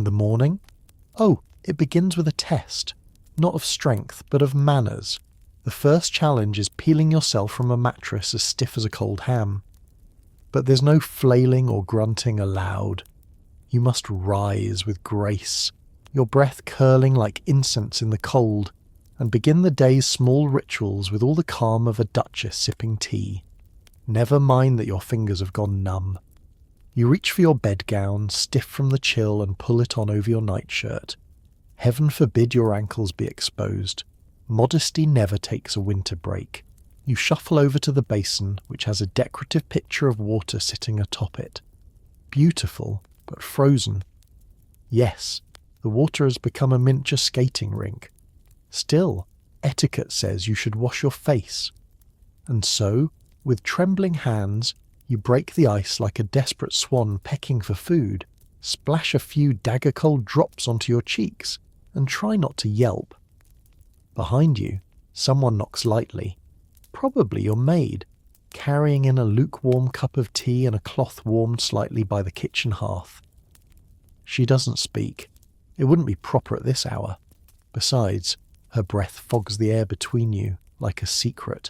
And the morning? Oh, it begins with a test, not of strength, but of manners. The first challenge is peeling yourself from a mattress as stiff as a cold ham. But there's no flailing or grunting allowed. You must rise with grace, your breath curling like incense in the cold, and begin the day's small rituals with all the calm of a duchess sipping tea. Never mind that your fingers have gone numb. You reach for your bedgown, stiff from the chill, and pull it on over your nightshirt. Heaven forbid your ankles be exposed. Modesty never takes a winter break. You shuffle over to the basin, which has a decorative pitcher of water sitting atop it. Beautiful, but frozen. Yes, the water has become a miniature skating rink. Still, etiquette says you should wash your face. And so, with trembling hands, you break the ice like a desperate swan pecking for food, splash a few dagger-cold drops onto your cheeks, and try not to yelp. Behind you, someone knocks lightly, probably your maid, carrying in a lukewarm cup of tea and a cloth warmed slightly by the kitchen hearth. She doesn't speak. It wouldn't be proper at this hour. Besides, her breath fogs the air between you like a secret.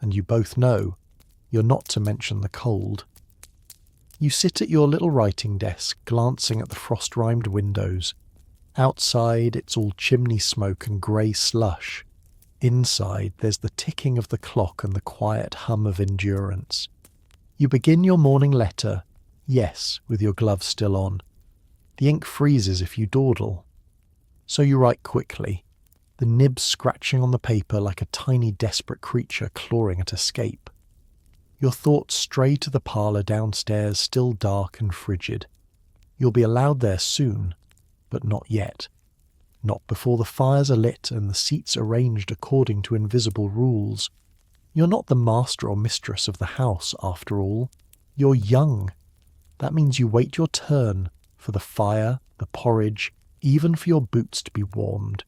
And you both know you're not to mention the cold. You sit at your little writing desk, glancing at the frost-rimed windows. Outside, it's all chimney smoke and grey slush. Inside, there's the ticking of the clock and the quiet hum of endurance. You begin your morning letter, yes, with your gloves still on. The ink freezes if you dawdle. So you write quickly, the nib scratching on the paper like a tiny desperate creature clawing at escape. Your thoughts stray to the parlour downstairs, still dark and frigid. You'll be allowed there soon, but not yet. Not before the fires are lit and the seats arranged according to invisible rules. You're not the master or mistress of the house, after all. You're young. That means you wait your turn for the fire, the porridge, even for your boots to be warmed.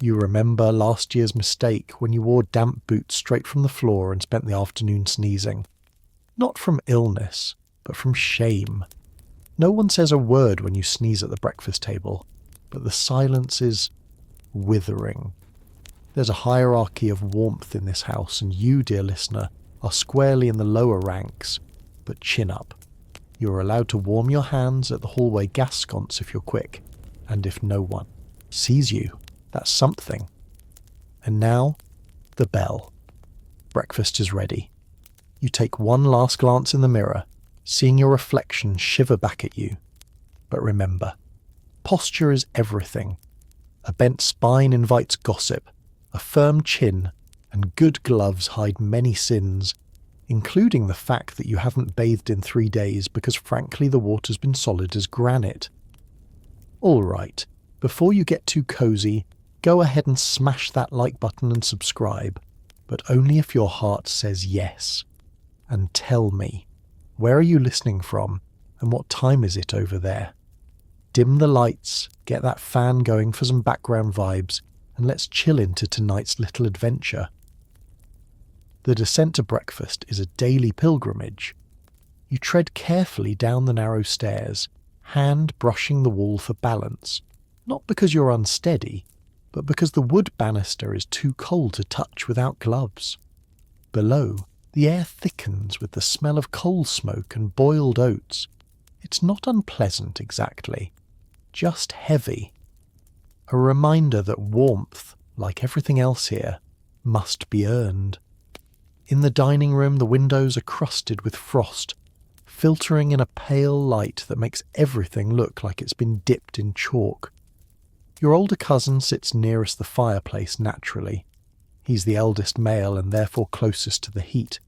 You remember last year's mistake when you wore damp boots straight from the floor and spent the afternoon sneezing. Not from illness, but from shame. No one says a word when you sneeze at the breakfast table, but the silence is withering. There's a hierarchy of warmth in this house, and you, dear listener, are squarely in the lower ranks, but chin up. You are allowed to warm your hands at the hallway gas sconce if you're quick, and if no one sees you, that's something. And now, the bell. Breakfast is ready. You take one last glance in the mirror, seeing your reflection shiver back at you. But remember, posture is everything. A bent spine invites gossip, a firm chin and good gloves hide many sins, including the fact that you haven't bathed in 3 days because frankly the water's been solid as granite. All right, before you get too cozy, go ahead and smash that like button and subscribe, but only if your heart says yes. And tell me, where are you listening from, and what time is it over there? Dim the lights, get that fan going for some background vibes, and let's chill into tonight's little adventure. The descent to breakfast is a daily pilgrimage. You tread carefully down the narrow stairs, hand brushing the wall for balance, not because you're unsteady, but because the wood banister is too cold to touch without gloves. Below, the air thickens with the smell of coal smoke and boiled oats. It's not unpleasant exactly, just heavy. A reminder that warmth, like everything else here, must be earned. In the dining room, the windows are crusted with frost, filtering in a pale light that makes everything look like it's been dipped in chalk. Your older cousin sits nearest the fireplace naturally. He's the eldest male and therefore closest to the heat.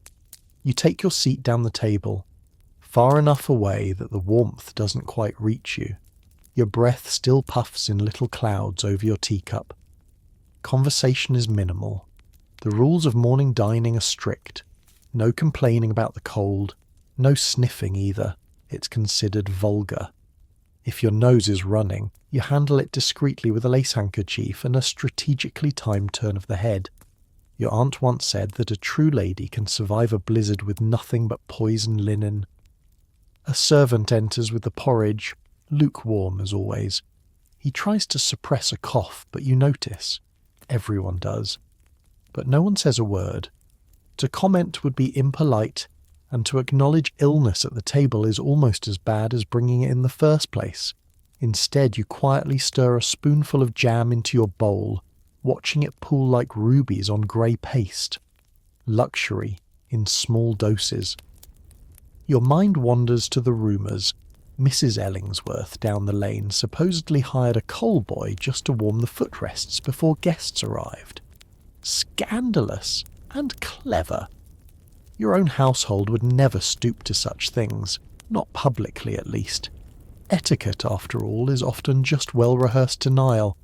You take your seat down the table, far enough away that the warmth doesn't quite reach you. Your breath still puffs in little clouds over your teacup. Conversation is minimal. The rules of morning dining are strict. No complaining about the cold, no sniffing either. It's considered vulgar. If your nose is running, you handle it discreetly with a lace handkerchief and a strategically timed turn of the head. Your aunt once said that a true lady can survive a blizzard with nothing but poison linen. A servant enters with the porridge, lukewarm as always. He tries to suppress a cough, but you notice. Everyone does. But no one says a word. To comment would be impolite, and to acknowledge illness at the table is almost as bad as bringing it in the first place. Instead, you quietly stir a spoonful of jam into your bowl, watching it pool like rubies on grey paste. Luxury in small doses. Your mind wanders to the rumours. Mrs. Ellingsworth down the lane supposedly hired a coal boy just to warm the footrests before guests arrived. Scandalous and clever. Your own household would never stoop to such things, not publicly at least. Etiquette, after all, is often just well-rehearsed denial.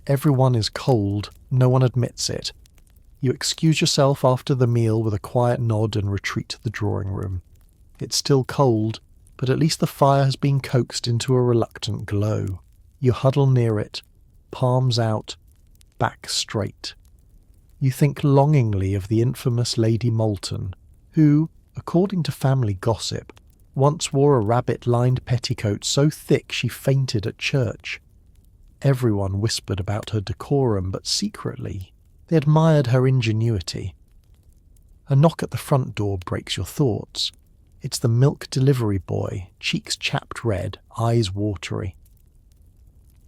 Everyone is cold, no one admits it. You excuse yourself after the meal with a quiet nod and retreat to the drawing room. It's still cold, but at least the fire has been coaxed into a reluctant glow. You huddle near it, palms out, back straight. You think longingly of the infamous Lady Moulton, who, according to family gossip, once wore a rabbit-lined petticoat so thick she fainted at church. Everyone whispered about her decorum, but secretly they admired her ingenuity. A knock at the front door breaks your thoughts. It's the milk delivery boy, cheeks chapped red, eyes watery.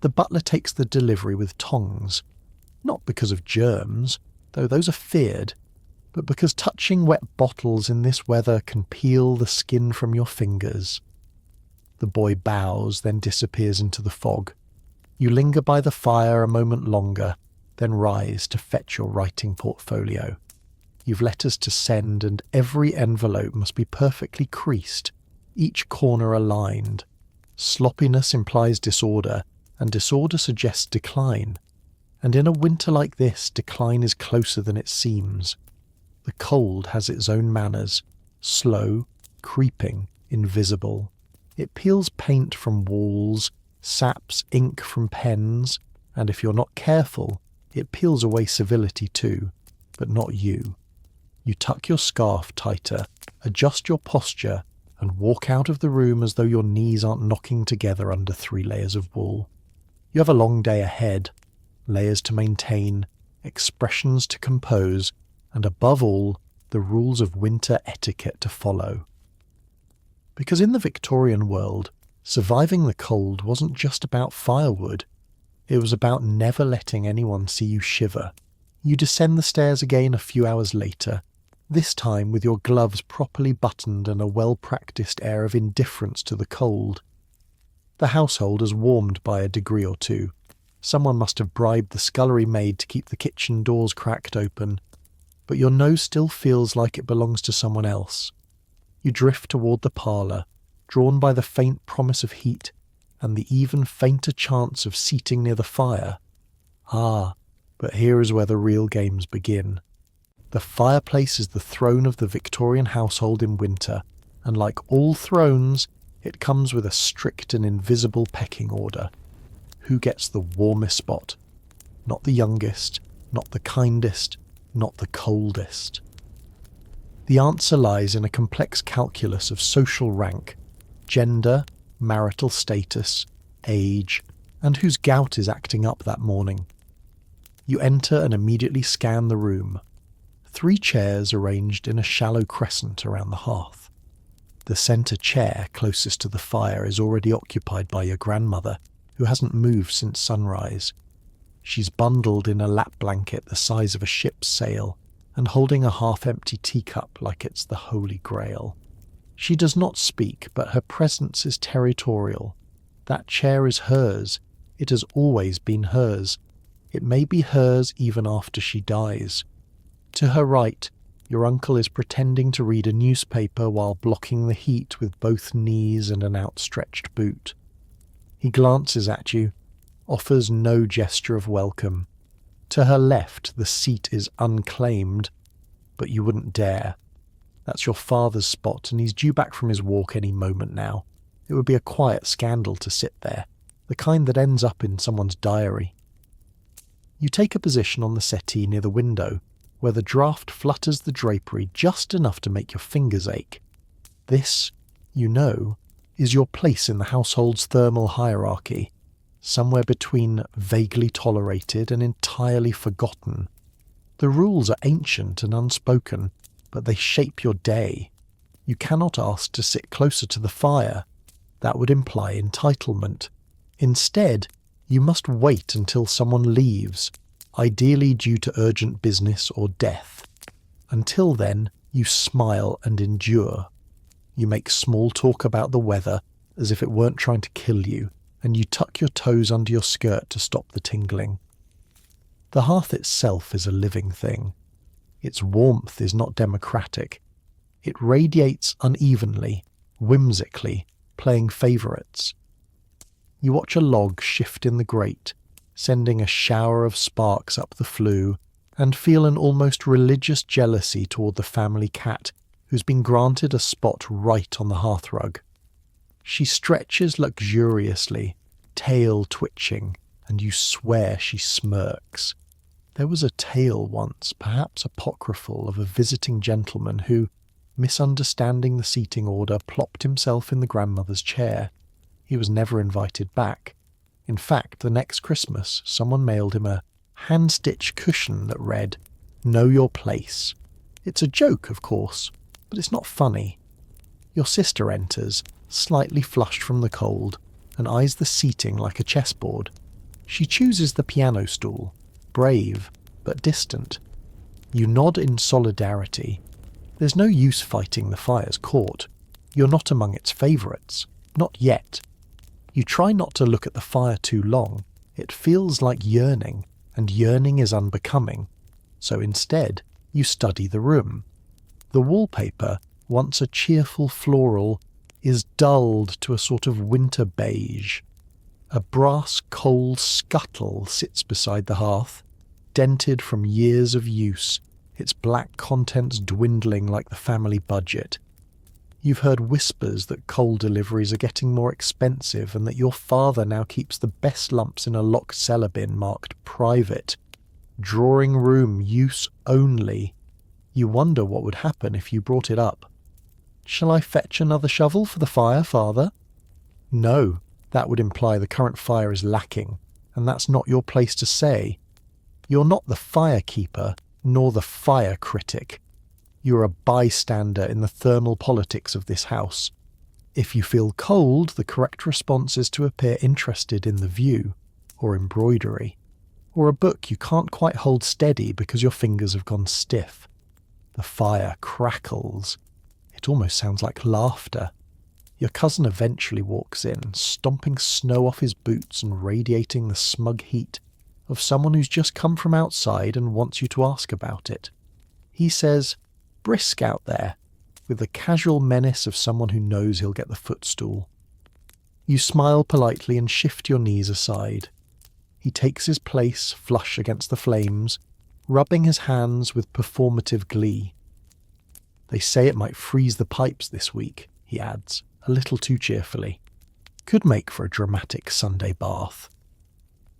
The butler takes the delivery with tongs, not because of germs, though those are feared, but because touching wet bottles in this weather can peel the skin from your fingers. The boy bows, then disappears into the fog. You linger by the fire a moment longer, then rise to fetch your writing portfolio. You've letters to send, and every envelope must be perfectly creased, each corner aligned. Sloppiness implies disorder, and disorder suggests decline. And in a winter like this, decline is closer than it seems. The cold has its own manners, slow, creeping, invisible. It peels paint from walls, saps ink from pens, and if you're not careful, it peels away civility too, but not you. You tuck your scarf tighter, adjust your posture, and walk out of the room as though your knees aren't knocking together under 3 layers of wool. You have a long day ahead, layers to maintain, expressions to compose, and above all, the rules of winter etiquette to follow. Because in the Victorian world, surviving the cold wasn't just about firewood. It was about never letting anyone see you shiver. You descend the stairs again a few hours later, this time with your gloves properly buttoned and a well-practised air of indifference to the cold. The household has warmed by a degree or two. Someone must have bribed the scullery maid to keep the kitchen doors cracked open, but your nose still feels like it belongs to someone else. You drift toward the parlour, drawn by the faint promise of heat and the even fainter chance of seating near the fire. Ah, but here is where the real games begin. The fireplace is the throne of the Victorian household in winter, and like all thrones, it comes with a strict and invisible pecking order. Who gets the warmest spot? Not the youngest, not the kindest, not the coldest. The answer lies in a complex calculus of social rank, gender, marital status, age, and whose gout is acting up that morning. You enter and immediately scan the room. 3 chairs arranged in a shallow crescent around the hearth. The centre chair closest to the fire is already occupied by your grandmother, who hasn't moved since sunrise. She's bundled in a lap blanket the size of a ship's sail, and holding a half-empty teacup like it's the Holy Grail. She does not speak, but her presence is territorial. That chair is hers. It has always been hers. It may be hers even after she dies. To her right, your uncle is pretending to read a newspaper while blocking the heat with both knees and an outstretched boot. He glances at you, offers no gesture of welcome. To her left, the seat is unclaimed, but you wouldn't dare. That's your father's spot, and he's due back from his walk any moment now. It would be a quiet scandal to sit there, the kind that ends up in someone's diary. You take a position on the settee near the window, where the draught flutters the drapery just enough to make your fingers ache. This, you know, is your place in the household's thermal hierarchy, somewhere between vaguely tolerated and entirely forgotten. The rules are ancient and unspoken, but they shape your day. You cannot ask to sit closer to the fire. That would imply entitlement. Instead, you must wait until someone leaves, ideally due to urgent business or death. Until then, you smile and endure. You make small talk about the weather as if it weren't trying to kill you, and you tuck your toes under your skirt to stop the tingling. The hearth itself is a living thing. Its warmth is not democratic. It radiates unevenly, whimsically, playing favourites. You watch a log shift in the grate, sending a shower of sparks up the flue, and feel an almost religious jealousy toward the family cat who's been granted a spot right on the hearthrug. She stretches luxuriously, tail twitching, and you swear she smirks. There was a tale once, perhaps apocryphal, of a visiting gentleman who, misunderstanding the seating order, plopped himself in the grandmother's chair. He was never invited back. In fact, the next Christmas, someone mailed him a hand-stitched cushion that read, "Know your place." It's a joke, of course, but it's not funny. Your sister enters, slightly flushed from the cold, and eyes the seating like a chessboard. She chooses the piano stool, brave but distant. You nod in solidarity. There's no use fighting the fire's court. You're not among its favourites. Not yet. You try not to look at the fire too long. It feels like yearning, and yearning is unbecoming. So instead, you study the room. The wallpaper, once a cheerful floral, is dulled to a sort of winter beige. A brass coal scuttle sits beside the hearth, dented from years of use, its black contents dwindling like the family budget. You've heard whispers that coal deliveries are getting more expensive and that your father now keeps the best lumps in a locked cellar bin marked private. Drawing room use only. You wonder what would happen if you brought it up. "Shall I fetch another shovel for the fire, father?" No, that would imply the current fire is lacking, and that's not your place to say. You're not the firekeeper, nor the fire critic. You're a bystander in the thermal politics of this house. If you feel cold, the correct response is to appear interested in the view, or embroidery, or a book you can't quite hold steady because your fingers have gone stiff. The fire crackles. It almost sounds like laughter. Your cousin eventually walks in, stomping snow off his boots and radiating the smug heat of someone who's just come from outside and wants you to ask about it. He says, "Brisk out there," with the casual menace of someone who knows he'll get the footstool. You smile politely and shift your knees aside. He takes his place, flush against the flames, rubbing his hands with performative glee. "They say it might freeze the pipes this week," he adds, a little too cheerfully. "Could make for a dramatic Sunday bath."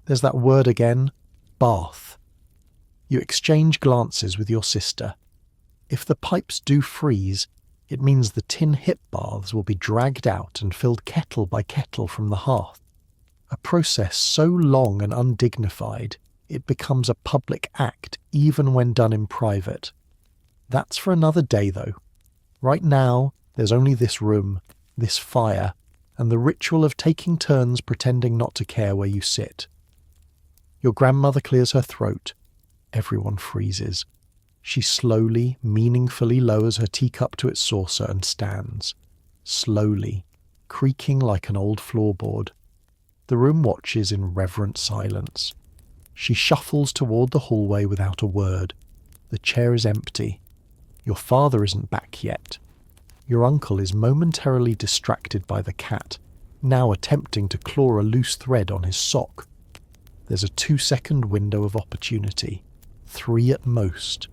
There's that word again, bath. You exchange glances with your sister. If the pipes do freeze, it means the tin hip baths will be dragged out and filled kettle by kettle from the hearth. A process so long and undignified, it becomes a public act even when done in private. That's for another day, though. Right now, there's only this room, this fire, and the ritual of taking turns pretending not to care where you sit. Your grandmother clears her throat. Everyone freezes. She slowly, meaningfully lowers her teacup to its saucer and stands. Slowly, creaking like an old floorboard. The room watches in reverent silence. She shuffles toward the hallway without a word. The chair is empty. Your father isn't back yet. Your uncle is momentarily distracted by the cat, now attempting to claw a loose thread on his sock. There's a 2-second window of opportunity. 3 at most.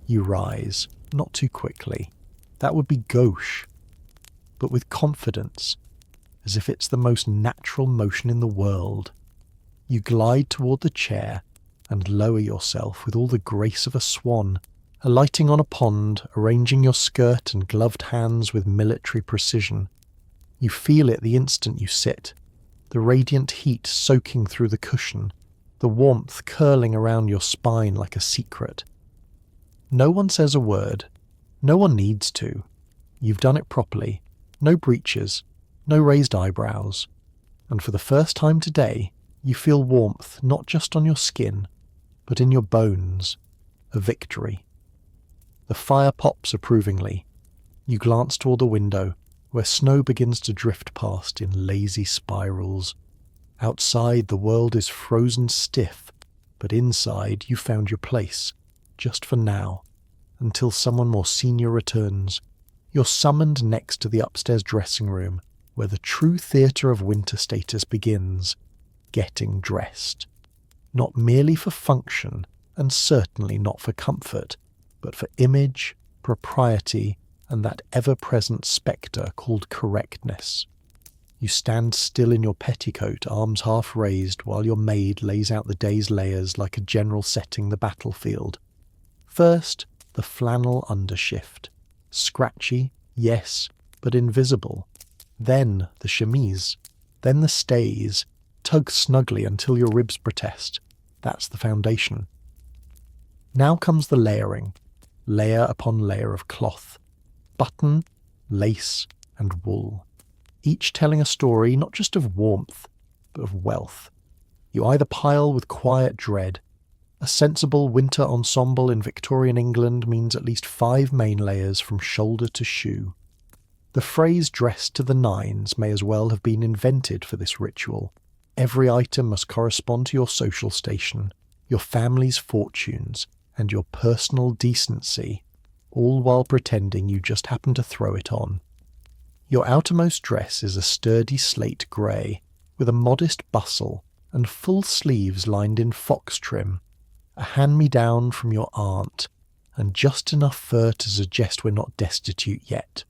You rise, not too quickly. That would be gauche. But with confidence, as if it's the most natural motion in the world. You glide toward the chair and lower yourself with all the grace of a swan, alighting on a pond, arranging your skirt and gloved hands with military precision. You feel it the instant you sit, the radiant heat soaking through the cushion, the warmth curling around your spine like a secret. No one says a word. No one needs to. You've done it properly. No breaches, no raised eyebrows. And for the first time today, you feel warmth not just on your skin, but in your bones. A victory. The fire pops approvingly. You glance toward the window, where snow begins to drift past in lazy spirals. Outside, the world is frozen stiff, but inside you found your place, just for now, until someone more senior returns. You're summoned next to the upstairs dressing room, where the true theatre of winter status begins, getting dressed. Not merely for function, and certainly not for comfort, but for image, propriety, and that ever-present spectre called correctness. You stand still in your petticoat, arms half raised, while your maid lays out the day's layers like a general setting the battlefield. First, the flannel undershift. Scratchy, yes, but invisible. Then the chemise. Then the stays. Tug snugly until your ribs protest. That's the foundation. Now comes the layering. Layer upon layer of cloth. Button, lace, and wool. Each telling a story not just of warmth, but of wealth. You either pile with quiet dread. A sensible winter ensemble in Victorian England means at least 5 main layers from shoulder to shoe. The phrase dressed to the nines may as well have been invented for this ritual. Every item must correspond to your social station, your family's fortunes, and your personal decency, all while pretending you just happen to throw it on. Your outermost dress is a sturdy slate grey, with a modest bustle and full sleeves lined in fox trim, a hand-me-down from your aunt, and just enough fur to suggest we're not destitute yet.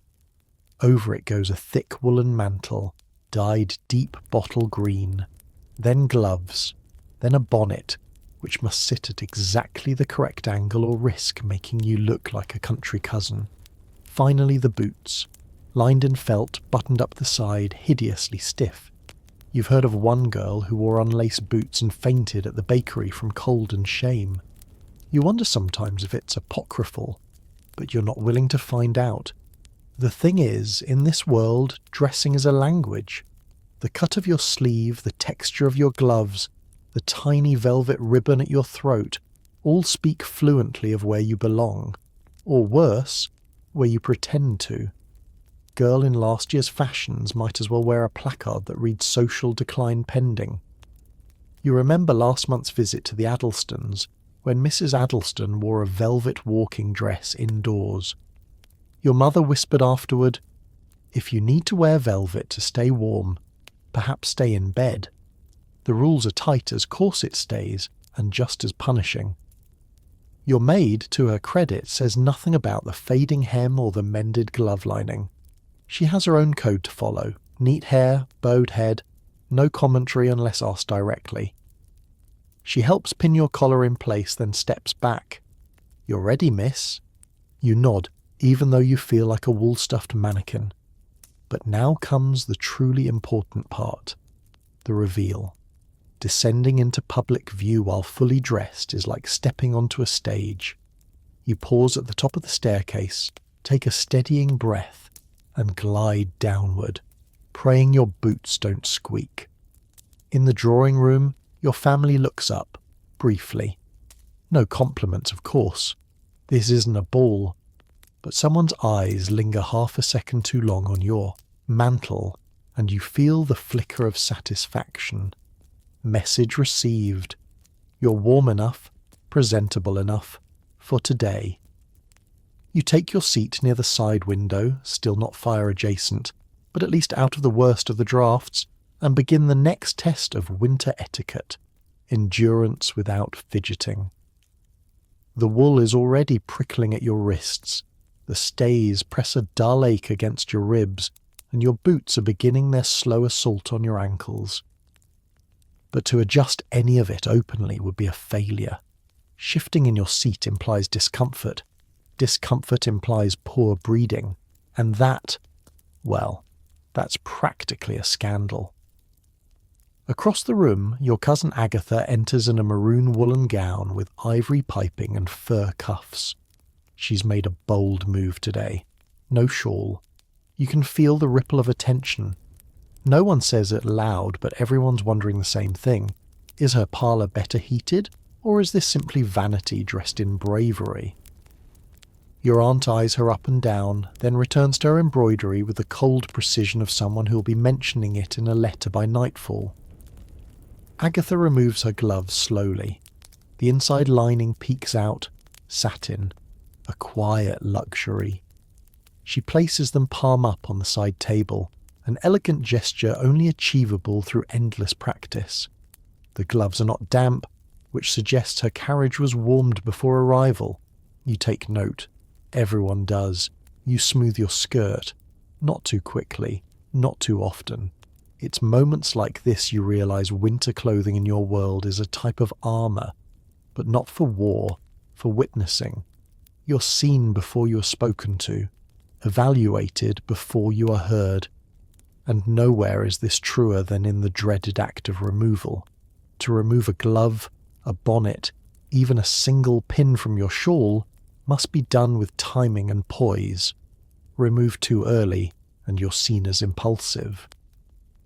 Over it goes a thick woolen mantle, dyed deep bottle green, then gloves, then a bonnet, which must sit at exactly the correct angle or risk making you look like a country cousin. Finally the boots, lined in felt, buttoned up the side, hideously stiff. You've heard of one girl who wore unlaced boots and fainted at the bakery from cold and shame. You wonder sometimes if it's apocryphal, but you're not willing to find out. The thing is, in this world, dressing is a language. The cut of your sleeve, the texture of your gloves, the tiny velvet ribbon at your throat, all speak fluently of where you belong. Or worse, where you pretend to. Girl in last year's fashions might as well wear a placard that reads social decline pending. You remember last month's visit to the Addlestons, when Mrs. Addleston wore a velvet walking dress indoors. Your mother whispered afterward, "If you need to wear velvet to stay warm, perhaps stay in bed. The rules are tight as corset stays, and just as punishing." Your maid, to her credit, says nothing about the fading hem or the mended glove lining. She has her own code to follow. Neat hair, bowed head, no commentary unless asked directly. She helps pin your collar in place, then steps back. "You're ready, miss." You nod, even though you feel like a wool-stuffed mannequin. But now comes the truly important part, the reveal. Descending into public view while fully dressed is like stepping onto a stage. You pause at the top of the staircase, take a steadying breath, and glide downward, praying your boots don't squeak. In the drawing room, your family looks up, briefly. No compliments, of course. This isn't a ball. But someone's eyes linger half a second too long on your mantle, and you feel the flicker of satisfaction. Message received. You're warm enough, presentable enough, for today. You take your seat near the side window, still not fire adjacent, but at least out of the worst of the drafts, and begin the next test of winter etiquette, endurance without fidgeting. The wool is already prickling at your wrists, the stays press a dull ache against your ribs, and your boots are beginning their slow assault on your ankles. But to adjust any of it openly would be a failure. Shifting in your seat implies discomfort. Discomfort implies poor breeding. And that, well, That's practically a scandal. Across the room, your cousin Agatha enters in a maroon woolen gown with ivory piping and fur cuffs. She's made a bold move today. No shawl. You can feel the ripple of attention. No one says it loud, but everyone's wondering the same thing. Is her parlour better heated, or is this simply vanity dressed in bravery? Your aunt eyes her up and down, then returns to her embroidery with the cold precision of someone who'll be mentioning it in a letter by nightfall. Agatha removes her gloves slowly. The inside lining peeks out, satin, a quiet luxury. She places them palm up on the side table, an elegant gesture only achievable through endless practice. The gloves are not damp, which suggests her carriage was warmed before arrival. You take note. Everyone does. You smooth your skirt. Not too quickly, not too often. It's moments like this you realise winter clothing in your world is a type of armour, but not for war, for witnessing. You're seen before you are spoken to, evaluated before you are heard. And nowhere is this truer than in the dreaded act of removal. To remove a glove, a bonnet, even a single pin from your shawl must be done with timing and poise. Remove too early, and you're seen as impulsive.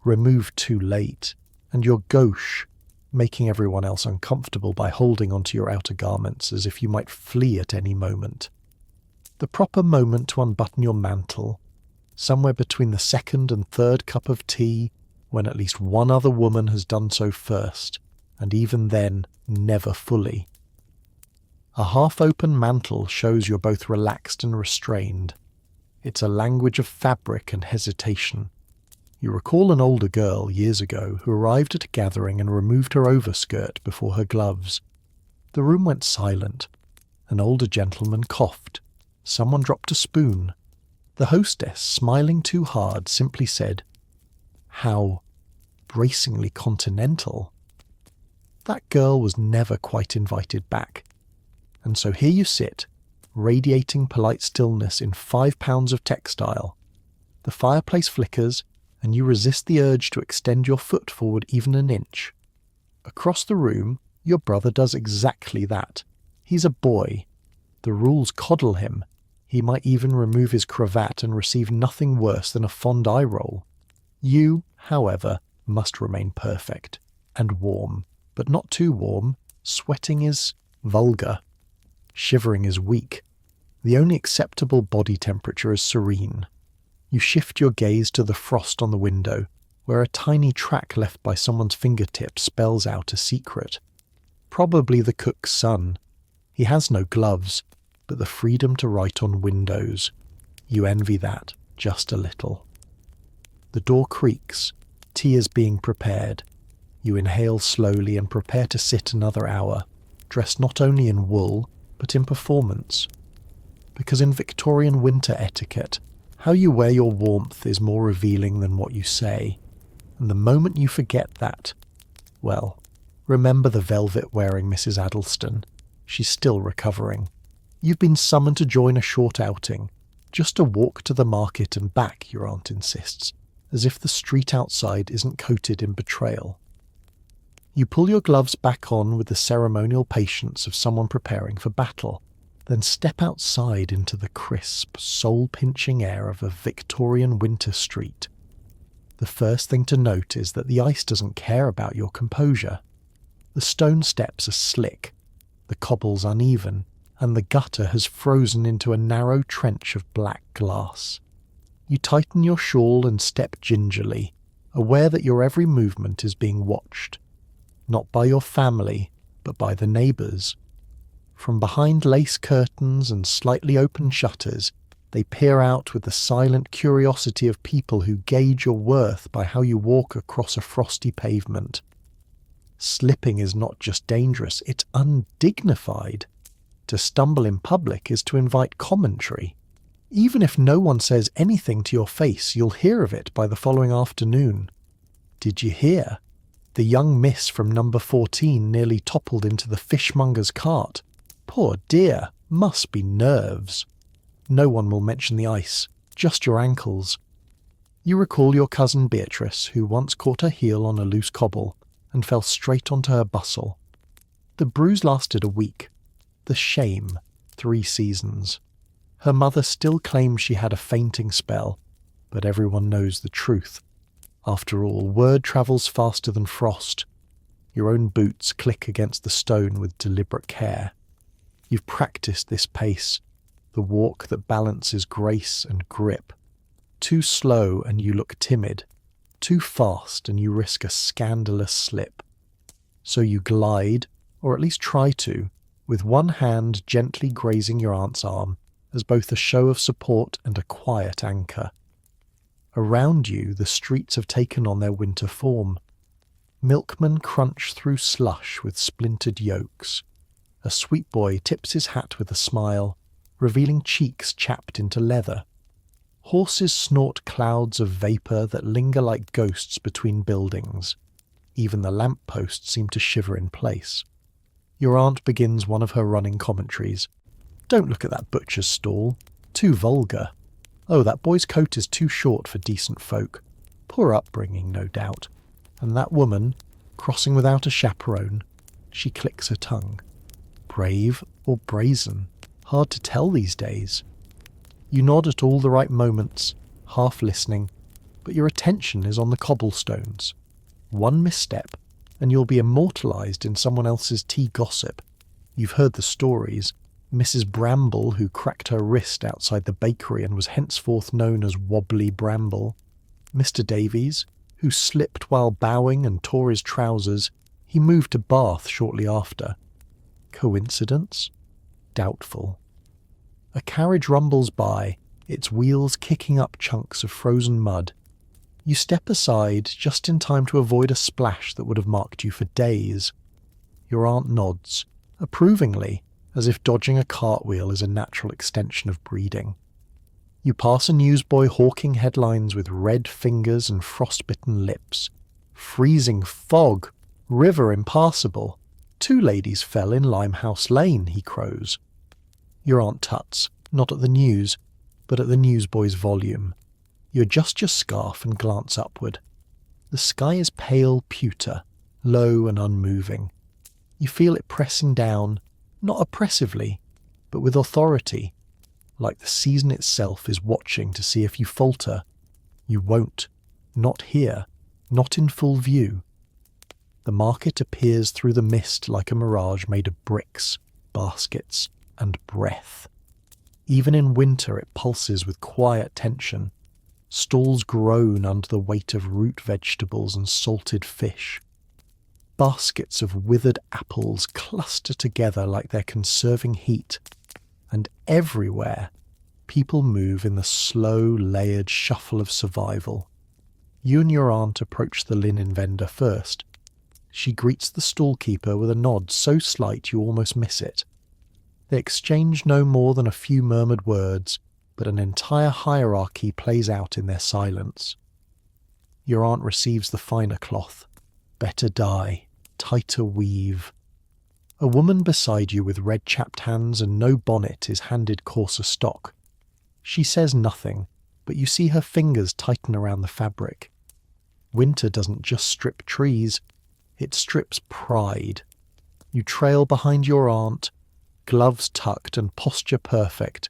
Remove too late, and you're gauche, making everyone else uncomfortable by holding onto your outer garments as if you might flee at any moment. The proper moment to unbutton your mantle, somewhere between the second and third cup of tea, when at least one other woman has done so first, and even then, never fully. A half-open mantle shows you're both relaxed and restrained. It's a language of fabric and hesitation. You recall an older girl years ago who arrived at a gathering and removed her overskirt before her gloves. The room went silent. An older gentleman coughed. Someone dropped a spoon. The hostess, smiling too hard, simply said, "How bracingly continental." That girl was never quite invited back. And so here you sit, radiating polite stillness in 5 pounds of textile. The fireplace flickers, and you resist the urge to extend your foot forward even an inch. Across the room, your brother does exactly that. He's a boy. The rules coddle him. He might even remove his cravat and receive nothing worse than a fond eye roll. You, however, must remain perfect and warm, but not too warm. Sweating is vulgar. Shivering is weak. The only acceptable body temperature is serene. You shift your gaze to the frost on the window, where a tiny track left by someone's fingertip spells out a secret. Probably the cook's son. He has no gloves, but the freedom to write on windows. You envy that, just a little. The door creaks. Tea is being prepared. You inhale slowly and prepare to sit another hour, dressed not only in wool, but in performance. Because in Victorian winter etiquette, how you wear your warmth is more revealing than what you say. And the moment you forget that, well, remember the velvet-wearing Mrs. Addleston. She's still recovering. You've been summoned to join a short outing, just a walk to the market and back, your aunt insists, as if the street outside isn't coated in betrayal. You pull your gloves back on with the ceremonial patience of someone preparing for battle, then step outside into the crisp, soul-pinching air of a Victorian winter street. The first thing to note is that the ice doesn't care about your composure. The stone steps are slick, the cobbles uneven, and the gutter has frozen into a narrow trench of black glass. You tighten your shawl and step gingerly, aware that your every movement is being watched. Not by your family, but by the neighbours. From behind lace curtains and slightly open shutters, they peer out with the silent curiosity of people who gauge your worth by how you walk across a frosty pavement. Slipping is not just dangerous, it's undignified. To stumble in public is to invite commentary. Even if no one says anything to your face, you'll hear of it by the following afternoon. Did you hear? The young miss from number 14 nearly toppled into the fishmonger's cart. Poor dear, must be nerves. No one will mention the ice, just your ankles. You recall your cousin Beatrice, who once caught her heel on a loose cobble and fell straight onto her bustle. The bruise lasted a week. The shame, 3 seasons. Her mother still claims she had a fainting spell, but everyone knows the truth. After all, word travels faster than frost. Your own boots click against the stone with deliberate care. You've practiced this pace, the walk that balances grace and grip. Too slow and you look timid. Too fast and you risk a scandalous slip. So you glide, or at least try to, with one hand gently grazing your aunt's arm, as both a show of support and a quiet anchor. Around you, the streets have taken on their winter form. Milkmen crunch through slush with splintered yolks. A sweet boy tips his hat with a smile, revealing cheeks chapped into leather. Horses snort clouds of vapour that linger like ghosts between buildings. Even the lamp-posts seem to shiver in place. Your aunt begins one of her running commentaries. Don't look at that butcher's stall. Too vulgar. Oh, that boy's coat is too short for decent folk. Poor upbringing, no doubt. And that woman, crossing without a chaperone, she clicks her tongue. Brave or brazen? Hard to tell these days. You nod at all the right moments, half listening, but your attention is on the cobblestones. One misstep, and you'll be immortalised in someone else's tea gossip. You've heard the stories. Mrs. Bramble, who cracked her wrist outside the bakery and was henceforth known as Wobbly Bramble. Mr. Davies, who slipped while bowing and tore his trousers. He moved to Bath shortly after. Coincidence? Doubtful. A carriage rumbles by, its wheels kicking up chunks of frozen mud. You step aside just in time to avoid a splash that would have marked you for days. Your aunt nods, approvingly, as if dodging a cartwheel is a natural extension of breeding. You pass a newsboy hawking headlines with red fingers and frostbitten lips. Freezing fog, river impassable. 2 ladies fell in Limehouse Lane, he crows. Your aunt tuts, not at the news, but at the newsboy's volume. You adjust your scarf and glance upward. The sky is pale pewter, low and unmoving. You feel it pressing down, not oppressively, but with authority, like the season itself is watching to see if you falter. You won't. Not here. Not in full view. The market appears through the mist like a mirage made of bricks, baskets, and breath. Even in winter it pulses with quiet tension. Stalls groan under the weight of root vegetables and salted fish. Baskets of withered apples cluster together like they're conserving heat, and everywhere people move in the slow, layered shuffle of survival. You and your aunt approach the linen vendor first. She greets the stall-keeper with a nod so slight you almost miss it. They exchange no more than a few murmured words, but an entire hierarchy plays out in their silence. Your aunt receives the finer cloth. Better dye, tighter weave. A woman beside you with red-chapped hands and no bonnet is handed coarser stock. She says nothing, but you see her fingers tighten around the fabric. Winter doesn't just strip trees, it strips pride. You trail behind your aunt, gloves tucked and posture perfect,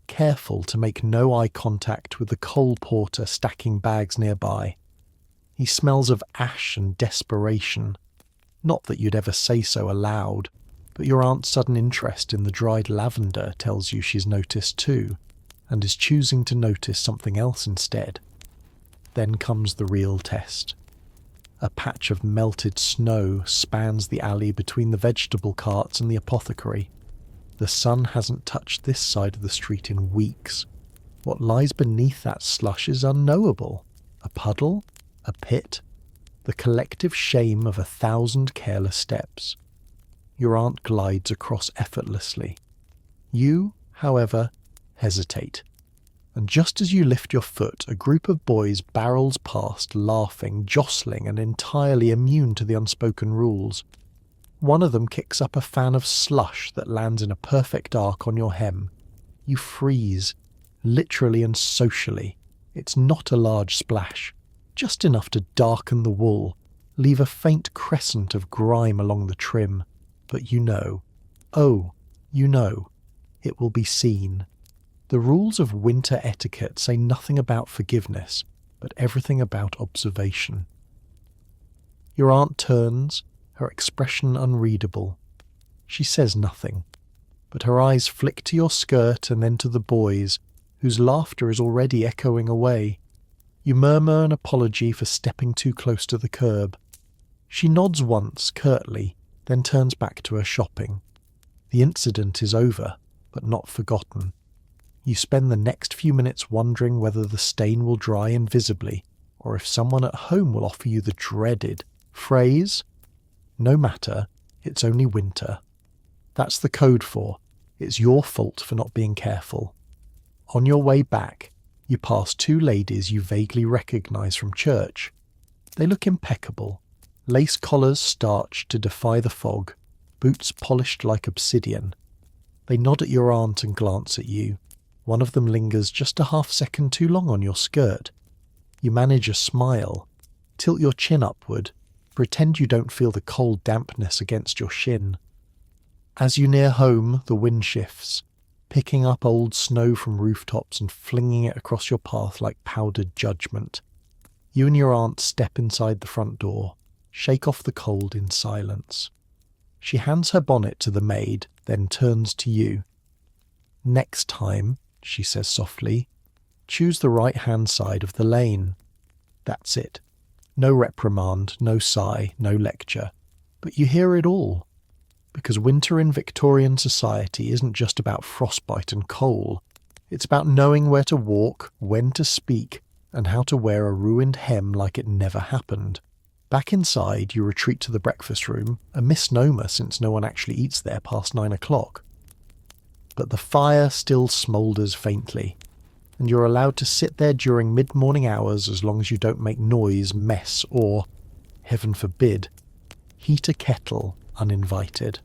careful to make no eye contact with the coal porter stacking bags nearby. He smells of ash and desperation. Not that you'd ever say so aloud, but your aunt's sudden interest in the dried lavender tells you she's noticed too, and is choosing to notice something else instead. Then comes the real test. A patch of melted snow spans the alley between the vegetable carts and the apothecary. The sun hasn't touched this side of the street in weeks. What lies beneath that slush is unknowable. A puddle? A pit? The collective shame of 1,000 careless steps. Your aunt glides across effortlessly. You, however, hesitate. And just as you lift your foot, a group of boys barrels past, laughing, jostling, and entirely immune to the unspoken rules. One of them kicks up a fan of slush that lands in a perfect arc on your hem. You freeze, literally and socially. It's not a large splash, just enough to darken the wool, leave a faint crescent of grime along the trim, but you know, it will be seen. The rules of winter etiquette say nothing about forgiveness, but everything about observation. Your aunt turns, her expression unreadable. She says nothing, but her eyes flick to your skirt and then to the boys, whose laughter is already echoing away. You murmur an apology for stepping too close to the curb. She nods once, curtly, then turns back to her shopping. The incident is over, but not forgotten. You spend the next few minutes wondering whether the stain will dry invisibly, or if someone at home will offer you the dreaded phrase, "No matter, it's only winter." That's the code for, it's your fault for not being careful. On your way back, you pass two ladies you vaguely recognise from church. They look impeccable. Lace collars starched to defy the fog, boots polished like obsidian. They nod at your aunt and glance at you. One of them lingers just a half-second too long on your skirt. You manage a smile, tilt your chin upward, pretend you don't feel the cold dampness against your shin. As you near home, the wind shifts, picking up old snow from rooftops and flinging it across your path like powdered judgment. You and your aunt step inside the front door, shake off the cold in silence. She hands her bonnet to the maid, then turns to you. "Next time," she says softly, "choose the right-hand side of the lane." That's it. No reprimand, no sigh, no lecture. But you hear it all. Because winter in Victorian society isn't just about frostbite and coal. It's about knowing where to walk, when to speak, and how to wear a ruined hem like it never happened. Back inside, you retreat to the breakfast room, a misnomer since no one actually eats there past 9 o'clock. But the fire still smoulders faintly, and you're allowed to sit there during mid-morning hours as long as you don't make noise, mess, or, heaven forbid, heat a kettle uninvited.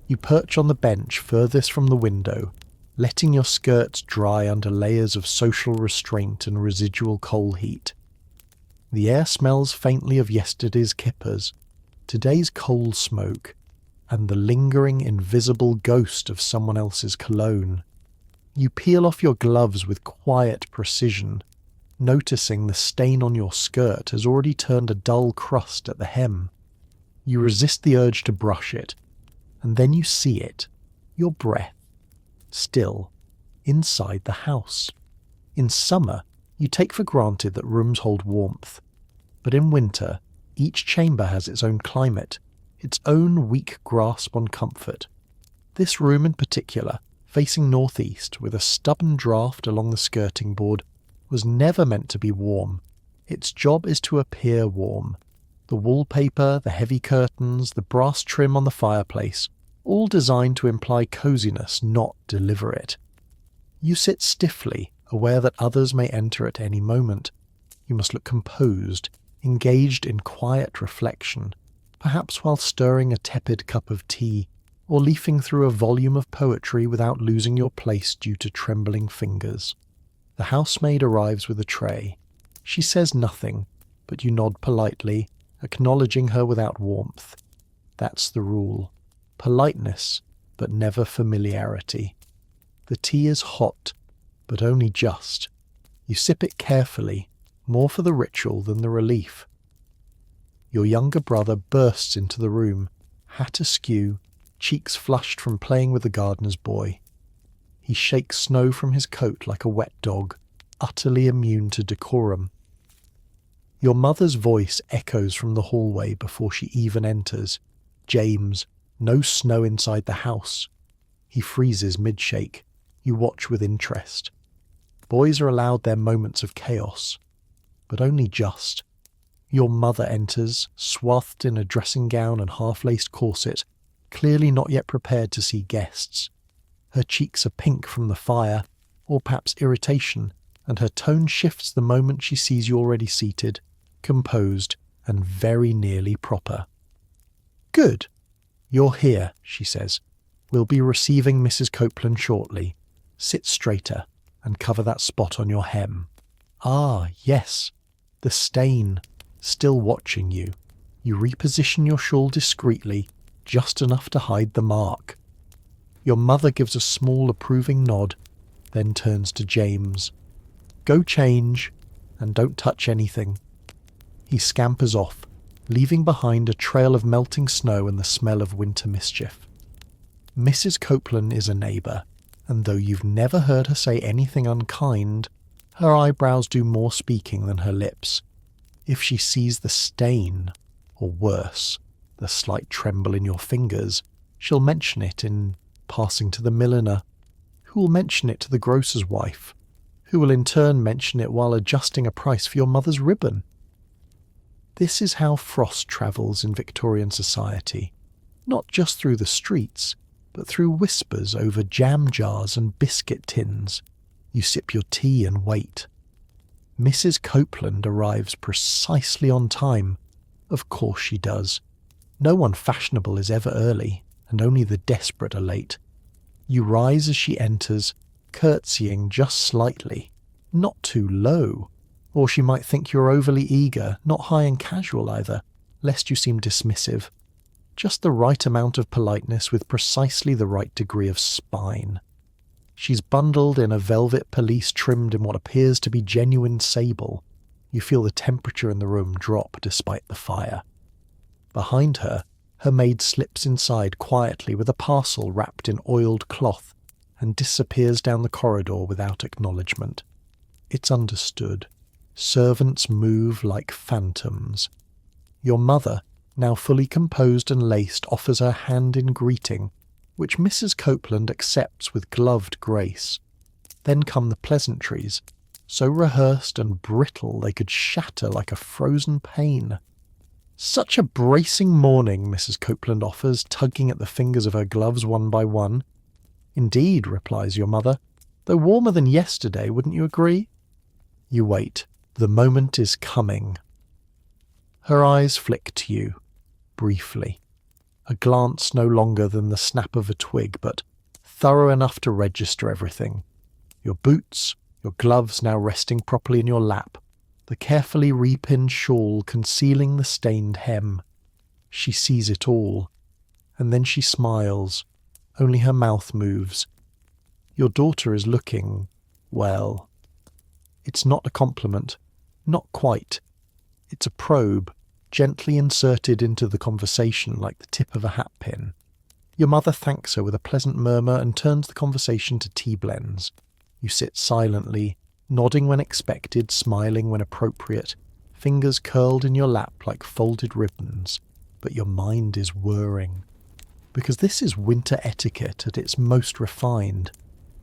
You perch on the bench furthest from the window, letting your skirts dry under layers of social restraint and residual coal heat. The air smells faintly of yesterday's kippers, today's coal smoke, and the lingering invisible ghost of someone else's cologne. You peel off your gloves with quiet precision, noticing the stain on your skirt has already turned a dull crust at the hem. You resist the urge to brush it, and then you see it, your breath, still, inside the house. In summer, you take for granted that rooms hold warmth, but in winter, each chamber has its own climate, its own weak grasp on comfort. This room in particular, facing northeast with a stubborn draught along the skirting board, was never meant to be warm. Its job is to appear warm. The wallpaper, the heavy curtains, the brass trim on the fireplace, all designed to imply coziness, not deliver it. You sit stiffly, aware that others may enter at any moment. You must look composed, engaged in quiet reflection, perhaps while stirring a tepid cup of tea, or leafing through a volume of poetry without losing your place due to trembling fingers. The housemaid arrives with a tray. She says nothing, but you nod politely, acknowledging her without warmth. That's the rule. Politeness, but never familiarity. The tea is hot, but only just. You sip it carefully, more for the ritual than the relief. Your younger brother bursts into the room, hat askew, cheeks flushed from playing with the gardener's boy. He shakes snow from his coat like a wet dog, utterly immune to decorum. Your mother's voice echoes from the hallway before she even enters. "James, no snow inside the house." He freezes mid-shake. You watch with interest. Boys are allowed their moments of chaos, but only just. Your mother enters, swathed in a dressing gown and half-laced corset, clearly not yet prepared to see guests. Her cheeks are pink from the fire, or perhaps irritation, and her tone shifts the moment she sees you already seated, composed, and very nearly proper. "Good. You're here," she says. "We'll be receiving Mrs. Copeland shortly. Sit straighter and cover that spot on your hem." Ah, yes, the stain, still watching you. You reposition your shawl discreetly, just enough to hide the mark. Your mother gives a small approving nod, then turns to James. Go change, and don't touch anything. He scampers off, leaving behind a trail of melting snow and the smell of winter mischief. Mrs. Copeland is a neighbour, and though you've never heard her say anything unkind, her eyebrows do more speaking than her lips. If she sees the stain, or worse, the slight tremble in your fingers, she'll mention it in passing to the milliner, who will mention it to the grocer's wife, who will in turn mention it while adjusting a price for your mother's ribbon. This is how frost travels in Victorian society, not just through the streets, but through whispers over jam jars and biscuit tins. You sip your tea and wait. Mrs. Copeland arrives precisely on time. Of course she does. No one fashionable is ever early, and only the desperate are late. You rise as she enters, curtsying just slightly, not too low, or she might think you're overly eager, not high and casual either, lest you seem dismissive. Just the right amount of politeness with precisely the right degree of spine. She's bundled in a velvet pelisse trimmed in what appears to be genuine sable. You feel the temperature in the room drop despite the fire. Behind her, her maid slips inside quietly with a parcel wrapped in oiled cloth and disappears down the corridor without acknowledgement. It's understood. Servants move like phantoms. Your mother, now fully composed and laced, offers her hand in greeting, which Mrs. Copeland accepts with gloved grace. Then come the pleasantries, so rehearsed and brittle they could shatter like a frozen pane. Such a bracing morning, Mrs. Copeland offers, tugging at the fingers of her gloves one by one. Indeed, replies your mother, though warmer than yesterday, wouldn't you agree? You wait. The moment is coming. Her eyes flick to you, briefly. A glance no longer than the snap of a twig, but thorough enough to register everything. Your boots, your gloves now resting properly in your lap, the carefully repinned shawl concealing the stained hem. She sees it all, and then she smiles. Only her mouth moves. Your daughter is looking, well. It's not a compliment. Not quite. It's a probe, gently inserted into the conversation like the tip of a hat pin. Your mother thanks her with a pleasant murmur and turns the conversation to tea blends. You sit silently, nodding when expected, smiling when appropriate, fingers curled in your lap like folded ribbons, but your mind is whirring. Because this is winter etiquette at its most refined,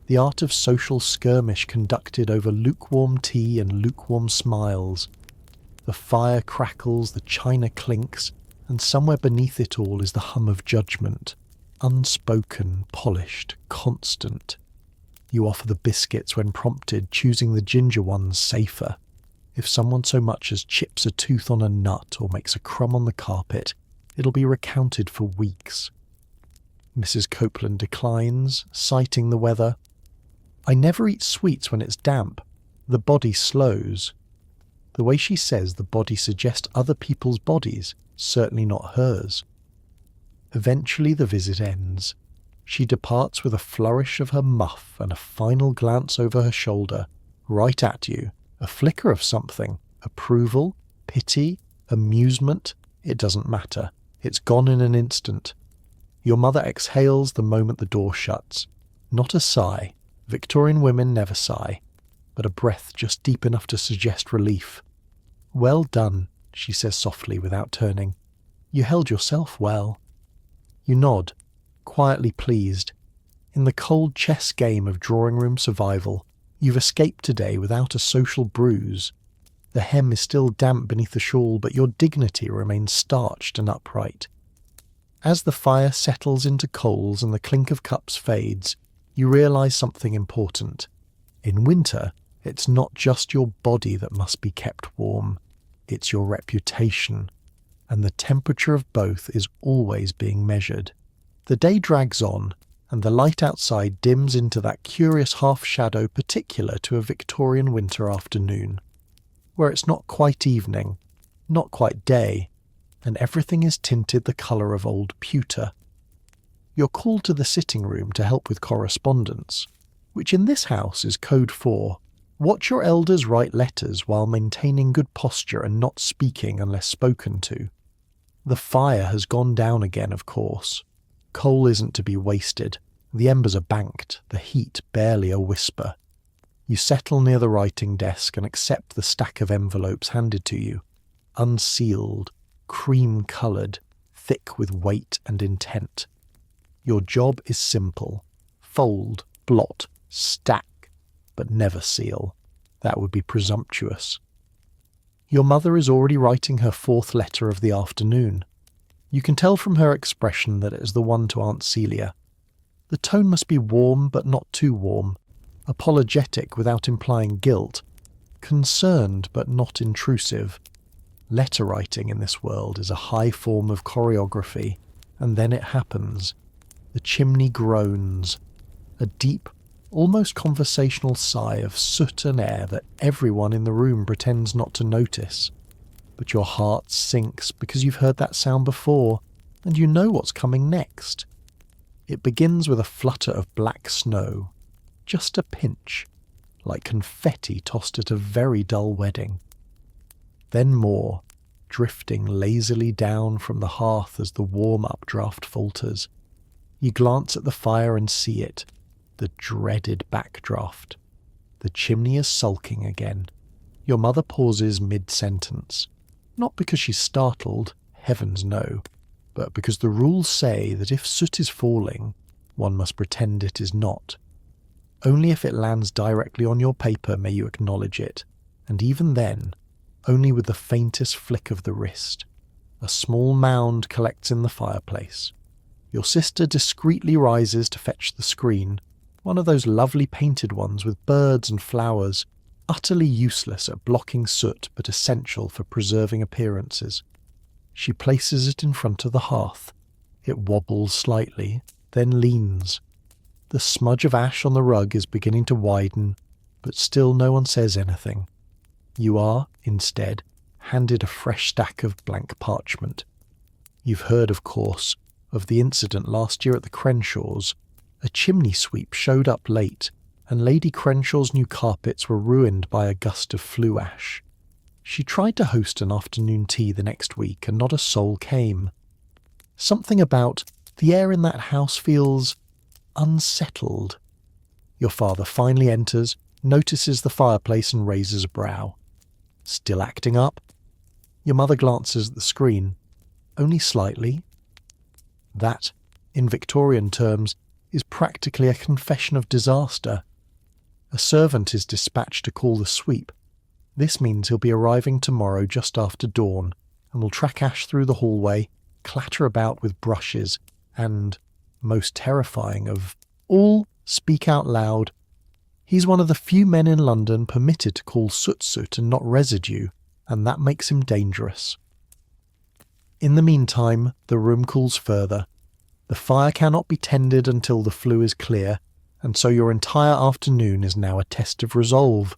the art of social skirmish conducted over lukewarm tea and lukewarm smiles. The fire crackles, the china clinks, and somewhere beneath it all is the hum of judgment, unspoken, polished, constant. You offer the biscuits when prompted, choosing the ginger ones safer. If someone so much as chips a tooth on a nut or makes a crumb on the carpet, it'll be recounted for weeks. Mrs. Copeland declines, citing the weather. I never eat sweets when it's damp. The body slows. The way she says the body suggests other people's bodies, certainly not hers. Eventually the visit ends. She departs with a flourish of her muff and a final glance over her shoulder, right at you, a flicker of something, approval, pity, amusement, it doesn't matter. It's gone in an instant. Your mother exhales the moment the door shuts. Not a sigh. Victorian women never sigh, but a breath just deep enough to suggest relief. Well done, she says softly without turning. You held yourself well. You nod, quietly pleased. In the cold chess game of drawing-room survival, you've escaped today without a social bruise. The hem is still damp beneath the shawl, but your dignity remains starched and upright. As the fire settles into coals and the clink of cups fades, you realise something important. In winter, it's not just your body that must be kept warm. It's your reputation, and the temperature of both is always being measured. The day drags on, and the light outside dims into that curious half-shadow particular to a Victorian winter afternoon. where it's not quite evening, not quite day, and everything is tinted the colour of old pewter. You're called to the sitting room to help with correspondence, which in this house is code for watch your elders write letters while maintaining good posture and not speaking unless spoken to. The fire has gone down again, of course. Coal isn't to be wasted. The embers are banked, the heat barely a whisper. You settle near the writing desk and accept the stack of envelopes handed to you, unsealed, cream-coloured, thick with weight and intent. Your job is simple. Fold, blot, stack, but never seal. That would be presumptuous. Your mother is already writing her 4th letter of the afternoon. You can tell from her expression that it is the one to Aunt Celia. The tone must be warm but not too warm, apologetic without implying guilt, concerned but not intrusive. Letter writing in this world is a high form of choreography, and then it happens. The chimney groans. A deep, almost conversational sigh of soot and air that everyone in the room pretends not to notice. But your heart sinks because you've heard that sound before, and you know what's coming next. It begins with a flutter of black snow, just a pinch, like confetti tossed at a very dull wedding. Then more, drifting lazily down from the hearth as the warm updraft falters. You glance at the fire and see it, the dreaded backdraft. The chimney is sulking again. Your mother pauses mid-sentence, not because she's startled, heavens no, but because the rules say that if soot is falling, one must pretend it is not. Only if it lands directly on your paper may you acknowledge it, and even then, only with the faintest flick of the wrist. A small mound collects in the fireplace. Your sister discreetly rises to fetch the screen, one of those lovely painted ones with birds and flowers, utterly useless at blocking soot but essential for preserving appearances. She places it in front of the hearth. It wobbles slightly, then leans. The smudge of ash on the rug is beginning to widen, but still no one says anything. You are, instead, handed a fresh stack of blank parchment. You've heard, of course, of the incident last year at the Crenshaws. A chimney sweep showed up late, and Lady Crenshaw's new carpets were ruined by a gust of flue ash. She tried to host an afternoon tea the next week, and not a soul came. Something about the air in that house feels unsettled. Your father finally enters, notices the fireplace and raises a brow. Still acting up? Your mother glances at the screen. Only slightly. That, in Victorian terms, is practically a confession of disaster. A servant is dispatched to call the sweep. This means he'll be arriving tomorrow just after dawn, and will track Ash through the hallway, clatter about with brushes, and, most terrifying of all, speak out loud. He's one of the few men in London permitted to call soot and not residue, and that makes him dangerous. In the meantime, the room cools further. The fire cannot be tended until the flue is clear, and so your entire afternoon is now a test of resolve,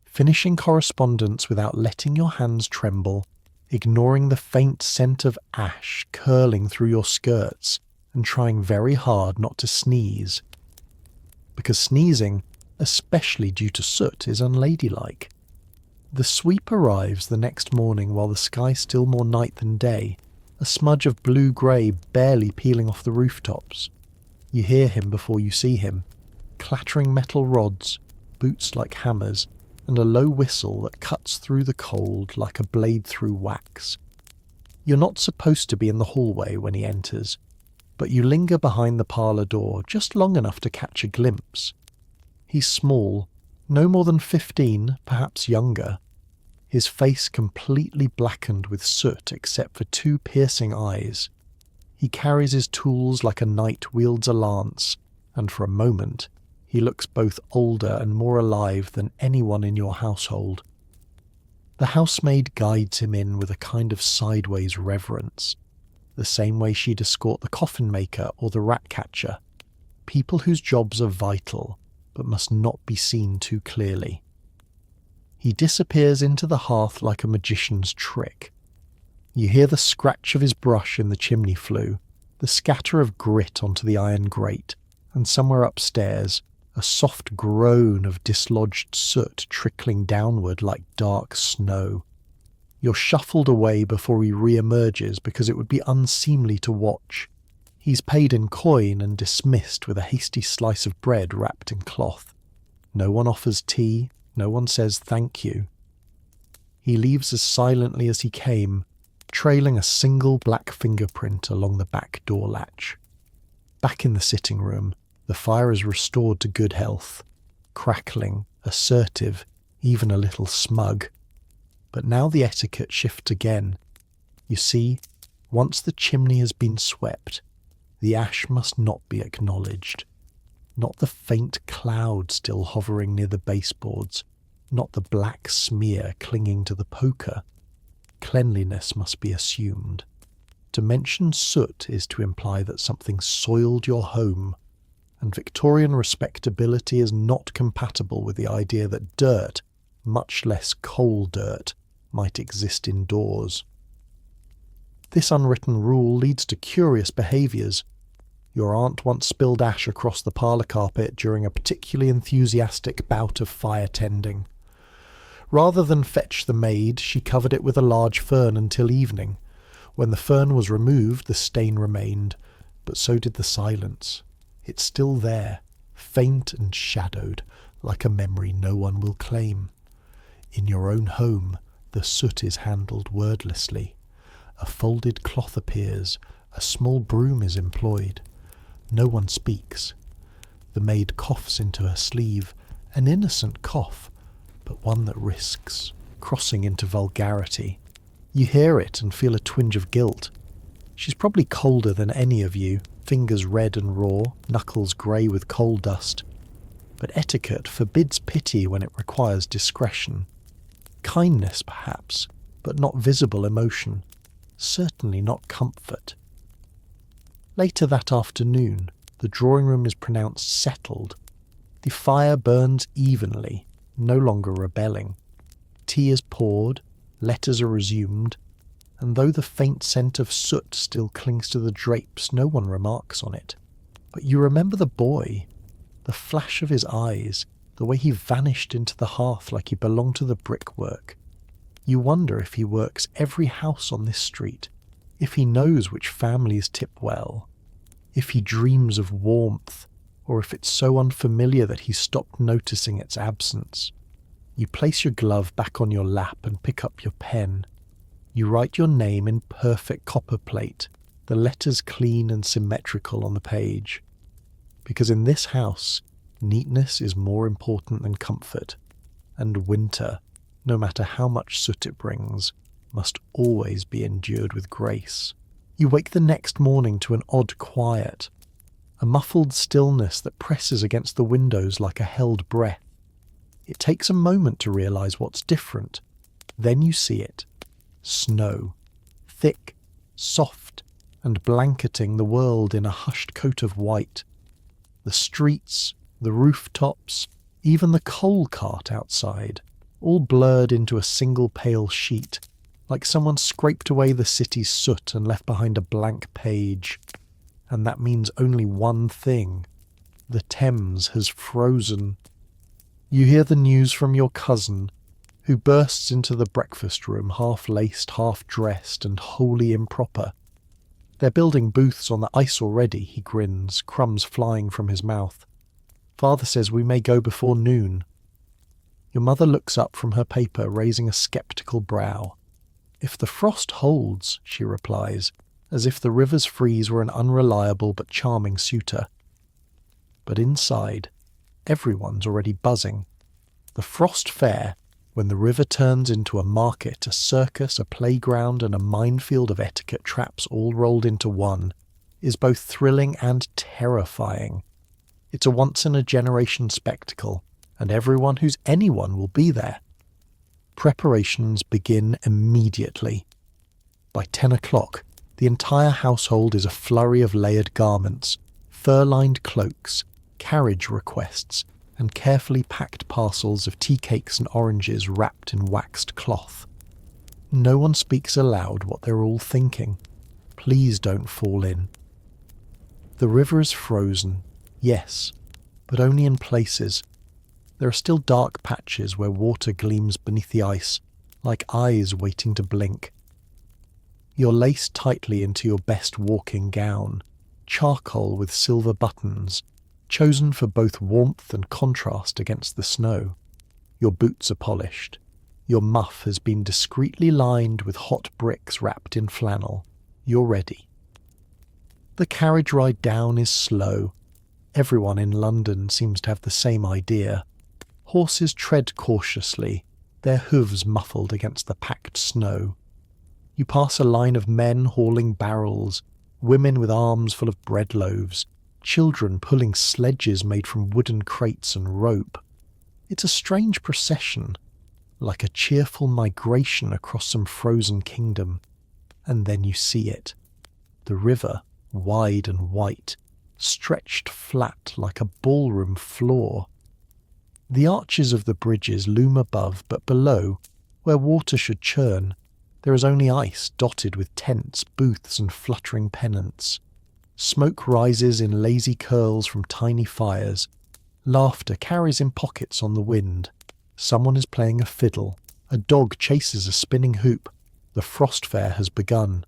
finishing correspondence without letting your hands tremble, ignoring the faint scent of ash curling through your skirts, and trying very hard not to sneeze. Because sneezing, especially due to soot, is unladylike. The sweep arrives the next morning while the sky's still more night than day, a smudge of blue-grey barely peeling off the rooftops. You hear him before you see him, clattering metal rods, boots like hammers, and a low whistle that cuts through the cold like a blade through wax. You're not supposed to be in the hallway when he enters, but you linger behind the parlour door just long enough to catch a glimpse. He's small, no more than 15, perhaps younger, his face completely blackened with soot except for 2 piercing eyes. He carries his tools like a knight wields a lance, and for a moment he looks both older and more alive than anyone in your household. The housemaid guides him in with a kind of sideways reverence, the same way she'd escort the coffin maker or the rat catcher, people whose jobs are vital but must not be seen too clearly. He disappears into the hearth like a magician's trick. You hear the scratch of his brush in the chimney flue, the scatter of grit onto the iron grate, and somewhere upstairs, a soft groan of dislodged soot trickling downward like dark snow. You're shuffled away before he re-emerges because it would be unseemly to watch. He's paid in coin and dismissed with a hasty slice of bread wrapped in cloth. No one offers tea, no one says thank you. He leaves as silently as he came, trailing a single black fingerprint along the back door latch. Back in the sitting room, the fire is restored to good health, crackling, assertive, even a little smug. But now the etiquette shifts again. You see, once the chimney has been swept, the ash must not be acknowledged. Not the faint cloud still hovering near the baseboards, not the black smear clinging to the poker. Cleanliness must be assumed. To mention soot is to imply that something soiled your home, and Victorian respectability is not compatible with the idea that dirt, much less coal dirt, might exist indoors. This unwritten rule leads to curious behaviours. Your aunt once spilled ash across the parlour carpet during a particularly enthusiastic bout of fire tending. Rather than fetch the maid, she covered it with a large fern until evening. When the fern was removed, the stain remained, but so did the silence. It's still there, faint and shadowed, like a memory no one will claim. In your own home, the soot is handled wordlessly. A folded cloth appears, a small broom is employed. No one speaks. The maid coughs into her sleeve, an innocent cough, but one that risks crossing into vulgarity. You hear it and feel a twinge of guilt. She's probably colder than any of you, fingers red and raw, knuckles grey with coal dust. But etiquette forbids pity when it requires discretion. Kindness, perhaps, but not visible emotion. Certainly not comfort. Later that afternoon, the drawing room is pronounced settled. The fire burns evenly, no longer rebelling. Tea is poured, letters are resumed, and though the faint scent of soot still clings to the drapes, no one remarks on it. But you remember the boy, the flash of his eyes, the way he vanished into the hearth like he belonged to the brickwork. You wonder if he works every house on this street, if he knows which families tip well, if he dreams of warmth, or if it's so unfamiliar that he's stopped noticing its absence. You place your glove back on your lap and pick up your pen. You write your name in perfect copperplate, the letters clean and symmetrical on the page. Because in this house, neatness is more important than comfort, and winter, no matter how much soot it brings, must always be endured with grace. You wake the next morning to an odd quiet, a muffled stillness that presses against the windows like a held breath. It takes a moment to realise what's different. Then you see it. Snow. Thick, soft, and blanketing the world in a hushed coat of white. The streets, the rooftops, even the coal cart outside, all blurred into a single pale sheet, like someone scraped away the city's soot and left behind a blank page. And that means only one thing. The Thames has frozen. You hear the news from your cousin, who bursts into the breakfast room half-laced, half-dressed, and wholly improper. They're building booths on the ice already, he grins, crumbs flying from his mouth. Father says we may go before noon. Your mother looks up from her paper, raising a sceptical brow. If the frost holds, she replies, as if the river's freeze were an unreliable but charming suitor. But inside, everyone's already buzzing. The frost fair, when the river turns into a market, a circus, a playground, and a minefield of etiquette traps all rolled into one, is both thrilling and terrifying. It's a once-in-a-generation spectacle, and everyone who's anyone will be there. Preparations begin immediately. By 10 o'clock, the entire household is a flurry of layered garments, fur-lined cloaks, carriage requests, and carefully packed parcels of tea cakes and oranges wrapped in waxed cloth. No one speaks aloud what they're all thinking. Please don't fall in. The river is frozen, yes, but only in places. There are still dark patches where water gleams beneath the ice, like eyes waiting to blink. You're laced tightly into your best walking gown, charcoal with silver buttons, chosen for both warmth and contrast against the snow. Your boots are polished. Your muff has been discreetly lined with hot bricks wrapped in flannel. You're ready. The carriage ride down is slow. Everyone in London seems to have the same idea. Horses tread cautiously, their hooves muffled against the packed snow. You pass a line of men hauling barrels, women with arms full of bread loaves, children pulling sledges made from wooden crates and rope. It's a strange procession, like a cheerful migration across some frozen kingdom. And then you see it. The river, wide and white, stretched flat like a ballroom floor. The arches of the bridges loom above, but below, where water should churn, there is only ice dotted with tents, booths and fluttering pennants. Smoke rises in lazy curls from tiny fires. Laughter carries in pockets on the wind. Someone is playing a fiddle. A dog chases a spinning hoop. The frost fair has begun.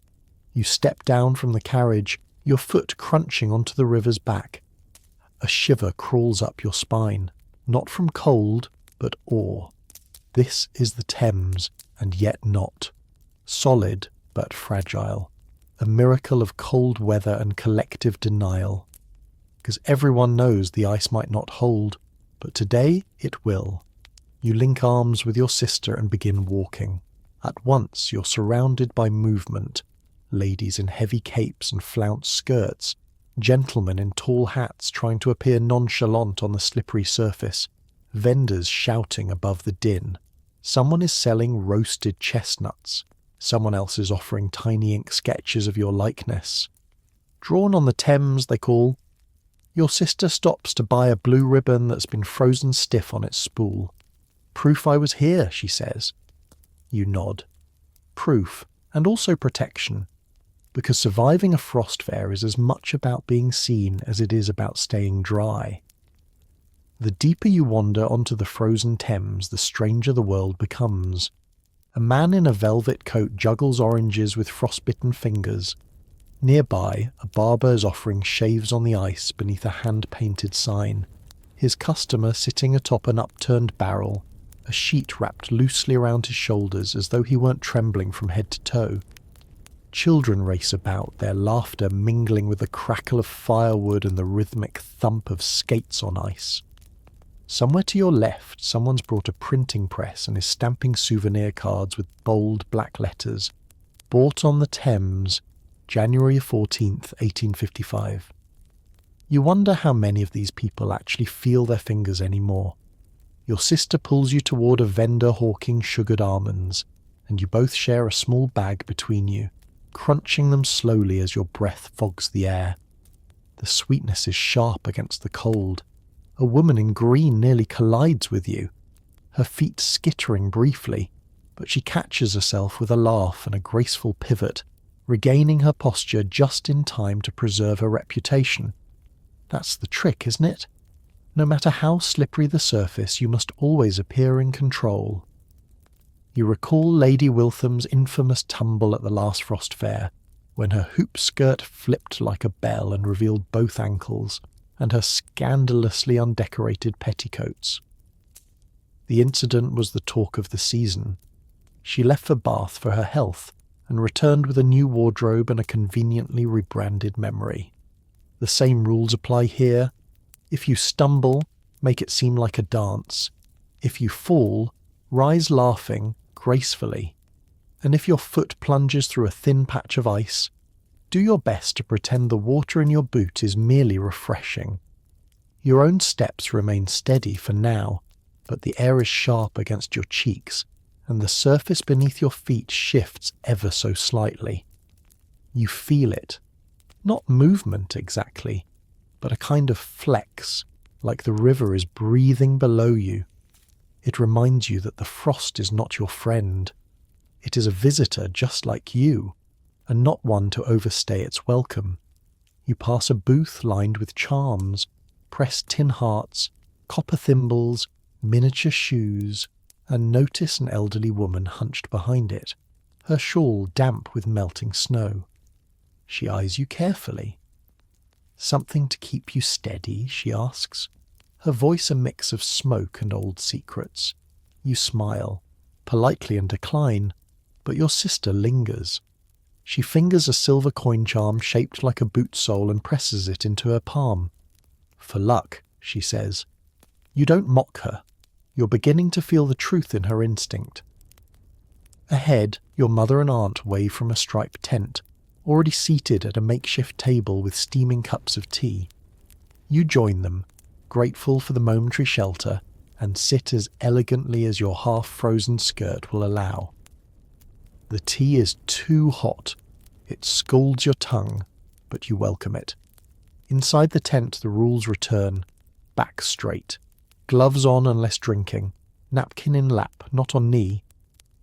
You step down from the carriage, your foot crunching onto the river's back. A shiver crawls up your spine, not from cold, but awe. This is the Thames, and yet not. Solid, but fragile. A miracle of cold weather and collective denial. Because everyone knows the ice might not hold, but today it will. You link arms with your sister and begin walking. At once you're surrounded by movement. Ladies in heavy capes and flounced skirts, gentlemen in tall hats trying to appear nonchalant on the slippery surface, vendors shouting above the din. Someone is selling roasted chestnuts. Someone else is offering tiny ink sketches of your likeness. Drawn on the Thames, they call. Your sister stops to buy a blue ribbon that's been frozen stiff on its spool. Proof I was here, she says. You nod. Proof, and also protection. Because surviving a frost fair is as much about being seen as it is about staying dry. The deeper you wander onto the frozen Thames, the stranger the world becomes. A man in a velvet coat juggles oranges with frostbitten fingers. Nearby, a barber is offering shaves on the ice beneath a hand-painted sign. His customer sitting atop an upturned barrel, a sheet wrapped loosely around his shoulders as though he weren't trembling from head to toe. Children race about, their laughter mingling with the crackle of firewood and the rhythmic thump of skates on ice. Somewhere to your left, someone's brought a printing press and is stamping souvenir cards with bold black letters. Bought on the Thames, January 14th, 1855. You wonder how many of these people actually feel their fingers anymore. Your sister pulls you toward a vendor hawking sugared almonds, and you both share a small bag between you, crunching them slowly as your breath fogs the air. The sweetness is sharp against the cold. A woman in green nearly collides with you, her feet skittering briefly, but she catches herself with a laugh and a graceful pivot, regaining her posture just in time to preserve her reputation. That's the trick, isn't it? No matter how slippery the surface, you must always appear in control. You recall Lady Wiltham's infamous tumble at the last frost fair, when her hoop skirt flipped like a bell and revealed both ankles, and her scandalously undecorated petticoats. The incident was the talk of the season. She left for Bath for her health, and returned with a new wardrobe and a conveniently rebranded memory. The same rules apply here. If you stumble, make it seem like a dance. If you fall, rise laughing, gracefully. And if your foot plunges through a thin patch of ice, do your best to pretend the water in your boot is merely refreshing. Your own steps remain steady for now, but the air is sharp against your cheeks, and the surface beneath your feet shifts ever so slightly. You feel it. Not movement exactly, but a kind of flex, like the river is breathing below you. It reminds you that the frost is not your friend. It is a visitor just like you, and not one to overstay its welcome. You pass a booth lined with charms, pressed tin hearts, copper thimbles, miniature shoes, and notice an elderly woman hunched behind it, her shawl damp with melting snow. She eyes you carefully. "Something to keep you steady?" she asks, her voice a mix of smoke and old secrets. You smile, politely, and decline, but your sister lingers. She fingers a silver coin charm shaped like a boot sole and presses it into her palm. "For luck," she says. You don't mock her. You're beginning to feel the truth in her instinct. Ahead, your mother and aunt wave from a striped tent, already seated at a makeshift table with steaming cups of tea. You join them, grateful for the momentary shelter, and sit as elegantly as your half-frozen skirt will allow. The tea is too hot. It scalds your tongue, but you welcome it. Inside the tent, the rules return. Back straight. Gloves on unless drinking. Napkin in lap, not on knee.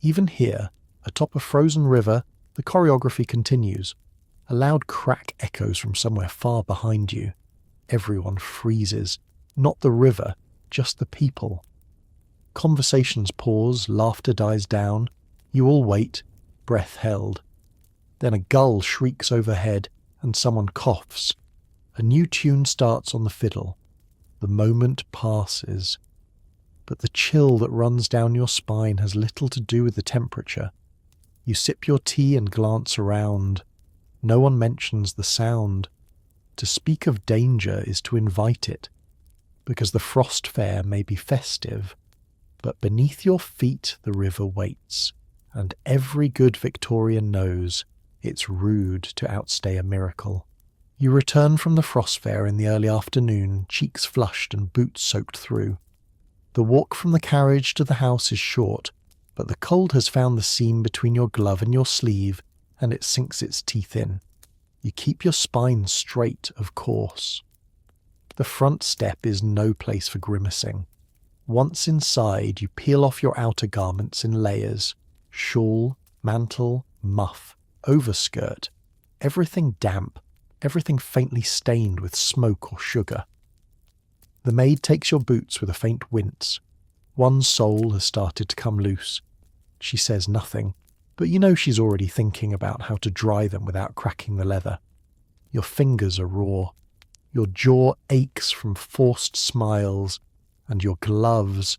Even here, atop a frozen river, the choreography continues. A loud crack echoes from somewhere far behind you. Everyone freezes. Not the river, just the people. Conversations pause, laughter dies down. You all wait, breath held. Then a gull shrieks overhead, and someone coughs. A new tune starts on the fiddle. The moment passes. But the chill that runs down your spine has little to do with the temperature. You sip your tea and glance around. No one mentions the sound. To speak of danger is to invite it, because the frost fair may be festive, but beneath your feet the river waits, and every good Victorian knows it's rude to outstay a miracle. You return from the frost fair in the early afternoon, cheeks flushed and boots soaked through. The walk from the carriage to the house is short, but the cold has found the seam between your glove and your sleeve, and it sinks its teeth in. You keep your spine straight, of course. The front step is no place for grimacing. Once inside, you peel off your outer garments in layers. Shawl, mantle, muff, overskirt. Everything damp, everything faintly stained with smoke or sugar. The maid takes your boots with a faint wince. One sole has started to come loose. She says nothing, but you know she's already thinking about how to dry them without cracking the leather. Your fingers are raw. Your jaw aches from forced smiles, and your gloves...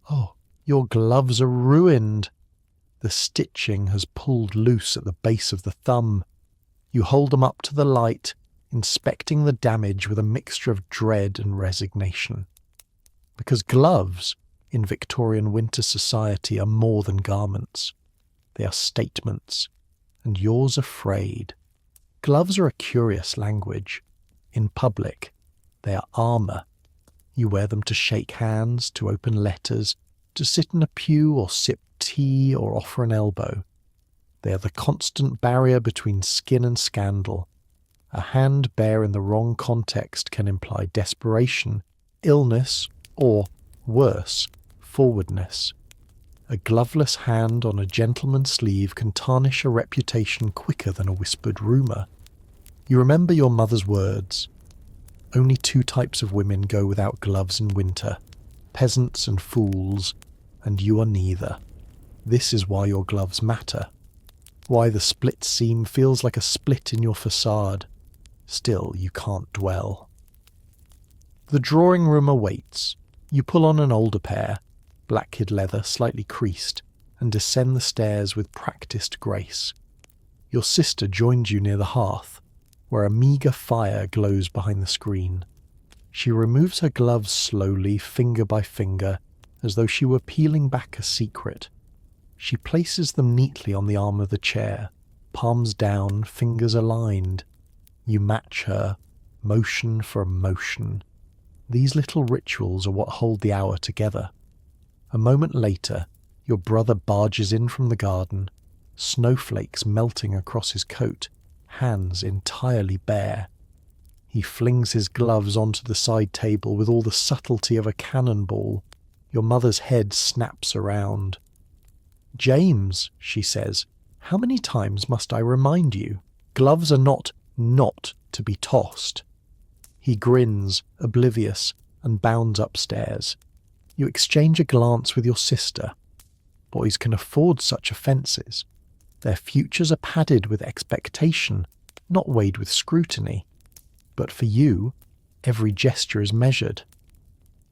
Oh, your gloves are ruined. The stitching has pulled loose at the base of the thumb. You hold them up to the light, inspecting the damage with a mixture of dread and resignation. Because gloves, in Victorian winter society, are more than garments. They are statements, and yours are frayed. Gloves are a curious language. In public, they are armour. You wear them to shake hands, to open letters, to sit in a pew or sip tea or offer an elbow. They are the constant barrier between skin and scandal. A hand bare in the wrong context can imply desperation, illness, or, worse, forwardness. A gloveless hand on a gentleman's sleeve can tarnish a reputation quicker than a whispered rumour. You remember your mother's words. Only two types of women go without gloves in winter, peasants and fools, and you are neither. This is why your gloves matter. Why the split seam feels like a split in your facade. Still, you can't dwell. The drawing room awaits. You pull on an older pair, black kid leather slightly creased, and descend the stairs with practised grace. Your sister joins you near the hearth, where a meagre fire glows behind the screen. She removes her gloves slowly, finger by finger, as though she were peeling back a secret. She places them neatly on the arm of the chair, palms down, fingers aligned. You match her, motion for motion. These little rituals are what hold the hour together. A moment later, your brother barges in from the garden, snowflakes melting across his coat, hands entirely bare. He flings his gloves onto the side table with all the subtlety of a cannonball. Your mother's head snaps around. "James," she says, "how many times must I remind you? Gloves are not to be tossed." He grins, oblivious, and bounds upstairs. You exchange a glance with your sister. Boys can afford such offences. Their futures are padded with expectation, not weighed with scrutiny. But for you, every gesture is measured.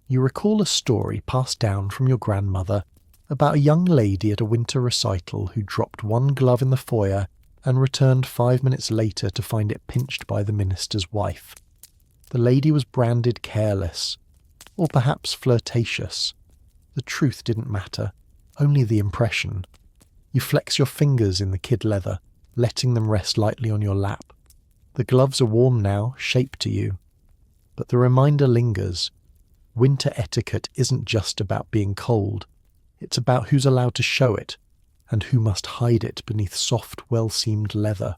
You recall a story passed down from your grandmother about a young lady at a winter recital who dropped one glove in the foyer and returned 5 minutes later to find it pinched by the minister's wife. The lady was branded careless, or perhaps flirtatious. The truth didn't matter, only the impression. You flex your fingers in the kid leather, letting them rest lightly on your lap. The gloves are warm now, shaped to you. But the reminder lingers. Winter etiquette isn't just about being cold. It's about who's allowed to show it, and who must hide it beneath soft, well-seamed leather.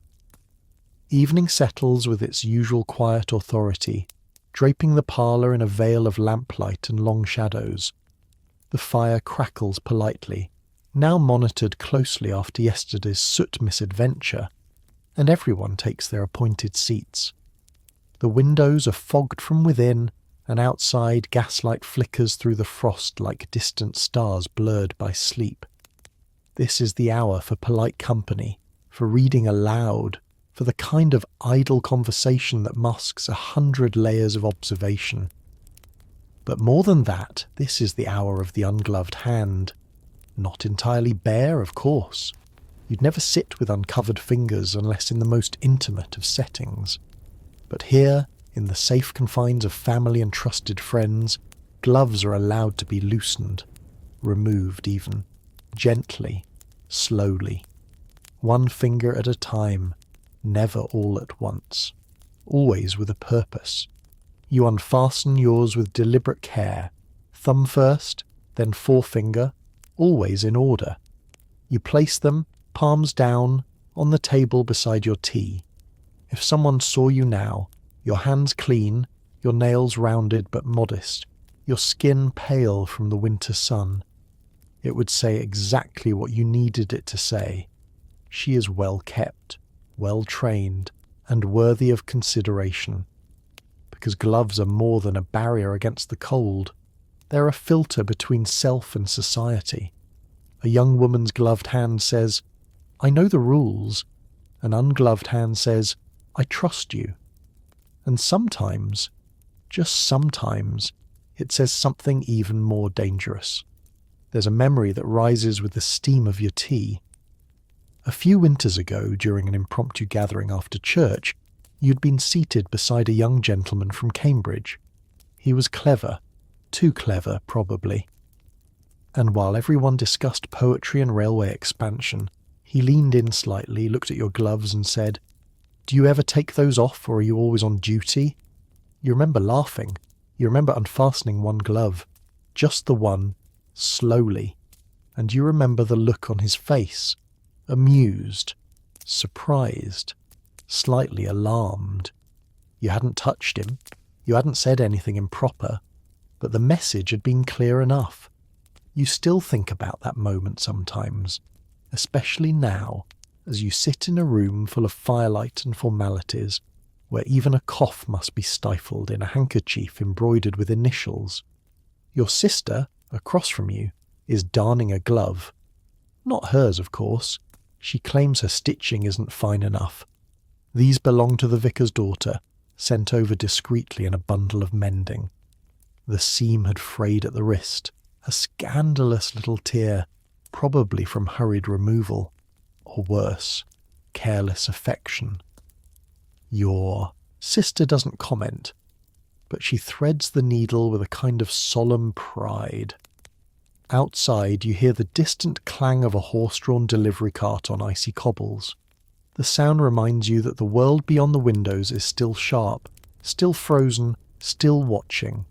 Evening settles with its usual quiet authority, draping the parlour in a veil of lamplight and long shadows. The fire crackles politely, now monitored closely after yesterday's soot misadventure, and everyone takes their appointed seats. The windows are fogged from within, and outside gaslight flickers through the frost like distant stars blurred by sleep. This is the hour for polite company, for reading aloud, for the kind of idle conversation that masks 100 layers of observation. But more than that, this is the hour of the ungloved hand. Not entirely bare, of course. You'd never sit with uncovered fingers unless in the most intimate of settings. But here, in the safe confines of family and trusted friends, gloves are allowed to be loosened, removed even, gently, slowly. One finger at a time, never all at once, always with a purpose. You unfasten yours with deliberate care, thumb first, then forefinger, always in order. You place them, palms down, on the table beside your tea. If someone saw you now, your hands clean, your nails rounded but modest, your skin pale from the winter sun, it would say exactly what you needed it to say. She is well kept, well trained, and worthy of consideration. Because gloves are more than a barrier against the cold. They're a filter between self and society. A young woman's gloved hand says, "I know the rules." An ungloved hand says, "I trust you." And sometimes, just sometimes, it says something even more dangerous. There's a memory that rises with the steam of your tea. A few winters ago, during an impromptu gathering after church, you'd been seated beside a young gentleman from Cambridge. He was clever, too clever, probably. And while everyone discussed poetry and railway expansion, he leaned in slightly, looked at your gloves and said, "Do you ever take those off, or are you always on duty?" You remember laughing. You remember unfastening one glove, just the one, slowly. And you remember the look on his face, amused, surprised, slightly alarmed. You hadn't touched him. You hadn't said anything improper. But the message had been clear enough. You still think about that moment sometimes, especially now, as you sit in a room full of firelight and formalities, where even a cough must be stifled in a handkerchief embroidered with initials. Your sister, across from you, is darning a glove. Not hers, of course. She claims her stitching isn't fine enough. These belong to the vicar's daughter, sent over discreetly in a bundle of mending. The seam had frayed at the wrist, a scandalous little tear, probably from hurried removal, or worse, careless affection. Your sister doesn't comment, but she threads the needle with a kind of solemn pride. Outside you hear the distant clang of a horse-drawn delivery cart on icy cobbles. The sound reminds you that the world beyond the windows is still sharp, still frozen, still watching.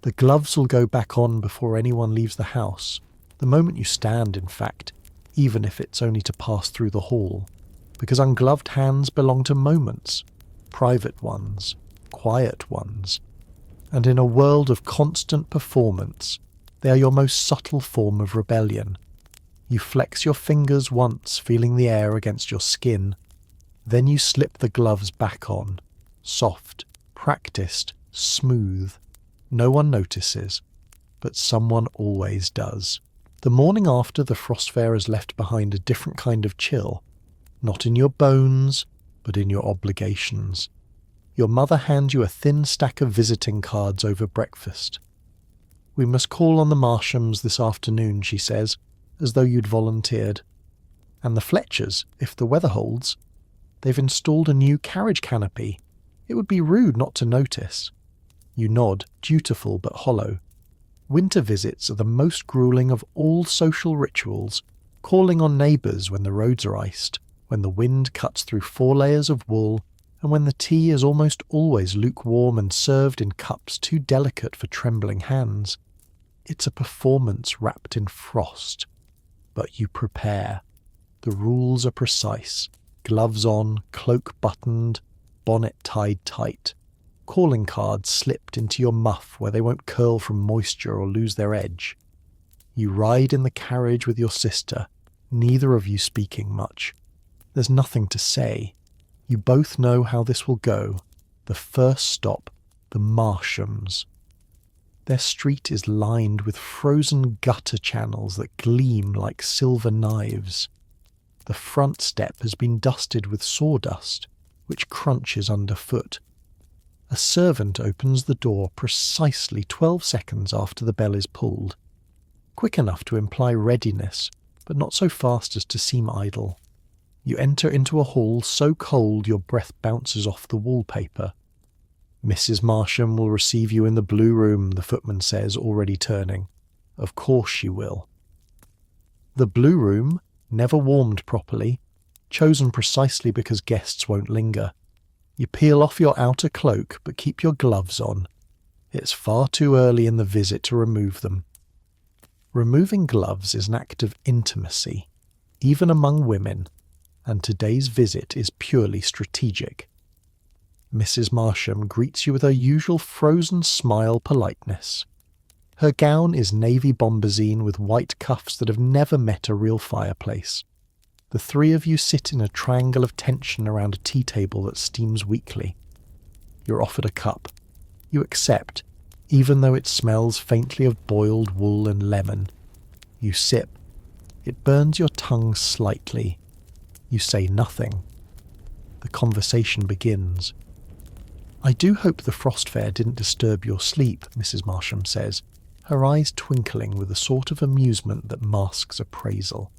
The gloves will go back on before anyone leaves the house, the moment you stand, in fact, even if it's only to pass through the hall, because ungloved hands belong to moments, private ones, quiet ones. And in a world of constant performance, they are your most subtle form of rebellion. You flex your fingers once, feeling the air against your skin. Then you slip the gloves back on, soft, practiced, smooth. No one notices, but someone always does. The morning after, the frost fair has left behind a different kind of chill, not in your bones, but in your obligations. Your mother hands you a thin stack of visiting cards over breakfast. "We must call on the Marshams this afternoon," she says, as though you'd volunteered. "And the Fletchers, if the weather holds. They've installed a new carriage canopy. It would be rude not to notice." You nod, dutiful but hollow. Winter visits are the most grueling of all social rituals, calling on neighbours when the roads are iced, when the wind cuts through 4 layers of wool, and when the tea is almost always lukewarm and served in cups too delicate for trembling hands. It's a performance wrapped in frost. But you prepare. The rules are precise. Gloves on, cloak buttoned, bonnet tied tight. Calling cards slipped into your muff where they won't curl from moisture or lose their edge. You ride in the carriage with your sister, neither of you speaking much. There's nothing to say. You both know how this will go. The first stop, the Marshams. Their street is lined with frozen gutter channels that gleam like silver knives. The front step has been dusted with sawdust, which crunches underfoot. A servant opens the door precisely 12 seconds after the bell is pulled. Quick enough to imply readiness, but not so fast as to seem idle. You enter into a hall so cold your breath bounces off the wallpaper. "Mrs. Marsham will receive you in the blue room," the footman says, already turning. Of course she will. The blue room, never warmed properly, chosen precisely because guests won't linger. You peel off your outer cloak, but keep your gloves on. It's far too early in the visit to remove them. Removing gloves is an act of intimacy, even among women, and today's visit is purely strategic. Mrs. Marsham greets you with her usual frozen smile politeness. Her gown is navy bombazine with white cuffs that have never met a real fireplace. The 3 of you sit in a triangle of tension around a tea table that steams weakly. You're offered a cup. You accept, even though it smells faintly of boiled wool and lemon. You sip. It burns your tongue slightly. You say nothing. The conversation begins. "I do hope the frost fair didn't disturb your sleep," Mrs. Marsham says, her eyes twinkling with a sort of amusement that masks appraisal.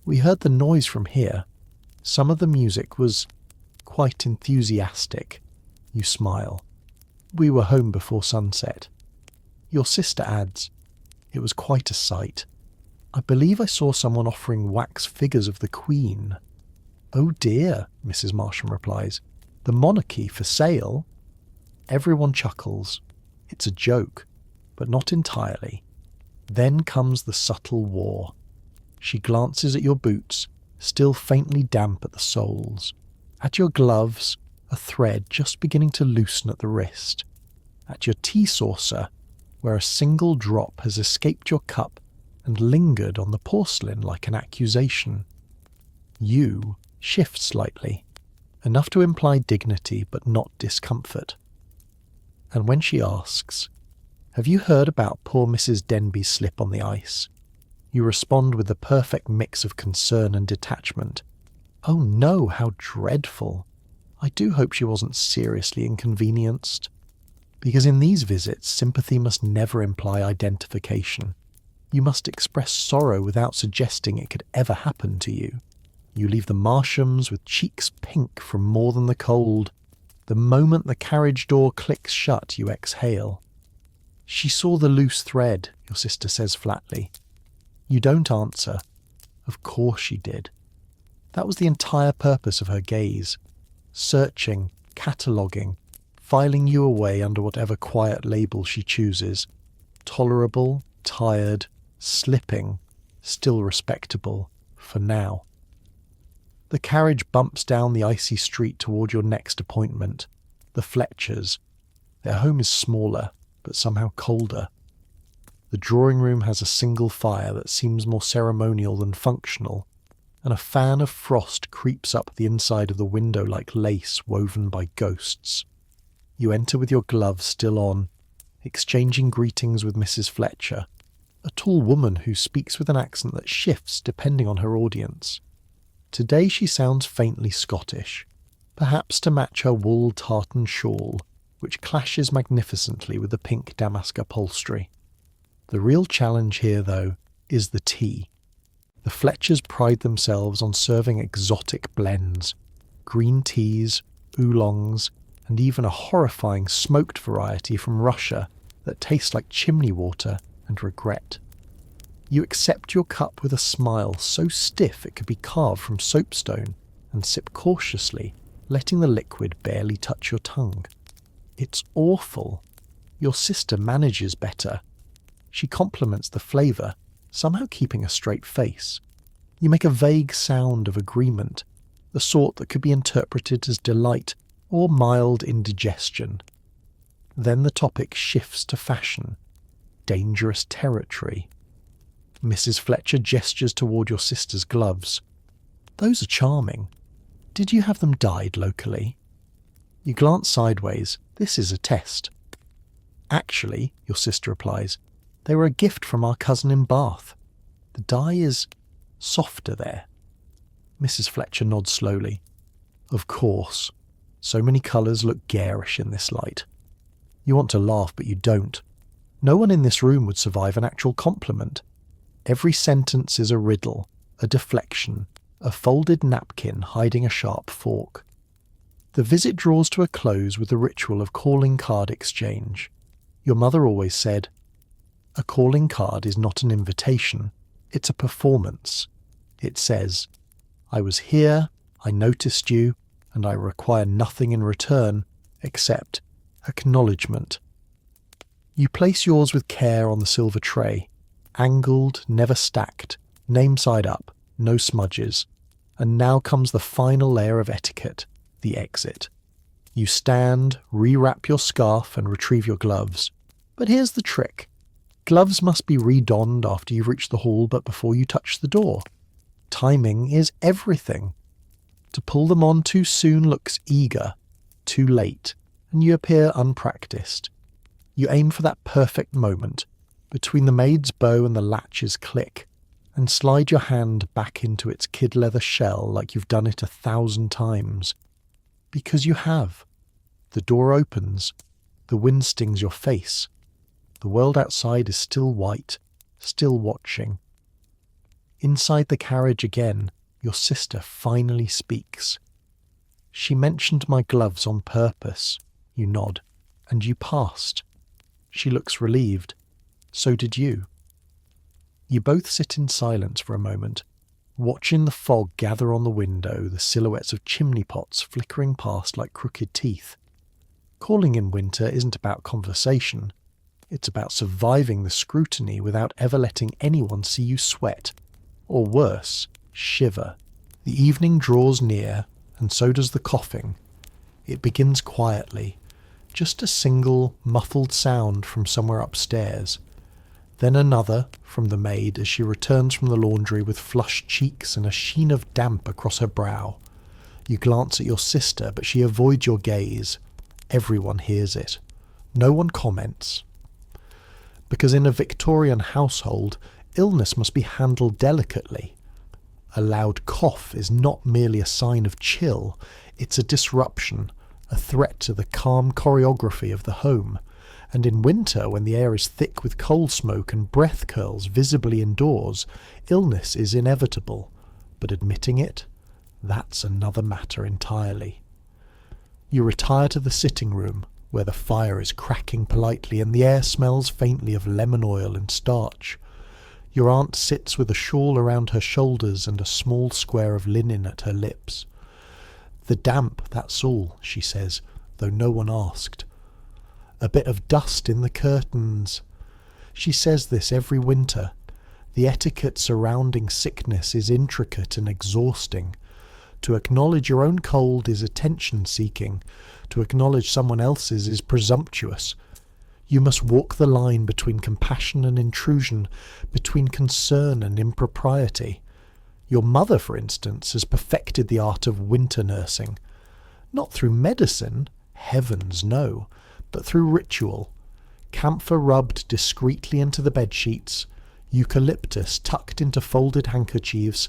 "We heard the noise from here. Some of the music was quite enthusiastic." You smile. "We were home before sunset." Your sister adds, "It was quite a sight. I believe I saw someone offering wax figures of the Queen." "Oh dear," Mrs. Marsham replies. "The monarchy for sale?" Everyone chuckles. It's a joke, but not entirely. Then comes the subtle war. She glances at your boots, still faintly damp at the soles. At your gloves, a thread just beginning to loosen at the wrist. At your tea saucer, where a single drop has escaped your cup and lingered on the porcelain like an accusation. You shift slightly, enough to imply dignity but not discomfort. And when she asks, "Have you heard about poor Mrs. Denby's slip on the ice?" you respond with the perfect mix of concern and detachment. "Oh no, how dreadful. I do hope she wasn't seriously inconvenienced." Because in these visits, sympathy must never imply identification. You must express sorrow without suggesting it could ever happen to you. You leave the Marshams with cheeks pink from more than the cold. The moment the carriage door clicks shut, you exhale. "She saw the loose thread," your sister says flatly. You don't answer. Of course she did. That was the entire purpose of her gaze. Searching, cataloguing, filing you away under whatever quiet label she chooses. Tolerable, tired, slipping, still respectable, for now. The carriage bumps down the icy street toward your next appointment, the Fletchers, Their home is smaller, but somehow colder. The drawing room has a single fire that seems more ceremonial than functional, and a fan of frost creeps up the inside of the window like lace woven by ghosts. You enter with your gloves still on, exchanging greetings with Mrs. Fletcher, a tall woman who speaks with an accent that shifts depending on her audience. Today she sounds faintly Scottish, perhaps to match her wool tartan shawl, which clashes magnificently with the pink damask upholstery. The real challenge here, though, is the tea. The Fletchers pride themselves on serving exotic blends, green teas, oolongs, and even a horrifying smoked variety from Russia that tastes like chimney water and regret. You accept your cup with a smile so stiff it could be carved from soapstone and sip cautiously, letting the liquid barely touch your tongue. It's awful. Your sister manages better. She compliments the flavour, somehow keeping a straight face. You make a vague sound of agreement, the sort that could be interpreted as delight or mild indigestion. Then the topic shifts to fashion, dangerous territory. Mrs. Fletcher gestures toward your sister's gloves. Those are charming. Did you have them dyed locally? You glance sideways. This is a test. Actually, your sister replies, they were a gift from our cousin in Bath. The dye is softer there. Mrs. Fletcher nods slowly. Of course. So many colours look garish in this light. You want to laugh, but you don't. No one in this room would survive an actual compliment. Every sentence is a riddle, a deflection, a folded napkin hiding a sharp fork. The visit draws to a close with the ritual of calling card exchange. Your mother always said, a calling card is not an invitation, it's a performance. It says, I was here, I noticed you, and I require nothing in return except acknowledgement. You place yours with care on the silver tray, angled, never stacked, name side up, no smudges. And now comes the final layer of etiquette, the exit. You stand, rewrap your scarf and retrieve your gloves. But here's the trick. Gloves must be redonned after you've reached the hall but before you touch the door. Timing is everything. To pull them on too soon looks eager, too late, and you appear unpracticed. You aim for that perfect moment, between the maid's bow and the latch's click, and slide your hand back into its kid leather shell like you've done it 1,000 times. Because you have. The door opens. The wind stings your face. The world outside is still white, still watching. Inside the carriage again, your sister finally speaks. She mentioned my gloves on purpose. You nod, and you passed. She looks relieved. So did you. You both sit in silence for a moment, watching the fog gather on the window, the silhouettes of chimney pots flickering past like crooked teeth. Calling in winter isn't about conversation. It's about surviving the scrutiny without ever letting anyone see you sweat, or worse, shiver. The evening draws near, and so does the coughing. It begins quietly, just a single, muffled sound from somewhere upstairs. Then another from the maid as she returns from the laundry with flushed cheeks and a sheen of damp across her brow. You glance at your sister, but she avoids your gaze. Everyone hears it. No one comments. Because in a Victorian household, illness must be handled delicately. A loud cough is not merely a sign of chill, it's a disruption, a threat to the calm choreography of the home. And in winter, when the air is thick with coal smoke and breath curls visibly indoors, illness is inevitable. But admitting it, that's another matter entirely. You retire to the sitting room, where the fire is cracking politely and the air smells faintly of lemon oil and starch. Your aunt sits with a shawl around her shoulders and a small square of linen at her lips. The damp, that's all, she says, though no one asked. A bit of dust in the curtains. She says this every winter. The etiquette surrounding sickness is intricate and exhausting. To acknowledge your own cold is attention-seeking. To acknowledge someone else's is presumptuous. You must walk the line between compassion and intrusion, between concern and impropriety. Your mother, for instance, has perfected the art of winter nursing. Not through medicine, heavens no, but through ritual. Camphor rubbed discreetly into the bedsheets, eucalyptus tucked into folded handkerchiefs,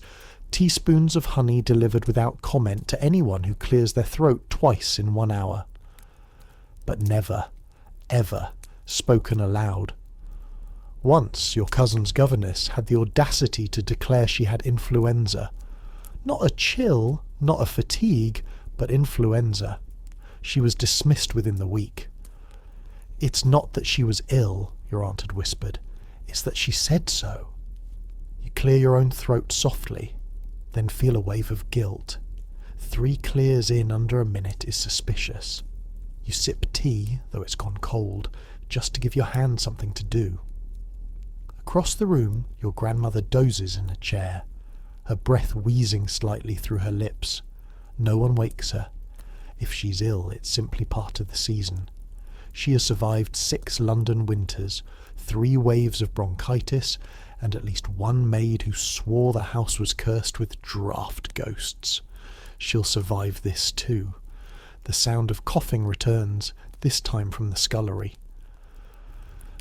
teaspoons of honey delivered without comment to anyone who clears their throat twice in 1 hour. But never, ever spoken aloud. Once your cousin's governess had the audacity to declare she had influenza. Not a chill, not a fatigue, but influenza. She was dismissed within the week. "It's not that she was ill," your aunt had whispered. "It's that she said so." You clear your own throat softly, then feel a wave of guilt. 3 clears in under a minute is suspicious. You sip tea, though it's gone cold, just to give your hand something to do. Across the room, your grandmother dozes in a chair, her breath wheezing slightly through her lips. No one wakes her. If she's ill, it's simply part of the season. She has survived 6 London winters, 3 waves of bronchitis, and at least 1 maid who swore the house was cursed with draught ghosts. She'll survive this too. The sound of coughing returns, this time from the scullery.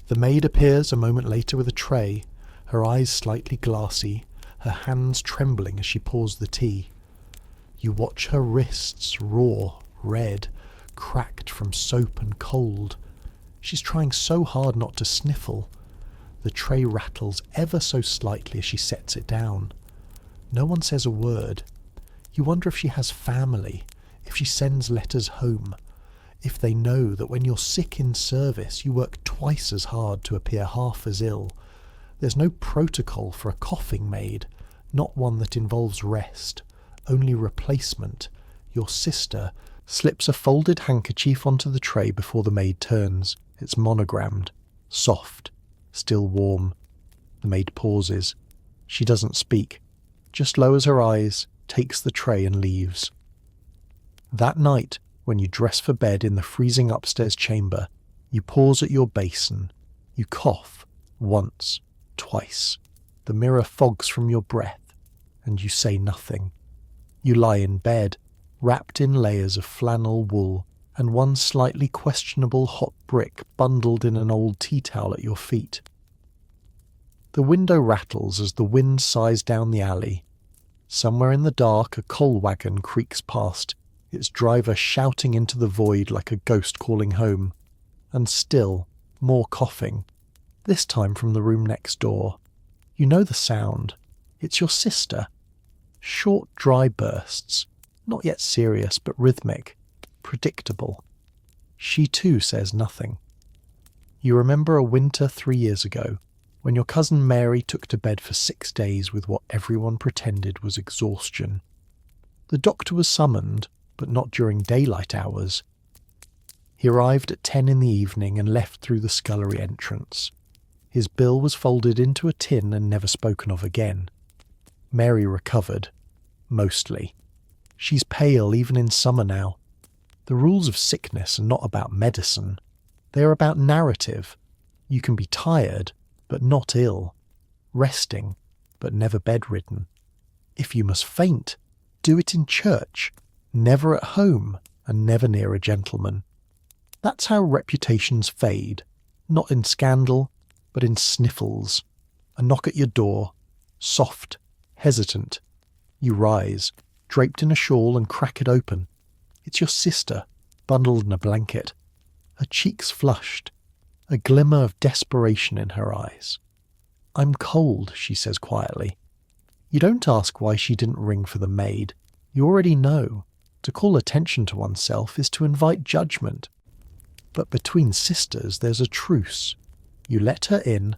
The maid appears a moment later with a tray, her eyes slightly glassy, her hands trembling as she pours the tea. You watch her wrists, raw, red, cracked from soap and cold. She's trying so hard not to sniffle. The tray rattles ever so slightly as she sets it down. No one says a word. You wonder if she has family, if she sends letters home, if they know that when you're sick in service you work twice as hard to appear half as ill. There's no protocol for a coughing maid, not one that involves rest, only replacement. Your sister slips a folded handkerchief onto the tray before the maid turns. It's monogrammed, soft, still warm. The maid pauses. She doesn't speak, just lowers her eyes, takes the tray and leaves. That night, when you dress for bed in the freezing upstairs chamber, you pause at your basin. You cough, once, twice. The mirror fogs from your breath, and you say nothing. You lie in bed, wrapped in layers of flannel wool, and one slightly questionable hot brick bundled in an old tea towel at your feet. The window rattles as the wind sighs down the alley. Somewhere in the dark a coal wagon creaks past, its driver shouting into the void like a ghost calling home. And still, more coughing, this time from the room next door. You know the sound. It's your sister. Short, dry bursts, not yet serious but rhythmic, predictable. She too says nothing. You remember a winter 3 years ago, when your cousin Mary took to bed for 6 days with what everyone pretended was exhaustion. The doctor was summoned, but not during daylight hours. He arrived at 10 in the evening and left through the scullery entrance. His bill was folded into a tin and never spoken of again. Mary recovered. Mostly. She's pale even in summer now. The rules of sickness are not about medicine. They are about narrative. You can be tired, but not ill. Resting, but never bedridden. If you must faint, do it in church, never at home, and never near a gentleman. That's how reputations fade, not in scandal, but in sniffles. A knock at your door, soft, hesitant. You rise, draped in a shawl, and crack it open. It's your sister, bundled in a blanket. Her cheeks flushed, a glimmer of desperation in her eyes. "I'm cold," she says quietly. You don't ask why she didn't ring for the maid. You already know. To call attention to oneself is to invite judgment. But between sisters there's a truce. You let her in,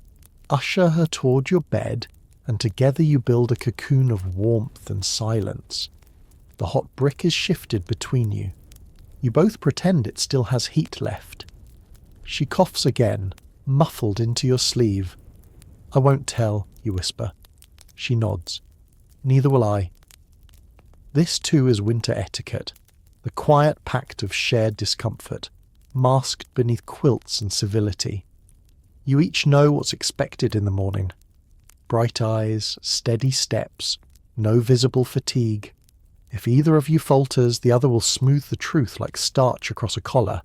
usher her toward your bed, and together you build a cocoon of warmth and silence. The hot brick is shifted between you. You both pretend it still has heat left. She coughs again, muffled into your sleeve. "I won't tell," you whisper. She nods. "Neither will I." This too is winter etiquette, the quiet pact of shared discomfort, masked beneath quilts and civility. You each know what's expected in the morning. Bright eyes, steady steps, no visible fatigue. If either of you falters, the other will smooth the truth like starch across a collar.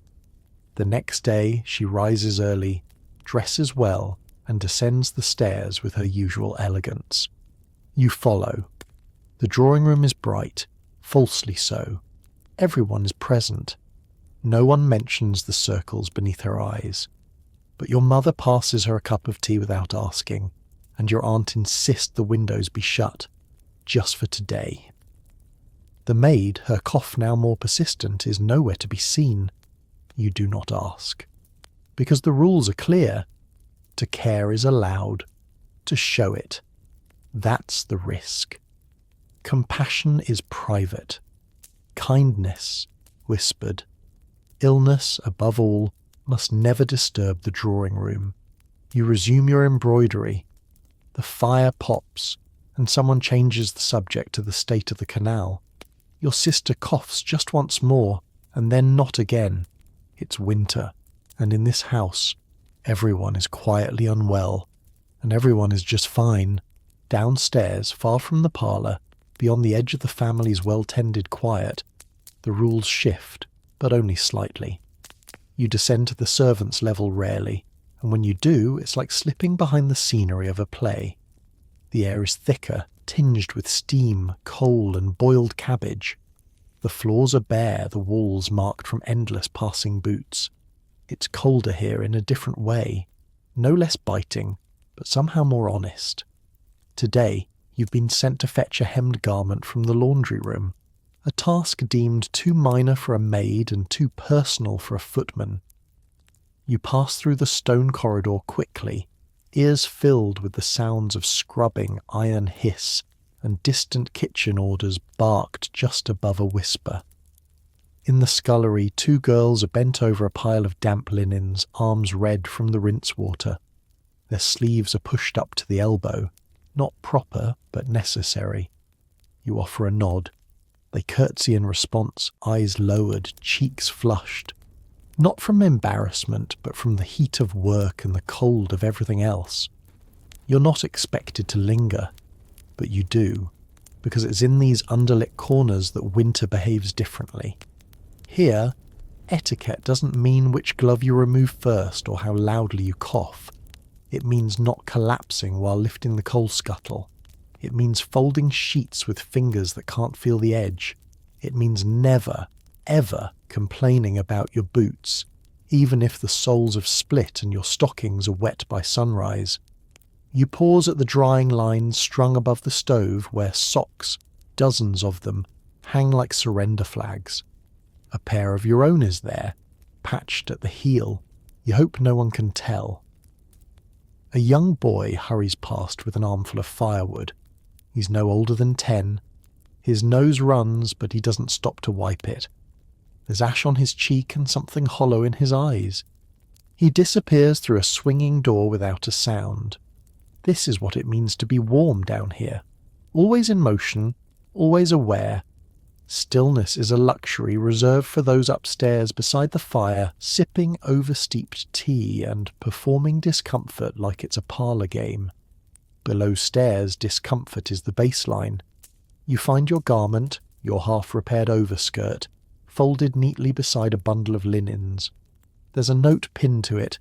The next day she rises early, dresses well, and descends the stairs with her usual elegance. You follow. The drawing room is bright, falsely so. Everyone is present. No one mentions the circles beneath her eyes. But your mother passes her a cup of tea without asking, and your aunt insists the windows be shut, just for today. The maid, her cough now more persistent, is nowhere to be seen. You do not ask. Because the rules are clear. To care is allowed. To show it. That's the risk. Compassion is private. Kindness, whispered. Illness, above all, must never disturb the drawing room. You resume your embroidery. The fire pops, and someone changes the subject to the state of the canal. Your sister coughs just once more, and then not again. It's winter, and in this house, everyone is quietly unwell, and everyone is just fine. Downstairs, far from the parlour, beyond the edge of the family's well-tended quiet, the rules shift, but only slightly. You descend to the servants' level rarely, and when you do, it's like slipping behind the scenery of a play. The air is thicker, tinged with steam, coal, and boiled cabbage. The floors are bare, the walls marked from endless passing boots. It's colder here in a different way, no less biting, but somehow more honest. Today, you've been sent to fetch a hemmed garment from the laundry room, a task deemed too minor for a maid and too personal for a footman. You pass through the stone corridor quickly, ears filled with the sounds of scrubbing iron hiss and distant kitchen orders barked just above a whisper. In the scullery, two girls are bent over a pile of damp linens, arms red from the rinse water. Their sleeves are pushed up to the elbow, not proper, but necessary. You offer a nod. They curtsy in response, eyes lowered, cheeks flushed. Not from embarrassment, but from the heat of work and the cold of everything else. You're not expected to linger, but you do, because it's in these underlit corners that winter behaves differently. Here, etiquette doesn't mean which glove you remove first or how loudly you cough. It means not collapsing while lifting the coal scuttle. It means folding sheets with fingers that can't feel the edge. It means never, ever complaining about your boots, even if the soles have split and your stockings are wet by sunrise. You pause at the drying lines strung above the stove where socks, dozens of them, hang like surrender flags. A pair of your own is there, patched at the heel. You hope no one can tell. A young boy hurries past with an armful of firewood. He's no older than 10. His nose runs, but he doesn't stop to wipe it. There's ash on his cheek and something hollow in his eyes. He disappears through a swinging door without a sound. This is what it means to be warm down here. Always in motion, always aware. Stillness is a luxury reserved for those upstairs beside the fire, sipping oversteeped tea and performing discomfort like it's a parlour game. Below stairs, discomfort is the baseline. You find your garment, your half-repaired overskirt, folded neatly beside a bundle of linens. There's a note pinned to it,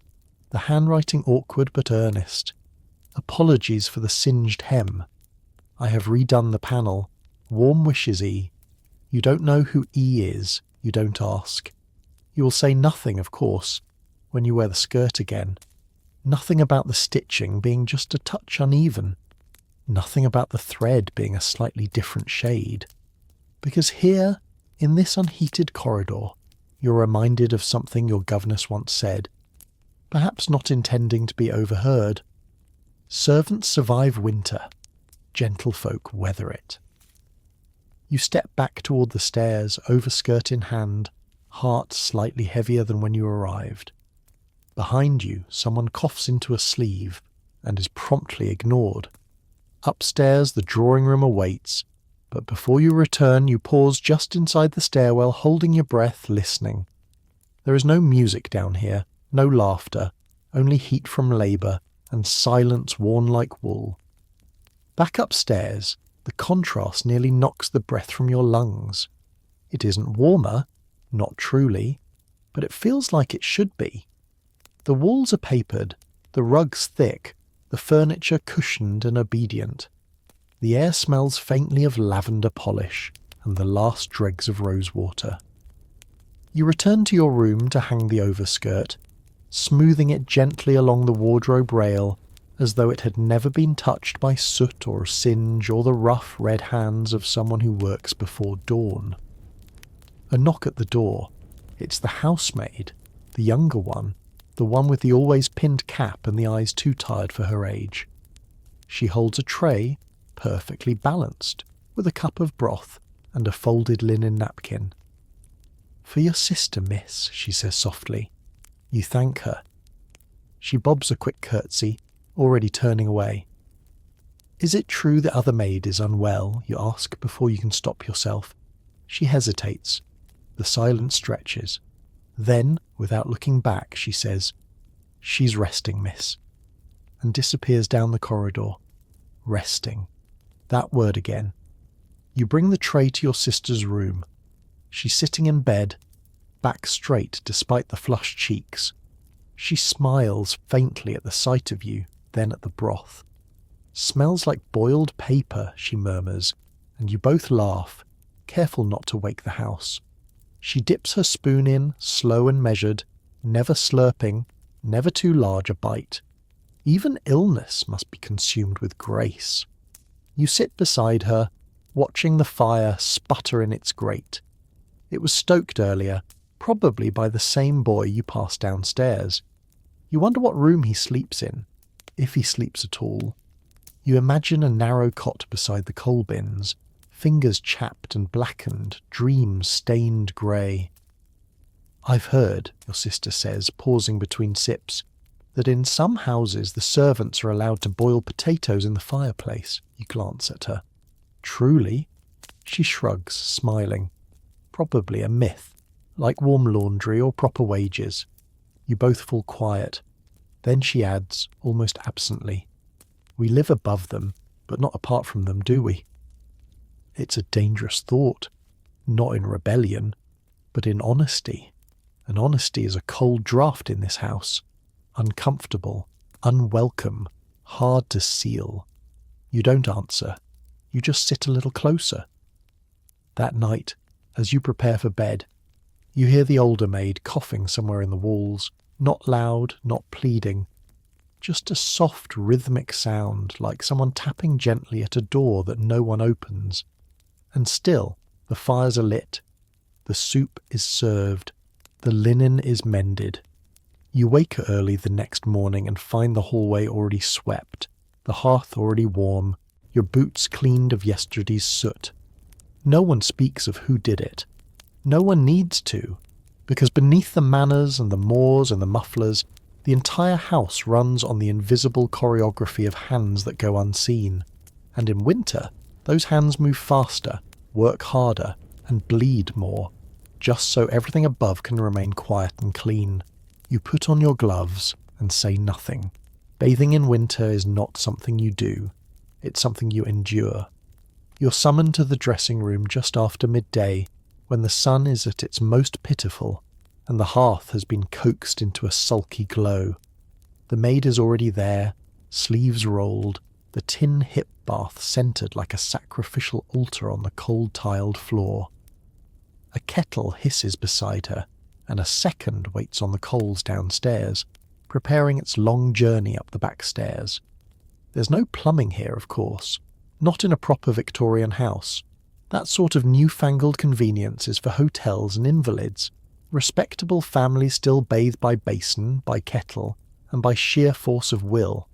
the handwriting awkward but earnest. Apologies for the singed hem. I have redone the panel. Warm wishes, E. You don't know who E is, you don't ask. You will say nothing, of course, when you wear the skirt again. Nothing about the stitching being just a touch uneven. Nothing about the thread being a slightly different shade. Because here, in this unheated corridor, you're reminded of something your governess once said, perhaps not intending to be overheard. Servants survive winter. Gentlefolk weather it. You step back toward the stairs, overskirt in hand, heart slightly heavier than when you arrived. Behind you, someone coughs into a sleeve and is promptly ignored. Upstairs, the drawing room awaits, but before you return you pause just inside the stairwell, holding your breath, listening. There is no music down here, no laughter, only heat from labour and silence worn like wool. Back upstairs, the contrast nearly knocks the breath from your lungs. It isn't warmer, not truly, but it feels like it should be. The walls are papered, the rugs thick, the furniture cushioned and obedient. The air smells faintly of lavender polish and the last dregs of rosewater. You return to your room to hang the overskirt, smoothing it gently along the wardrobe rail as though it had never been touched by soot or singe or the rough red hands of someone who works before dawn. A knock at the door. It's the housemaid, the younger one, the one with the always pinned cap and the eyes too tired for her age. She holds a tray, perfectly balanced, with a cup of broth and a folded linen napkin. "For your sister, miss," she says softly. You thank her. She bobs a quick curtsy, already turning away. "Is it true the other maid is unwell?" you ask before you can stop yourself. She hesitates. The silence stretches. Then, without looking back, she says, "She's resting, miss," and disappears down the corridor. Resting. That word again. You bring the tray to your sister's room. She's sitting in bed, back straight despite the flushed cheeks. She smiles faintly at the sight of you, then at the broth. "Smells like boiled paper," she murmurs, and you both laugh, careful not to wake the house. She dips her spoon in, slow and measured, never slurping, never too large a bite. Even illness must be consumed with grace. You sit beside her, watching the fire sputter in its grate. It was stoked earlier, probably by the same boy you passed downstairs. You wonder what room he sleeps in, if he sleeps at all. You imagine a narrow cot beside the coal bins, fingers chapped and blackened, dreams stained grey. "I've heard," your sister says, pausing between sips, "that in some houses the servants are allowed to boil potatoes in the fireplace." You glance at her. "Truly?" She shrugs, smiling. "Probably a myth, like warm laundry or proper wages." You both fall quiet. Then she adds, almost absently, "We live above them, but not apart from them, do we?" It's a dangerous thought, not in rebellion, but in honesty. And honesty is a cold draught in this house, uncomfortable, unwelcome, hard to seal. You don't answer, you just sit a little closer. That night, as you prepare for bed, you hear the older maid coughing somewhere in the walls, not loud, not pleading, just a soft rhythmic sound like someone tapping gently at a door that no one opens. And still, the fires are lit, the soup is served, the linen is mended. You wake early the next morning and find the hallway already swept, the hearth already warm, your boots cleaned of yesterday's soot. No one speaks of who did it. No one needs to, because beneath the manners and the mores and the mufflers, the entire house runs on the invisible choreography of hands that go unseen. And in winter, those hands move faster, work harder, and bleed more, just so everything above can remain quiet and clean. You put on your gloves and say nothing. Bathing in winter is not something you do. It's something you endure. You're summoned to the dressing room just after midday, when the sun is at its most pitiful, and the hearth has been coaxed into a sulky glow. The maid is already there, sleeves rolled, the tin hip bath centred like a sacrificial altar on the cold-tiled floor. A kettle hisses beside her, and a second waits on the coals downstairs, preparing its long journey up the back stairs. There's no plumbing here, of course, not in a proper Victorian house. That sort of newfangled convenience is for hotels and invalids. Respectable families still bathe by basin, by kettle, and by sheer force of will.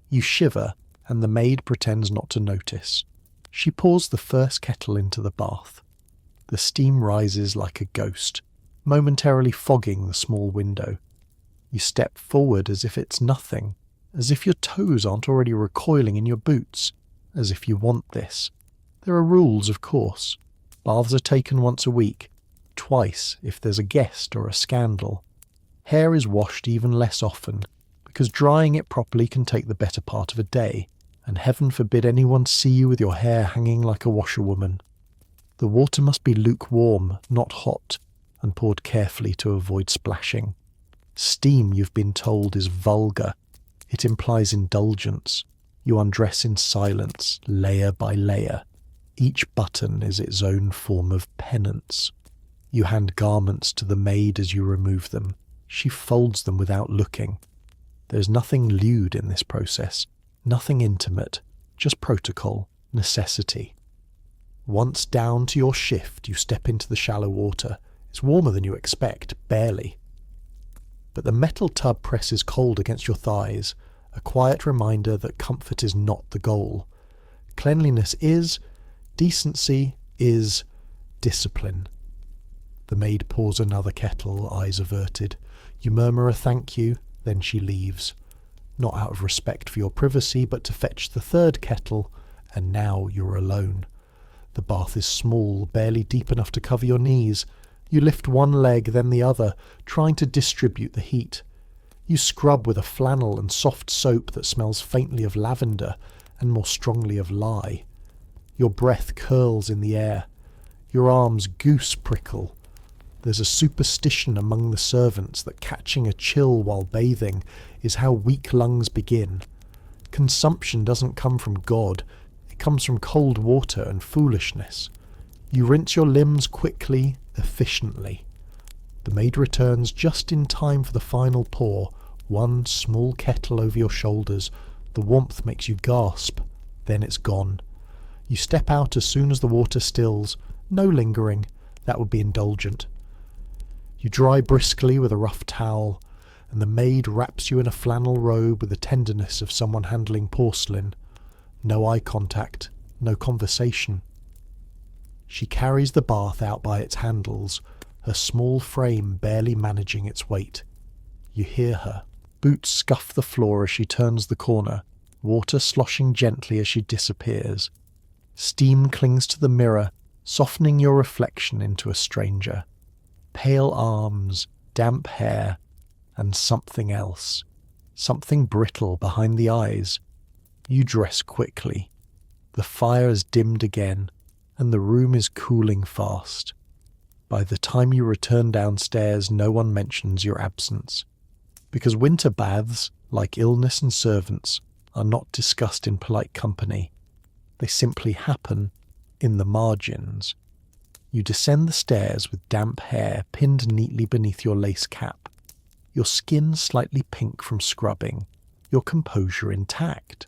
You shiver, and the maid pretends not to notice. She pours the first kettle into the bath. The steam rises like a ghost, momentarily fogging the small window. You step forward as if it's nothing, as if your toes aren't already recoiling in your boots, as if you want this. There are rules, of course. Baths are taken once a week, twice if there's a guest or a scandal. Hair is washed even less often, because drying it properly can take the better part of a day, and heaven forbid anyone see you with your hair hanging like a washerwoman. The water must be lukewarm, not hot, and poured carefully to avoid splashing. Steam, you've been told, is vulgar. It implies indulgence. You undress in silence, layer by layer. Each button is its own form of penance. You hand garments to the maid as you remove them. She folds them without looking. There's nothing lewd in this process, nothing intimate, just protocol, necessity. Once down to your shift, you step into the shallow water. It's warmer than you expect, barely. But the metal tub presses cold against your thighs, a quiet reminder that comfort is not the goal. Cleanliness is, decency is, discipline. The maid pours another kettle, eyes averted. You murmur a thank you, then she leaves. Not out of respect for your privacy, but to fetch the third kettle, and now you're alone. The bath is small, barely deep enough to cover your knees. You lift one leg, then the other, trying to distribute the heat. You scrub with a flannel and soft soap that smells faintly of lavender and more strongly of lye. Your breath curls in the air. Your arms goose prickle. There's a superstition among the servants that catching a chill while bathing is how weak lungs begin. Consumption doesn't come from God, it comes from cold water and foolishness. You rinse your limbs quickly, efficiently. The maid returns just in time for the final pour, one small kettle over your shoulders. The warmth makes you gasp, then it's gone. You step out as soon as the water stills. No lingering, that would be indulgent. You dry briskly with a rough towel, and the maid wraps you in a flannel robe with the tenderness of someone handling porcelain. No eye contact, no conversation. She carries the bath out by its handles, her small frame barely managing its weight. You hear her. Boots scuff the floor as she turns the corner, water sloshing gently as she disappears. Steam clings to the mirror, softening your reflection into a stranger. Pale arms, damp hair, and something else. Something brittle behind the eyes. You dress quickly. The fire is dimmed again, and the room is cooling fast. By the time you return downstairs, no one mentions your absence. Because winter baths, like illness and servants, are not discussed in polite company. They simply happen in the margins. You descend the stairs with damp hair pinned neatly beneath your lace cap, your skin slightly pink from scrubbing, your composure intact.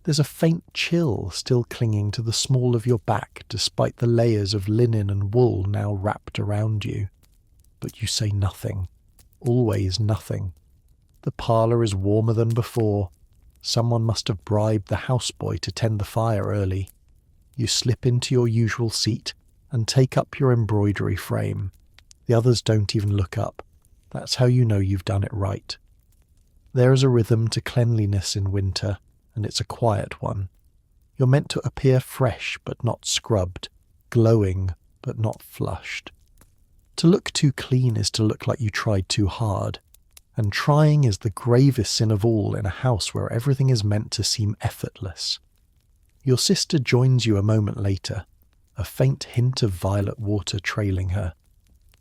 There's a faint chill still clinging to the small of your back despite the layers of linen and wool now wrapped around you. But you say nothing, always nothing. The parlour is warmer than before. Someone must have bribed the houseboy to tend the fire early. You slip into your usual seat and take up your embroidery frame. The others don't even look up. That's how you know you've done it right. There is a rhythm to cleanliness in winter, and it's a quiet one. You're meant to appear fresh but not scrubbed, glowing but not flushed. To look too clean is to look like you tried too hard, and trying is the gravest sin of all in a house where everything is meant to seem effortless. Your sister joins you a moment later, a faint hint of violet water trailing her.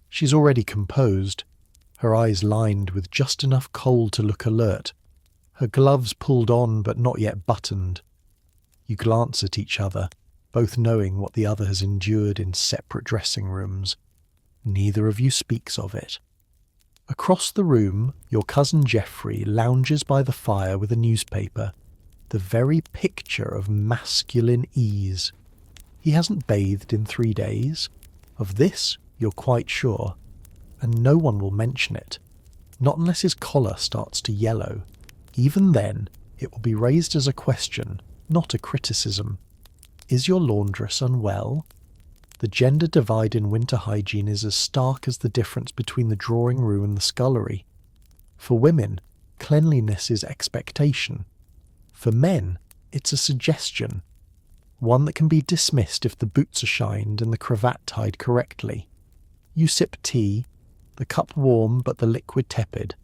She's already composed, her eyes lined with just enough kohl to look alert, her gloves pulled on but not yet buttoned. You glance at each other, both knowing what the other has endured in separate dressing rooms. Neither of you speaks of it. Across the room, your cousin Geoffrey lounges by the fire with a newspaper, the very picture of masculine ease. He hasn't bathed in 3 days. Of this, you're quite sure. And no one will mention it. Not unless his collar starts to yellow. Even then, it will be raised as a question, not a criticism. Is your laundress unwell? The gender divide in winter hygiene is as stark as the difference between the drawing room and the scullery. For women, cleanliness is expectation. For men, it's a suggestion. one that can be dismissed if the boots are shined and the cravat tied correctly. You sip tea, the cup warm but the liquid tepid.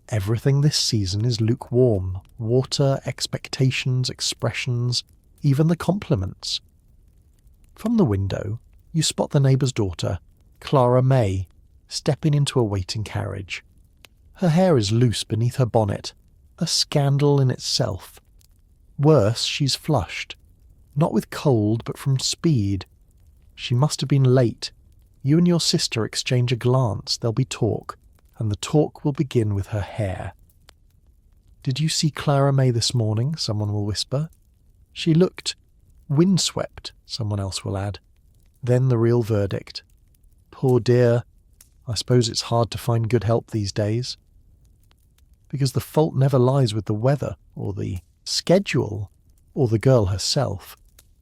Everything this season is lukewarm, water, expectations, expressions, even the compliments. From the window, you spot the neighbour's daughter, Clara May, stepping into a waiting carriage. Her hair is loose beneath her bonnet, a scandal in itself. Worse, she's flushed, not with cold but from speed. She must have been late. You and your sister exchange a glance, there'll be talk, and the talk will begin with her hair. "Did you see Clara May this morning?" someone will whisper. "She looked windswept," someone else will add. Then the real verdict. "Poor dear, I suppose it's hard to find good help these days." Because the fault never lies with the weather, or the schedule, or the girl herself.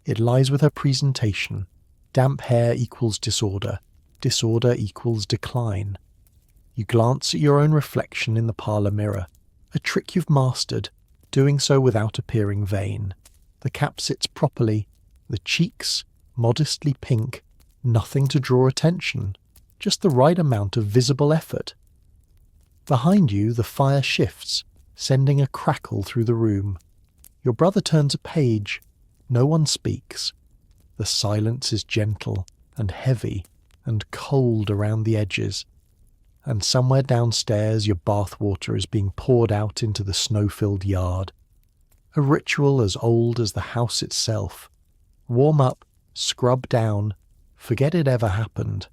It lies with her presentation. Damp hair equals disorder. Disorder equals decline. You glance at your own reflection in the parlour mirror, a trick you've mastered, doing so without appearing vain. The cap sits properly, the cheeks modestly pink, nothing to draw attention, just the right amount of visible effort. Behind you, the fire shifts, sending a crackle through the room. Your brother turns a page. No one speaks. The silence is gentle and heavy and cold around the edges. And somewhere downstairs your bath water is being poured out into the snow-filled yard. A ritual as old as the house itself. Warm up, scrub down, forget it ever happened.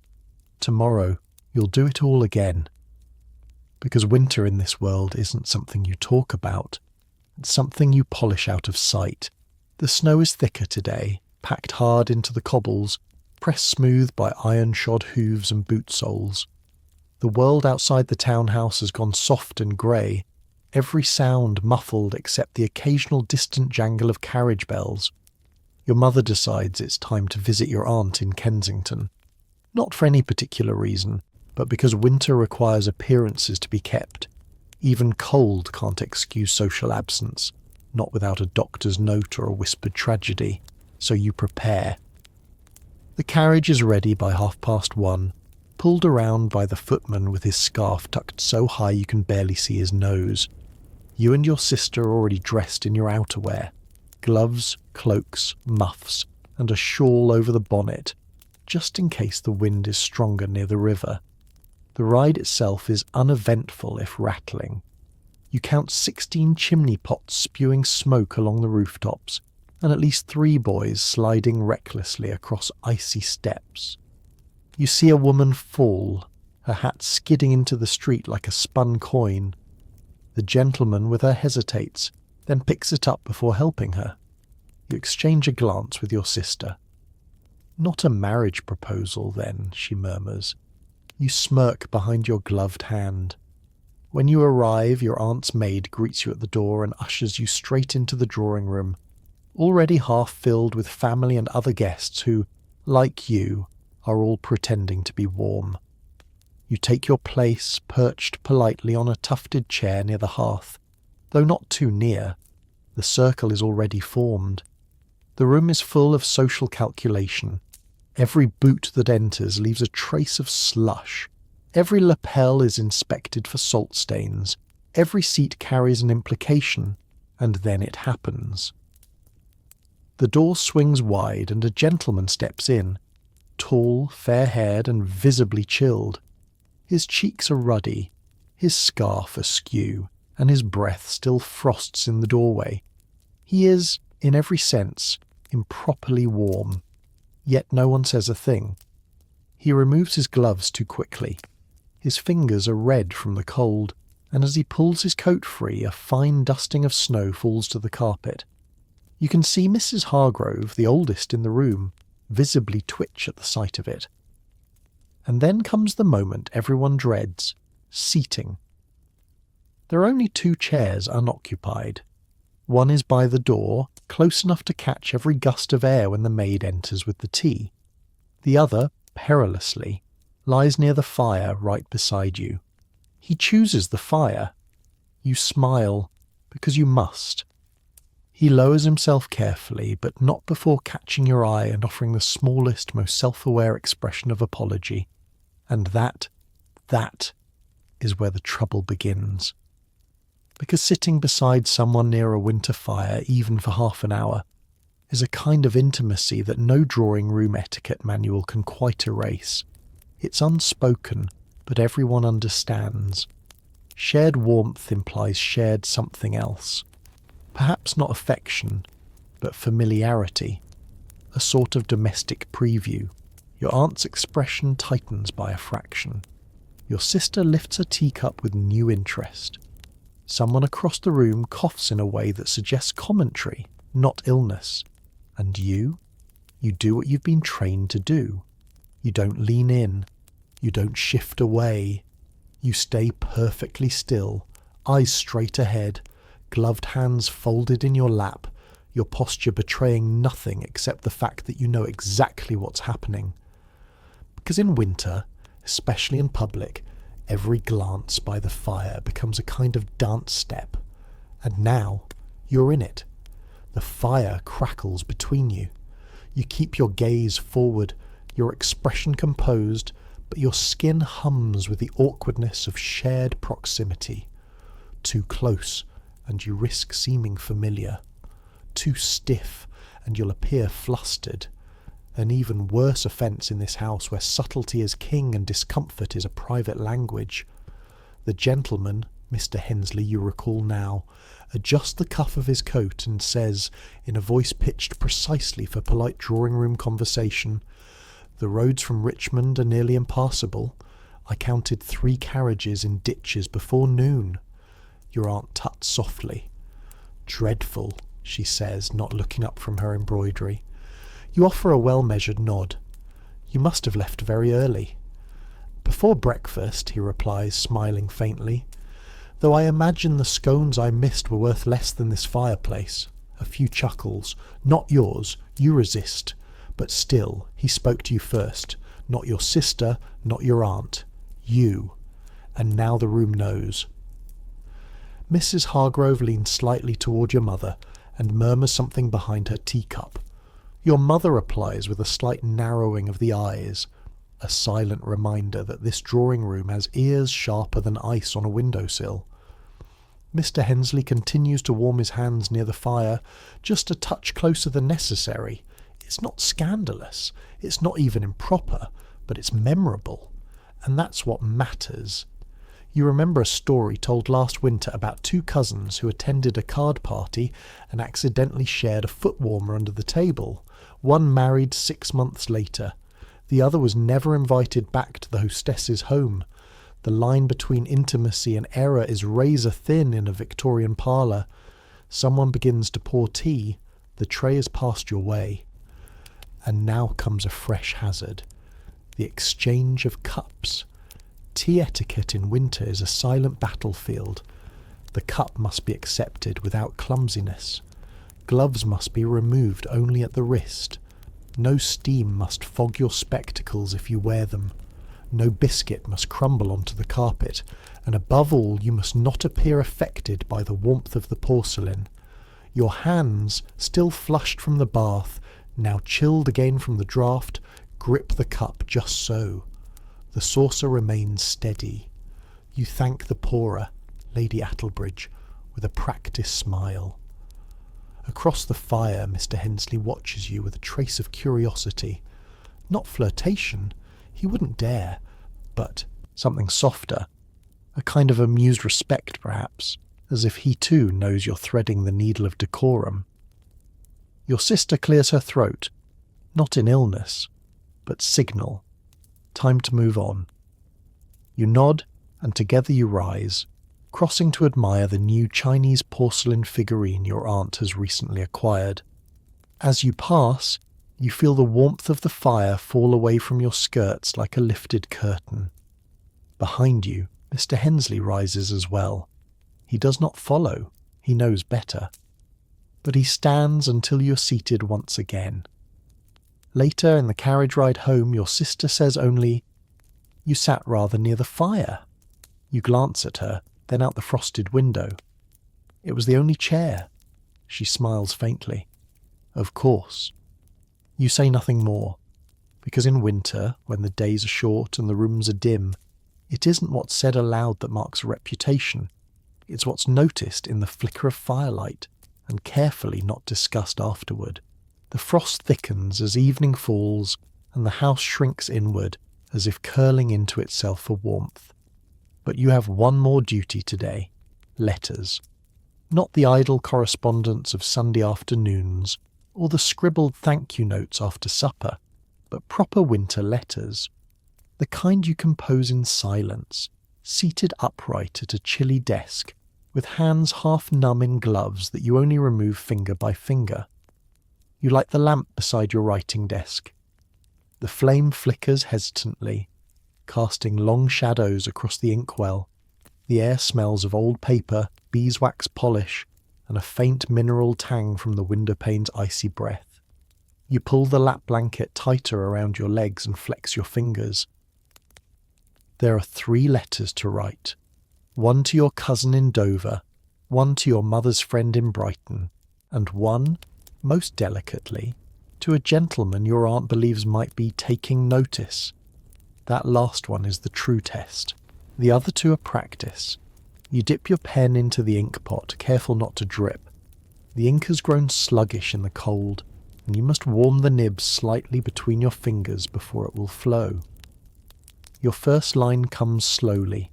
Tomorrow you'll do it all again. Because winter in this world isn't something you talk about. It's something you polish out of sight. The snow is thicker today, packed hard into the cobbles, pressed smooth by iron-shod hooves and boot soles. The world outside the townhouse has gone soft and grey, every sound muffled except the occasional distant jangle of carriage bells. Your mother decides it's time to visit your aunt in Kensington. Not for any particular reason, but because winter requires appearances to be kept. Even cold can't excuse social absence, not without a doctor's note or a whispered tragedy, so you prepare. The carriage is ready by 1:30, pulled around by the footman with his scarf tucked so high you can barely see his nose. You and your sister are already dressed in your outerwear, gloves, cloaks, muffs, and a shawl over the bonnet, just in case the wind is stronger near the river. The ride itself is uneventful if rattling. You count 16 chimney pots spewing smoke along the rooftops, and at least 3 boys sliding recklessly across icy steps. You see a woman fall, her hat skidding into the street like a spun coin. The gentleman with her hesitates, then picks it up before helping her. You exchange a glance with your sister. "Not a marriage proposal, then," she murmurs. You smirk behind your gloved hand. When you arrive, your aunt's maid greets you at the door and ushers you straight into the drawing room, already half filled with family and other guests who, like you, are all pretending to be warm. You take your place, perched politely on a tufted chair near the hearth, though not too near. The circle is already formed. The room is full of social calculation. Every boot that enters leaves a trace of slush. Every lapel is inspected for salt stains. Every seat carries an implication, and then it happens. The door swings wide and a gentleman steps in, tall, fair-haired and visibly chilled. His cheeks are ruddy, his scarf askew, and his breath still frosts in the doorway. He is, in every sense, improperly warm. Yet no one says a thing. He removes his gloves too quickly. His fingers are red from the cold, and as he pulls his coat free, a fine dusting of snow falls to the carpet. You can see Mrs. Hargrove, the oldest in the room, visibly twitch at the sight of it. And then comes the moment everyone dreads, seating. There are only 2 chairs unoccupied. One is by the door, close enough to catch every gust of air when the maid enters with the tea. The other, perilously, lies near the fire right beside you. He chooses the fire. You smile, because you must. He lowers himself carefully, but not before catching your eye and offering the smallest, most self-aware expression of apology. And that is where the trouble begins. Because sitting beside someone near a winter fire, even for half an hour, is a kind of intimacy that no drawing room etiquette manual can quite erase. It's unspoken, but everyone understands. Shared warmth implies shared something else. Perhaps not affection, but familiarity. A sort of domestic preview. Your aunt's expression tightens by a fraction. Your sister lifts a teacup with new interest. Someone across the room coughs in a way that suggests commentary, not illness. And you do what you've been trained to do. You don't lean in. You don't shift away. You stay perfectly still, eyes straight ahead, gloved hands folded in your lap, your posture betraying nothing except the fact that you know exactly what's happening. Because in winter, especially in public, every glance by the fire becomes a kind of dance step. And now, you're in it. The fire crackles between you. You keep your gaze forward, your expression composed, but your skin hums with the awkwardness of shared proximity. Too close, and you risk seeming familiar. Too stiff, and you'll appear flustered. An even worse offence in this house where subtlety is king and discomfort is a private language. The gentleman, Mr. Hensley you recall now, adjusts the cuff of his coat and says, in a voice pitched precisely for polite drawing-room conversation, "The roads from Richmond are nearly impassable. I counted 3 carriages in ditches before noon." Your aunt tuts softly. "Dreadful," she says, not looking up from her embroidery. You offer a well-measured nod. "You must have left very early." "Before breakfast," he replies, smiling faintly. "Though I imagine the scones I missed were worth less than this fireplace." A few chuckles. "Not yours. You resist. But still, he spoke to you first. Not your sister, not your aunt. You. And now the room knows." Mrs. Hargrove leans slightly toward your mother and murmurs something behind her teacup. Your mother replies with a slight narrowing of the eyes, a silent reminder that this drawing-room has ears sharper than ice on a windowsill. Mr. Hensley continues to warm his hands near the fire, just a touch closer than necessary. It's not scandalous, it's not even improper, but it's memorable. And that's what matters. You remember a story told last winter about 2 cousins who attended a card party and accidentally shared a foot warmer under the table. One married 6 months later. The other was never invited back to the hostess's home. The line between intimacy and error is razor thin in a Victorian parlour. Someone begins to pour tea. The tray is passed your way. And now comes a fresh hazard. The exchange of cups. Tea etiquette in winter is a silent battlefield. The cup must be accepted without clumsiness. Gloves must be removed only at the wrist. No steam must fog your spectacles if you wear them. No biscuit must crumble onto the carpet, and above all you must not appear affected by the warmth of the porcelain. Your hands, still flushed from the bath, now chilled again from the draught, grip the cup just so. The saucer remains steady. You thank the pourer, Lady Attlebridge, with a practised smile. Across the fire, Mr. Hensley watches you with a trace of curiosity. Not flirtation, he wouldn't dare, but something softer, a kind of amused respect perhaps, as if he too knows you're threading the needle of decorum. Your sister clears her throat, not in illness, but signal. Time to move on. You nod, and together you rise, crossing to admire the new Chinese porcelain figurine your aunt has recently acquired. As you pass, you feel the warmth of the fire fall away from your skirts like a lifted curtain. Behind you, Mr. Hensley rises as well. He does not follow, he knows better. But he stands until you're seated once again. Later, in the carriage ride home, your sister says only, "You sat rather near the fire." You glance at her, then out the frosted window. It was the only chair. She smiles faintly. Of course. You say nothing more, because in winter, when the days are short and the rooms are dim, it isn't what's said aloud that marks a reputation. It's what's noticed in the flicker of firelight and carefully not discussed afterward. The frost thickens as evening falls, and the house shrinks inward as if curling into itself for warmth. But you have one more duty today: letters. Not the idle correspondence of Sunday afternoons, or the scribbled thank you notes after supper, but proper winter letters. The kind you compose in silence, seated upright at a chilly desk, with hands half numb in gloves that you only remove finger by finger. You light the lamp beside your writing desk. The flame flickers hesitantly, casting long shadows across the inkwell. The air smells of old paper, beeswax polish, and a faint mineral tang from the windowpane's icy breath. You pull the lap blanket tighter around your legs and flex your fingers. There are 3 letters to write. One to your cousin in Dover, one to your mother's friend in Brighton, and one, most delicately, to a gentleman your aunt believes might be taking notice. That last one is the true test. The other 2 are practice. You dip your pen into the ink pot, careful not to drip. The ink has grown sluggish in the cold, and you must warm the nib slightly between your fingers before it will flow. Your first line comes slowly.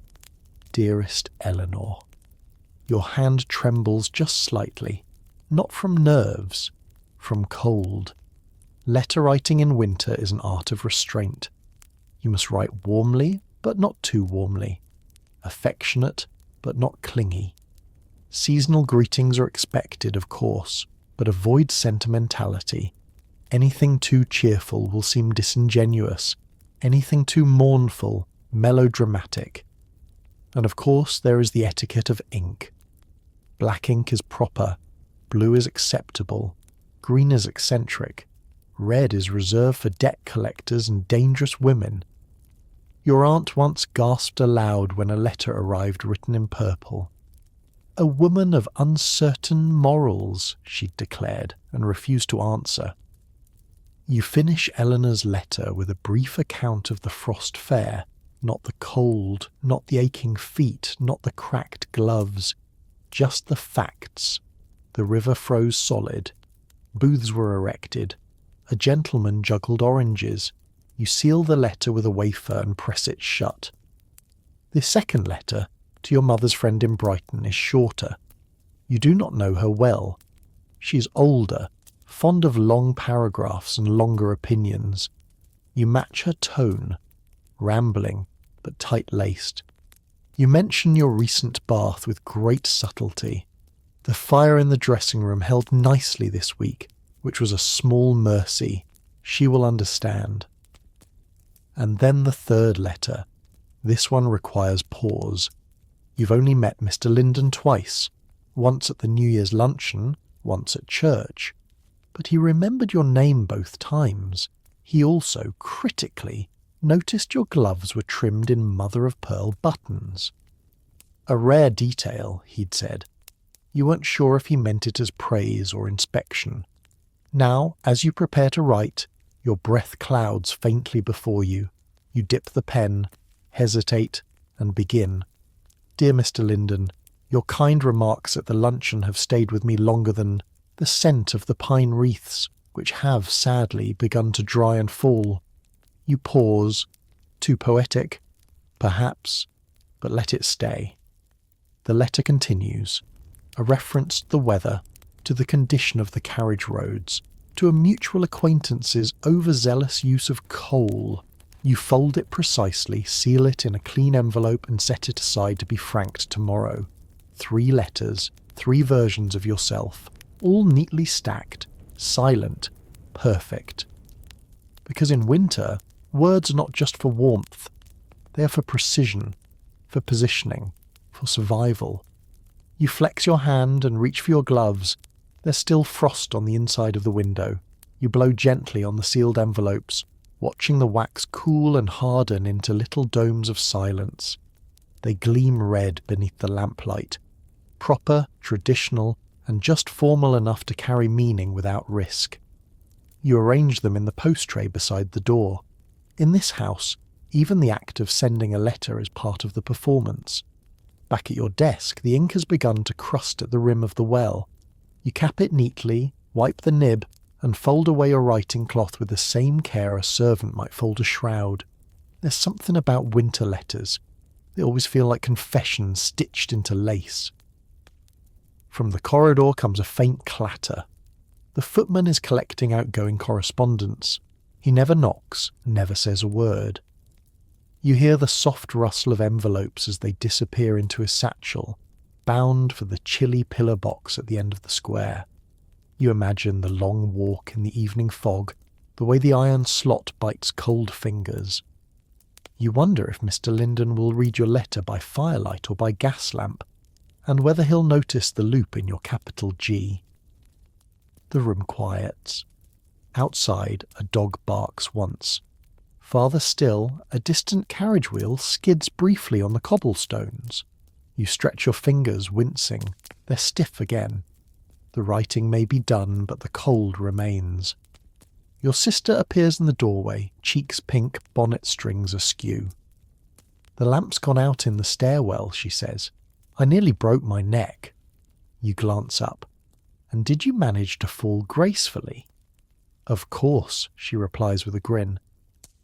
Dearest Eleanor. Your hand trembles just slightly, not from nerves, from cold. Letter writing in winter is an art of restraint. You must write warmly, but not too warmly. Affectionate, but not clingy. Seasonal greetings are expected, of course, but avoid sentimentality. Anything too cheerful will seem disingenuous. Anything too mournful, melodramatic. And of course there is the etiquette of ink. Black ink is proper, blue is acceptable, green is eccentric, red is reserved for debt collectors and dangerous women. Your aunt once gasped aloud when a letter arrived written in purple. A woman of uncertain morals, she declared, and refused to answer. You finish Eleanor's letter with a brief account of the frost fair, not the cold, not the aching feet, not the cracked gloves, just the facts. The river froze solid. Booths were erected. A gentleman juggled oranges. You seal the letter with a wafer and press it shut. The second letter, to your mother's friend in Brighton, is shorter. You do not know her well. She is older, fond of long paragraphs and longer opinions. You match her tone, rambling but tight-laced. You mention your recent bath with great subtlety. The fire in the dressing room held nicely this week, which was a small mercy. She will understand. And then the third letter. This one requires pause. You've only met Mr. Linden twice, once at the New Year's luncheon, once at church. But he remembered your name both times. He also, critically, noticed your gloves were trimmed in mother-of-pearl buttons. A rare detail, he'd said. You weren't sure if he meant it as praise or inspection. Now, as you prepare to write, your breath clouds faintly before you. You dip the pen, hesitate, and begin. Dear Mr. Linden, your kind remarks at the luncheon have stayed with me longer than the scent of the pine wreaths, which have, sadly, begun to dry and fall. You pause. Too poetic? Perhaps, but let it stay. The letter continues. A reference to the weather, to the condition of the carriage roads, to a mutual acquaintance's overzealous use of coal. You fold it precisely, seal it in a clean envelope and set it aside to be franked tomorrow. 3 letters, 3 versions of yourself, all neatly stacked, silent, perfect. Because in winter, words are not just for warmth. They are for precision, for positioning, for survival. You flex your hand and reach for your gloves. There's still frost on the inside of the window. You blow gently on the sealed envelopes, watching the wax cool and harden into little domes of silence. They gleam red beneath the lamplight. Proper, traditional, and just formal enough to carry meaning without risk. You arrange them in the post tray beside the door. In this house, even the act of sending a letter is part of the performance. Back at your desk, the ink has begun to crust at the rim of the well. You cap it neatly, wipe the nib, and fold away your writing cloth with the same care a servant might fold a shroud. There's something about winter letters. They always feel like confessions stitched into lace. From the corridor comes a faint clatter. The footman is collecting outgoing correspondence. He never knocks, never says a word. You hear the soft rustle of envelopes as they disappear into his satchel, bound for the chilly pillar box at the end of the square. You imagine the long walk in the evening fog, the way the iron slot bites cold fingers. You wonder if Mr. Linden will read your letter by firelight or by gas lamp, and whether he'll notice the loop in your capital G. The room quiets. Outside, a dog barks once. Farther still, a distant carriage wheel skids briefly on the cobblestones. You stretch your fingers, wincing. They're stiff again. The writing may be done, but the cold remains. Your sister appears in the doorway, cheeks pink, bonnet strings askew. "The lamp's gone out in the stairwell," she says. "I nearly broke my neck." You glance up. "And did you manage to fall gracefully?" "Of course," she replies with a grin,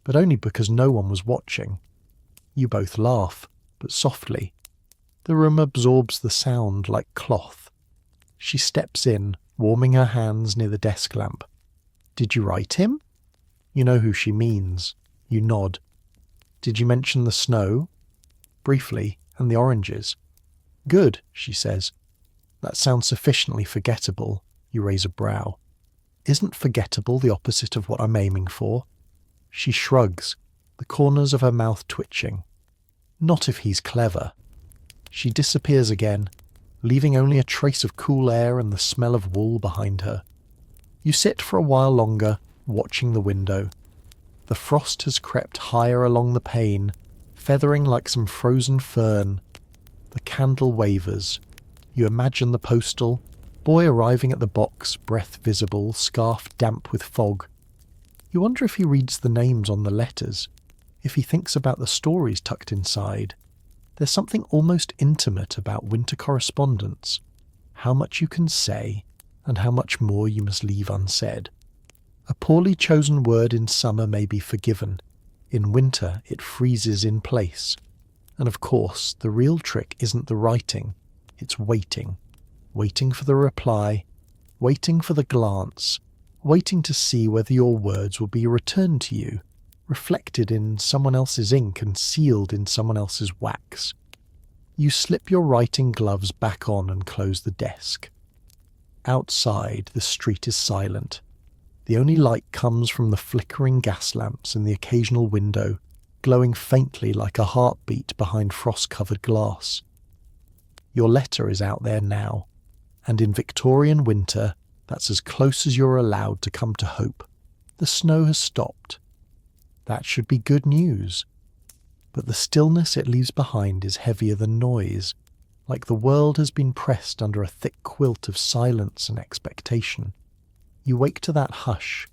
"but only because no one was watching." You both laugh, but softly. The room absorbs the sound like cloth. She steps in, warming her hands near the desk lamp. "Did you write him?" You know who she means. You nod. "Did you mention the snow?" "Briefly, and the oranges." "Good," she says. "That sounds sufficiently forgettable." You raise a brow. "Isn't forgettable the opposite of what I'm aiming for?" She shrugs, the corners of her mouth twitching. "Not if he's clever." She disappears again, leaving only a trace of cool air and the smell of wool behind her. You sit for a while longer, watching the window. The frost has crept higher along the pane, feathering like some frozen fern. The candle wavers. You imagine the postal, boy arriving at the box, breath visible, scarf damp with fog. You wonder if he reads the names on the letters, if he thinks about the stories tucked inside. There's something almost intimate about winter correspondence, how much you can say and how much more you must leave unsaid. A poorly chosen word in summer may be forgiven. In winter it freezes in place. And of course, the real trick isn't the writing, it's waiting. Waiting for the reply, waiting for the glance, waiting to see whether your words will be returned to you, reflected in someone else's ink and sealed in someone else's wax. You slip your writing gloves back on and close the desk. Outside, the street is silent. The only light comes from the flickering gas lamps in the occasional window, glowing faintly like a heartbeat behind frost-covered glass. Your letter is out there now, and in Victorian winter, that's as close as you're allowed to come to hope. The snow has stopped. That should be good news. But the stillness it leaves behind is heavier than noise, like the world has been pressed under a thick quilt of silence and expectation. You wake to that hush,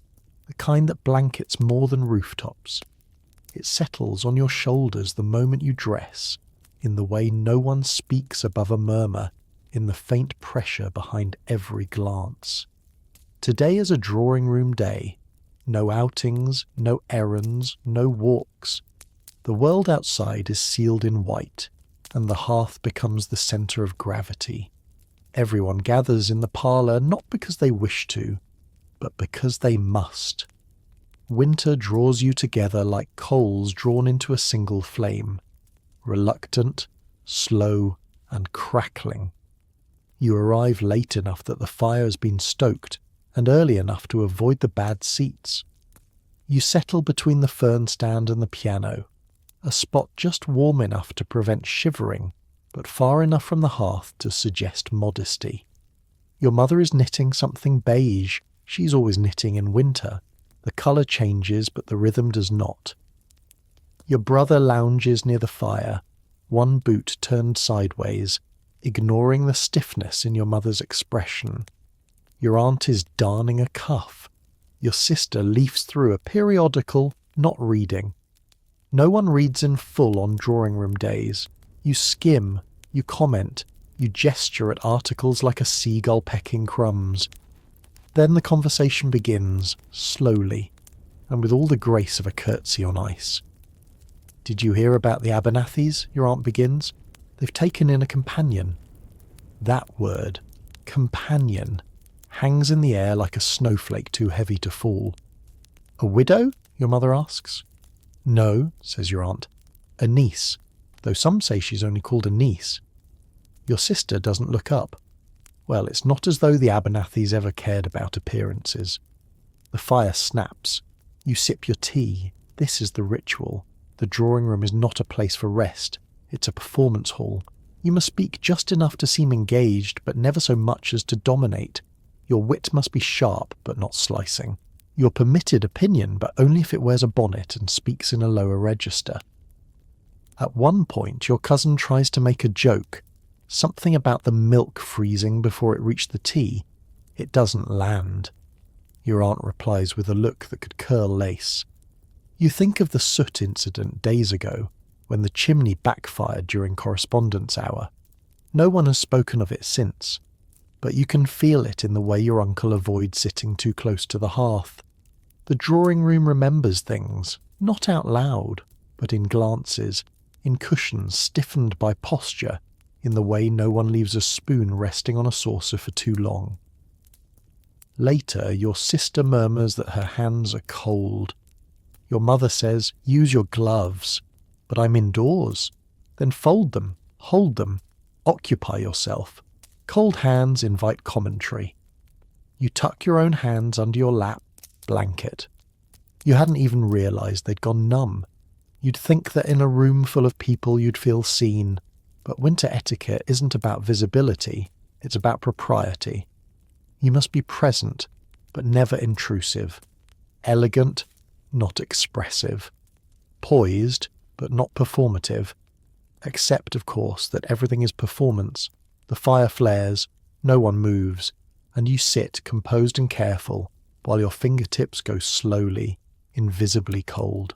the kind that blankets more than rooftops. It settles on your shoulders the moment you dress, in the way no one speaks above a murmur, in the faint pressure behind every glance. Today is a drawing-room day. No outings, no errands, no walks. The world outside is sealed in white, and the hearth becomes the centre of gravity. Everyone gathers in the parlour not because they wish to, but because they must. Winter draws you together like coals drawn into a single flame, reluctant, slow, and crackling. You arrive late enough that the fire has been stoked, and early enough to avoid the bad seats. You settle between the fern stand and the piano, a spot just warm enough to prevent shivering, but far enough from the hearth to suggest modesty. Your mother is knitting something beige. She's always knitting in winter. The colour changes, but the rhythm does not. Your brother lounges near the fire, one boot turned sideways, ignoring the stiffness in your mother's expression. Your aunt is darning a cuff. Your sister leafs through a periodical, not reading. No one reads in full on drawing room days. You skim, you comment, you gesture at articles like a seagull pecking crumbs. Then the conversation begins, slowly, and with all the grace of a curtsy on ice. "Did you hear about the Abernathys?" your aunt begins. "They've taken in a companion." That word, companion, hangs in the air like a snowflake too heavy to fall. "A widow?" your mother asks. "No," says your aunt. "A niece, though some say she's only called a niece." Your sister doesn't look up. Well, it's not as though the Abernathys ever cared about appearances. The fire snaps. You sip your tea. This is the ritual. The drawing room is not a place for rest. It's a performance hall. You must speak just enough to seem engaged, but never so much as to dominate. Your wit must be sharp, but not slicing. Your permitted opinion, but only if it wears a bonnet and speaks in a lower register. At one point, your cousin tries to make a joke, something about the milk freezing before it reached the tea. It doesn't land. Your aunt replies with a look that could curl lace. You think of the soot incident days ago, when the chimney backfired during correspondence hour. No one has spoken of it since, but you can feel it in the way your uncle avoids sitting too close to the hearth. The drawing room remembers things, not out loud, but in glances, in cushions stiffened by posture, in the way no one leaves a spoon resting on a saucer for too long. Later, your sister murmurs that her hands are cold. Your mother says, "Use your gloves." "But I'm indoors." "Then fold them, hold them, occupy yourself." Cold hands invite commentary. You tuck your own hands under your lap, blanket. You hadn't even realised they'd gone numb. You'd think that in a room full of people you'd feel seen, but winter etiquette isn't about visibility, it's about propriety. You must be present, but never intrusive. Elegant, not expressive. Poised, but not performative. Except, of course, that everything is performance. The fire flares, no one moves, and you sit composed and careful while your fingertips go slowly, invisibly cold.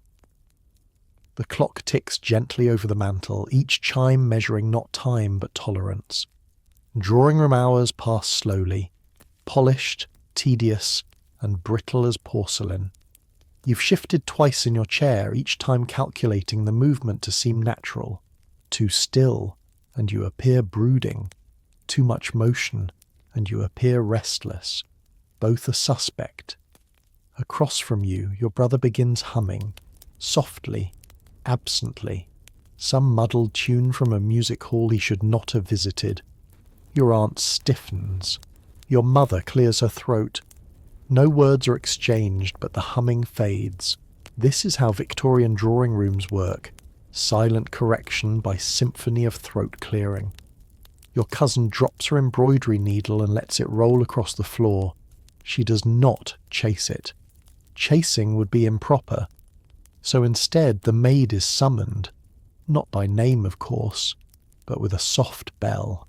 The clock ticks gently over the mantel, each chime measuring not time but tolerance. Drawing room hours pass slowly, polished, tedious, and brittle as porcelain. You've shifted twice in your chair, each time calculating the movement to seem natural. Too still, and you appear brooding. Too much motion, and you appear restless. Both a suspect. Across from you, your brother begins humming, softly, absently, some muddled tune from a music hall he should not have visited. Your aunt stiffens. Your mother clears her throat. No words are exchanged, but the humming fades. This is how Victorian drawing rooms work. Silent correction by symphony of throat clearing. Your cousin drops her embroidery needle and lets it roll across the floor. She does not chase it. Chasing would be improper. So instead the maid is summoned, not by name of course, but with a soft bell.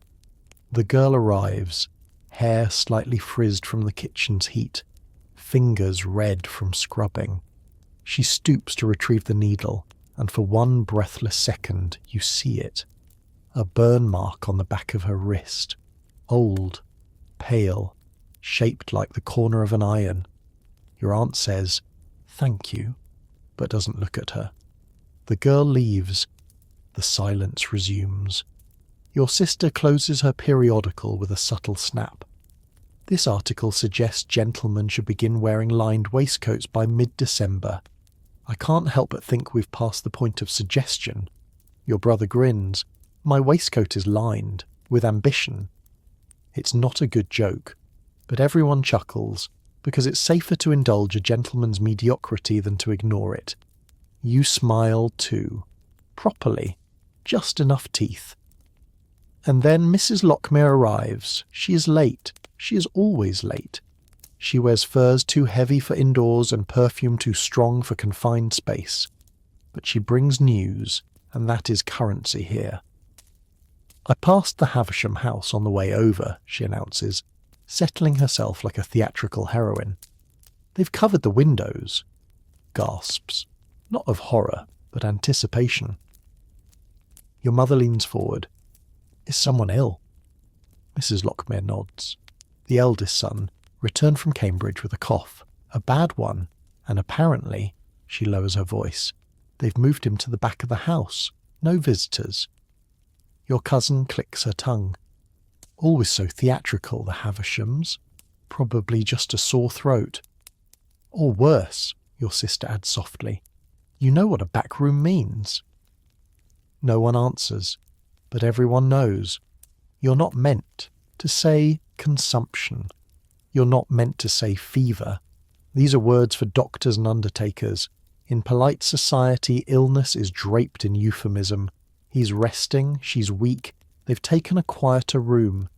The girl arrives, hair slightly frizzed from the kitchen's heat, fingers red from scrubbing. She stoops to retrieve the needle, and for one breathless second you see it. A burn mark on the back of her wrist. Old, pale, shaped like the corner of an iron. Your aunt says, "Thank you," but doesn't look at her. The girl leaves. The silence resumes. Your sister closes her periodical with a subtle snap. This article suggests gentlemen should begin wearing lined waistcoats by mid-December. I can't help but think we've passed the point of suggestion. Your brother grins. My waistcoat is lined, with ambition. It's not a good joke, but everyone chuckles, because it's safer to indulge a gentleman's mediocrity than to ignore it. You smile too. Properly. Just enough teeth. And then Mrs. Lockmere arrives. She is late. She is always late. She wears furs too heavy for indoors and perfume too strong for confined space. But she brings news, and that is currency here. "I passed the Havisham house on the way over," she announces, settling herself like a theatrical heroine. "They've covered the windows." Gasps. Not of horror, but anticipation. Your mother leans forward. "Is someone ill?" Mrs. Lockmere nods. The eldest son returned from Cambridge with a cough, a bad one, and apparently, she lowers her voice, they've moved him to the back of the house. No visitors. Your cousin clicks her tongue. Always so theatrical, the Havishams. Probably just a sore throat. Or worse, your sister adds softly. You know what a back room means. No one answers, but everyone knows. You're not meant to say consumption. You're not meant to say fever. These are words for doctors and undertakers. In polite society, illness is draped in euphemism. He's resting, she's weak, they've taken a quieter room.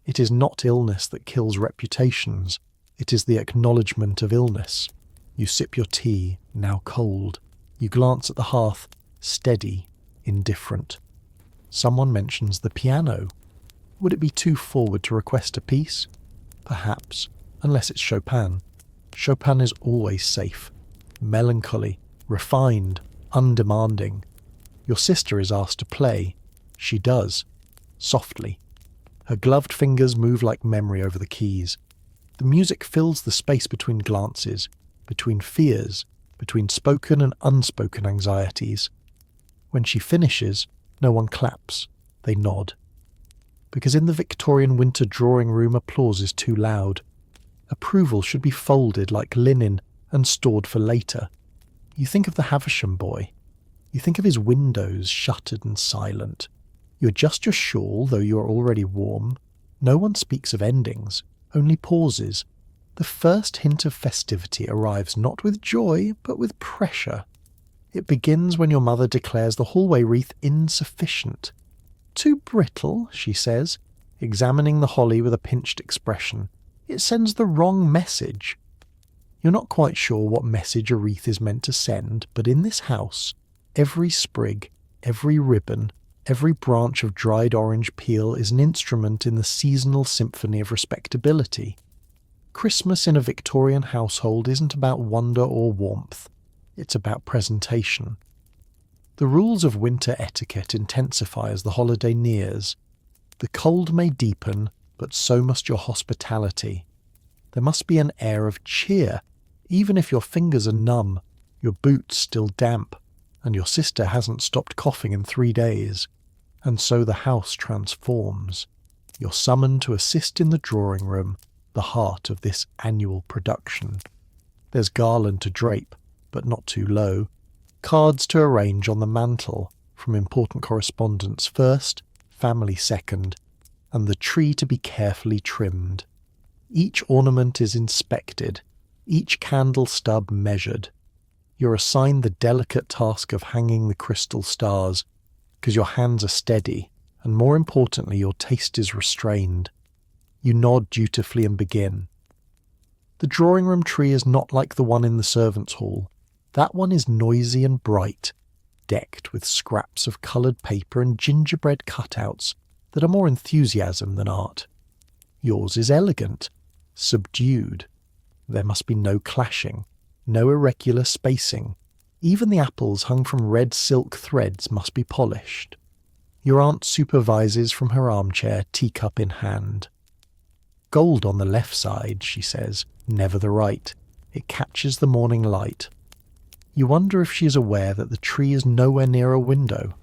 It is not illness that kills reputations. It is the acknowledgement of illness. You sip your tea, now cold. You glance at the hearth, steady, indifferent. Someone mentions the piano. Would it be too forward to request a piece? Perhaps, unless it's Chopin. Chopin is always safe. Melancholy, refined, undemanding. Your sister is asked to play. She does. Softly. Her gloved fingers move like memory over the keys. The music fills the space between glances, between fears, between spoken and unspoken anxieties. When she finishes, no one claps. They nod. Because in the Victorian winter drawing room, applause is too loud. Approval should be folded like linen and stored for later. You think of the Havisham boy. You think of his windows shuttered and silent. You adjust your shawl, though you are already warm. No one speaks of endings, only pauses. The first hint of festivity arrives not with joy, but with pressure. It begins when your mother declares the hallway wreath insufficient. Too brittle, she says, examining the holly with a pinched expression. It sends the wrong message. You're not quite sure what message a wreath is meant to send, but in this house, every sprig, every ribbon, every branch of dried orange peel is an instrument in the seasonal symphony of respectability. Christmas in a Victorian household isn't about wonder or warmth. It's about presentation. The rules of winter etiquette intensify as the holiday nears. The cold may deepen, but so must your hospitality. There must be an air of cheer, even if your fingers are numb, your boots still damp, and your sister hasn't stopped coughing in 3 days. And so the house transforms. You're summoned to assist in the drawing room, the heart of this annual production. There's garland to drape, but not too low. Cards to arrange on the mantel, from important correspondence first, family second, and the tree to be carefully trimmed. Each ornament is inspected, each candle stub measured. You're assigned the delicate task of hanging the crystal stars, because your hands are steady, and more importantly, your taste is restrained. You nod dutifully and begin. The drawing room tree is not like the one in the servants' hall. That one is noisy and bright, decked with scraps of coloured paper and gingerbread cutouts that are more enthusiasm than art. Yours is elegant, subdued. There must be no clashing, no irregular spacing. Even the apples hung from red silk threads must be polished. Your aunt supervises from her armchair, teacup in hand. Gold on the left side, she says, never the right. It catches the morning light. You wonder if she is aware that the tree is nowhere near a window.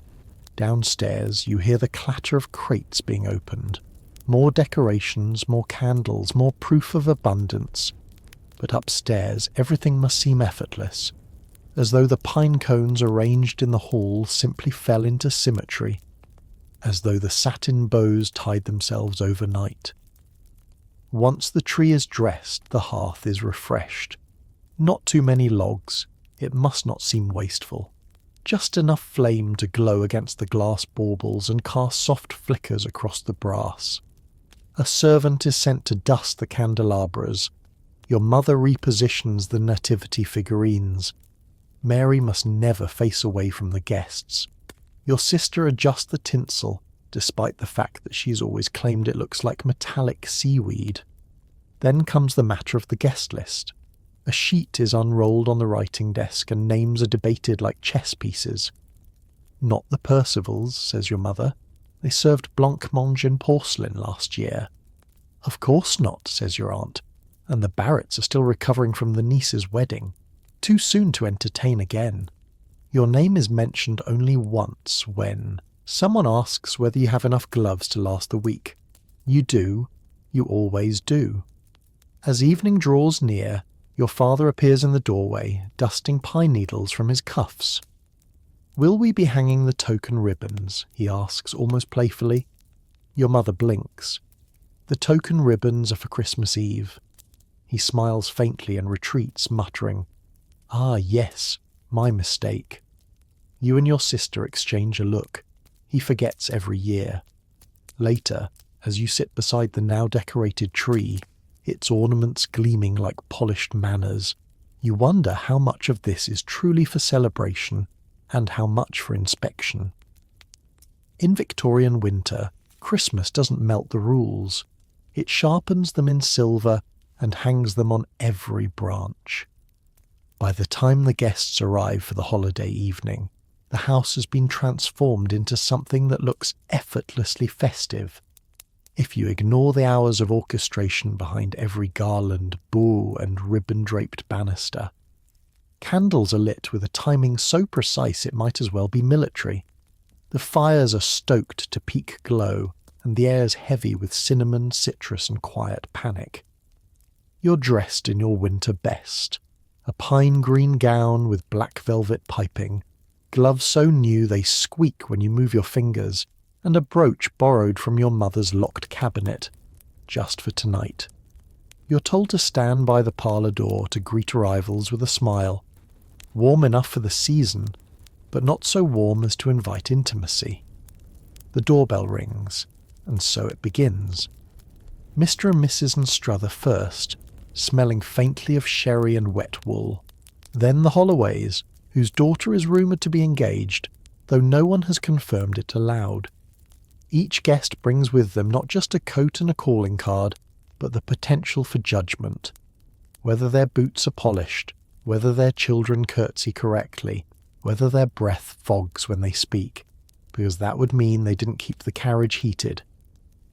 Downstairs, you hear the clatter of crates being opened. More decorations, more candles, more proof of abundance. But upstairs, everything must seem effortless, as though the pine cones arranged in the hall simply fell into symmetry, as though the satin bows tied themselves overnight. Once the tree is dressed, the hearth is refreshed. Not too many logs. It must not seem wasteful. Just enough flame to glow against the glass baubles and cast soft flickers across the brass. A servant is sent to dust the candelabras. Your mother repositions the nativity figurines. Mary must never face away from the guests. Your sister adjusts the tinsel, despite the fact that she's always claimed it looks like metallic seaweed. Then comes the matter of the guest list. A sheet is unrolled on the writing desk and names are debated like chess pieces. "Not the Percivals," says your mother. "They served blancmange in porcelain last year." "Of course not," says your aunt. "And the Barretts are still recovering from the niece's wedding. Too soon to entertain again." Your name is mentioned only once when someone asks whether you have enough gloves to last the week. You do. You always do. As evening draws near, your father appears in the doorway, dusting pine needles from his cuffs. "Will we be hanging the token ribbons?" he asks, almost playfully. Your mother blinks. "The token ribbons are for Christmas Eve." He smiles faintly and retreats, muttering, "Ah, yes, my mistake." You and your sister exchange a look. He forgets every year. Later, as you sit beside the now decorated tree, its ornaments gleaming like polished manners, you wonder how much of this is truly for celebration and how much for inspection. In Victorian winter, Christmas doesn't melt the rules. It sharpens them in silver and hangs them on every branch. By the time the guests arrive for the holiday evening, the house has been transformed into something that looks effortlessly festive. If you ignore the hours of orchestration behind every garland, bow, and ribbon-draped banister. Candles are lit with a timing so precise it might as well be military. The fires are stoked to peak glow, and the air's heavy with cinnamon, citrus, and quiet panic. You're dressed in your winter best, a pine green gown with black velvet piping, gloves so new they squeak when you move your fingers, and a brooch borrowed from your mother's locked cabinet, just for tonight. You're told to stand by the parlour door to greet arrivals with a smile, warm enough for the season, but not so warm as to invite intimacy. The doorbell rings, and so it begins. Mr. and Mrs. Anstruther first, smelling faintly of sherry and wet wool. Then the Holloways, whose daughter is rumoured to be engaged, though no one has confirmed it aloud. Each guest brings with them not just a coat and a calling card, but the potential for judgment. Whether their boots are polished, whether their children curtsy correctly, whether their breath fogs when they speak, because that would mean they didn't keep the carriage heated.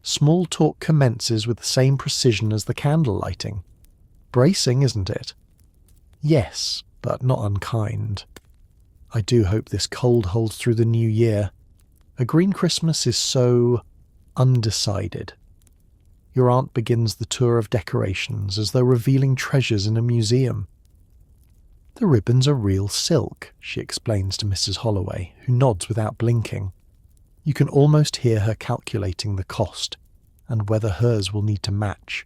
Small talk commences with the same precision as the candle lighting. Bracing, isn't it? Yes, but not unkind. I do hope this cold holds through the new year. A green Christmas is so undecided. Your aunt begins the tour of decorations as though revealing treasures in a museum. "The ribbons are real silk," she explains to Mrs. Holloway, who nods without blinking. You can almost hear her calculating the cost and whether hers will need to match.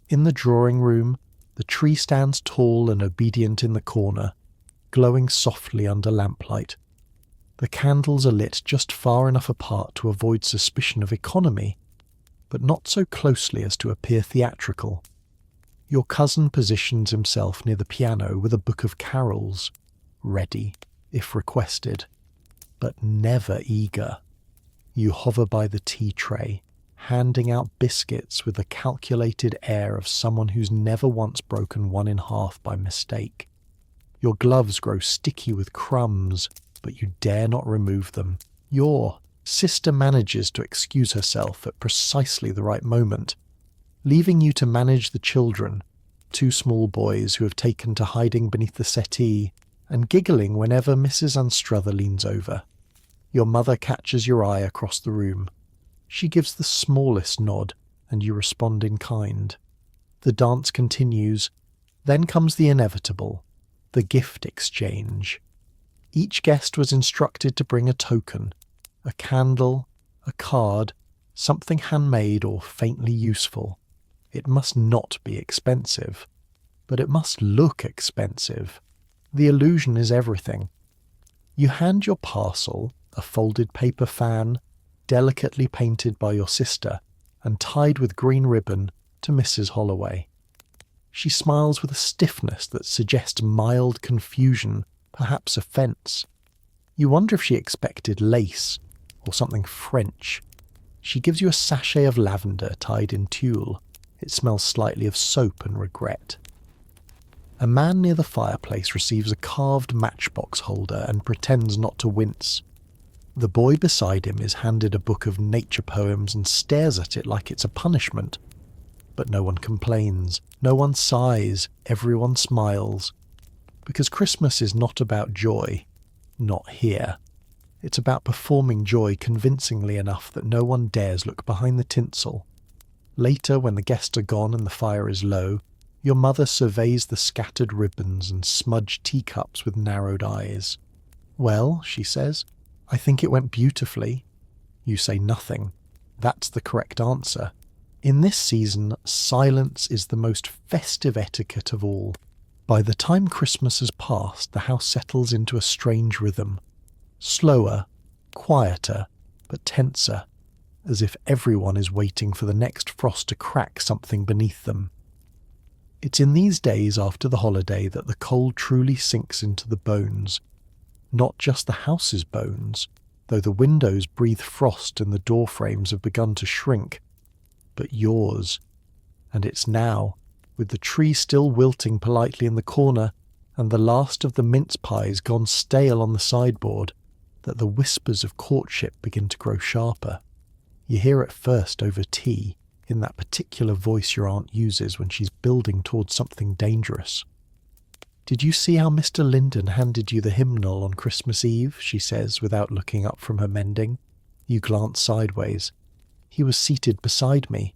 In the drawing room, the tree stands tall and obedient in the corner, glowing softly under lamplight. The candles are lit just far enough apart to avoid suspicion of economy, but not so closely as to appear theatrical. Your cousin positions himself near the piano with a book of carols, ready, if requested, but never eager. You hover by the tea tray, handing out biscuits with the calculated air of someone who's never once broken one in half by mistake. Your gloves grow sticky with crumbs, but you dare not remove them. Your sister manages to excuse herself at precisely the right moment, leaving you to manage the children, two small boys who have taken to hiding beneath the settee and giggling whenever Mrs. Anstruther leans over. Your mother catches your eye across the room. She gives the smallest nod, and you respond in kind. The dance continues. Then comes the inevitable, the gift exchange. Each guest was instructed to bring a token, a candle, a card, something handmade or faintly useful. It must not be expensive, but it must look expensive. The illusion is everything. You hand your parcel, a folded paper fan, delicately painted by your sister and tied with green ribbon, to Mrs. Holloway. She smiles with a stiffness that suggests mild confusion, perhaps offence. You wonder if she expected lace, or something French. She gives you a sachet of lavender tied in tulle. It smells slightly of soap and regret. A man near the fireplace receives a carved matchbox holder and pretends not to wince. The boy beside him is handed a book of nature poems and stares at it like it's a punishment. But no one complains, no one sighs, everyone smiles. Because Christmas is not about joy, not here. It's about performing joy convincingly enough that no one dares look behind the tinsel. Later, when the guests are gone and the fire is low, your mother surveys the scattered ribbons and smudged teacups with narrowed eyes. "Well," she says, "I think it went beautifully." You say nothing. That's the correct answer. In this season, silence is the most festive etiquette of all. By the time Christmas has passed, the house settles into a strange rhythm. Slower, quieter, but tenser, as if everyone is waiting for the next frost to crack something beneath them. It's in these days after the holiday that the cold truly sinks into the bones. Not just the house's bones, though the windows breathe frost and the door frames have begun to shrink, but yours. And it's now, with the tree still wilting politely in the corner and the last of the mince pies gone stale on the sideboard, that the whispers of courtship begin to grow sharper. You hear it first over tea, in that particular voice your aunt uses when she's building towards something dangerous. "Did you see how Mr. Linden handed you the hymnal on Christmas Eve?" she says, without looking up from her mending. You glance sideways. "He was seated beside me.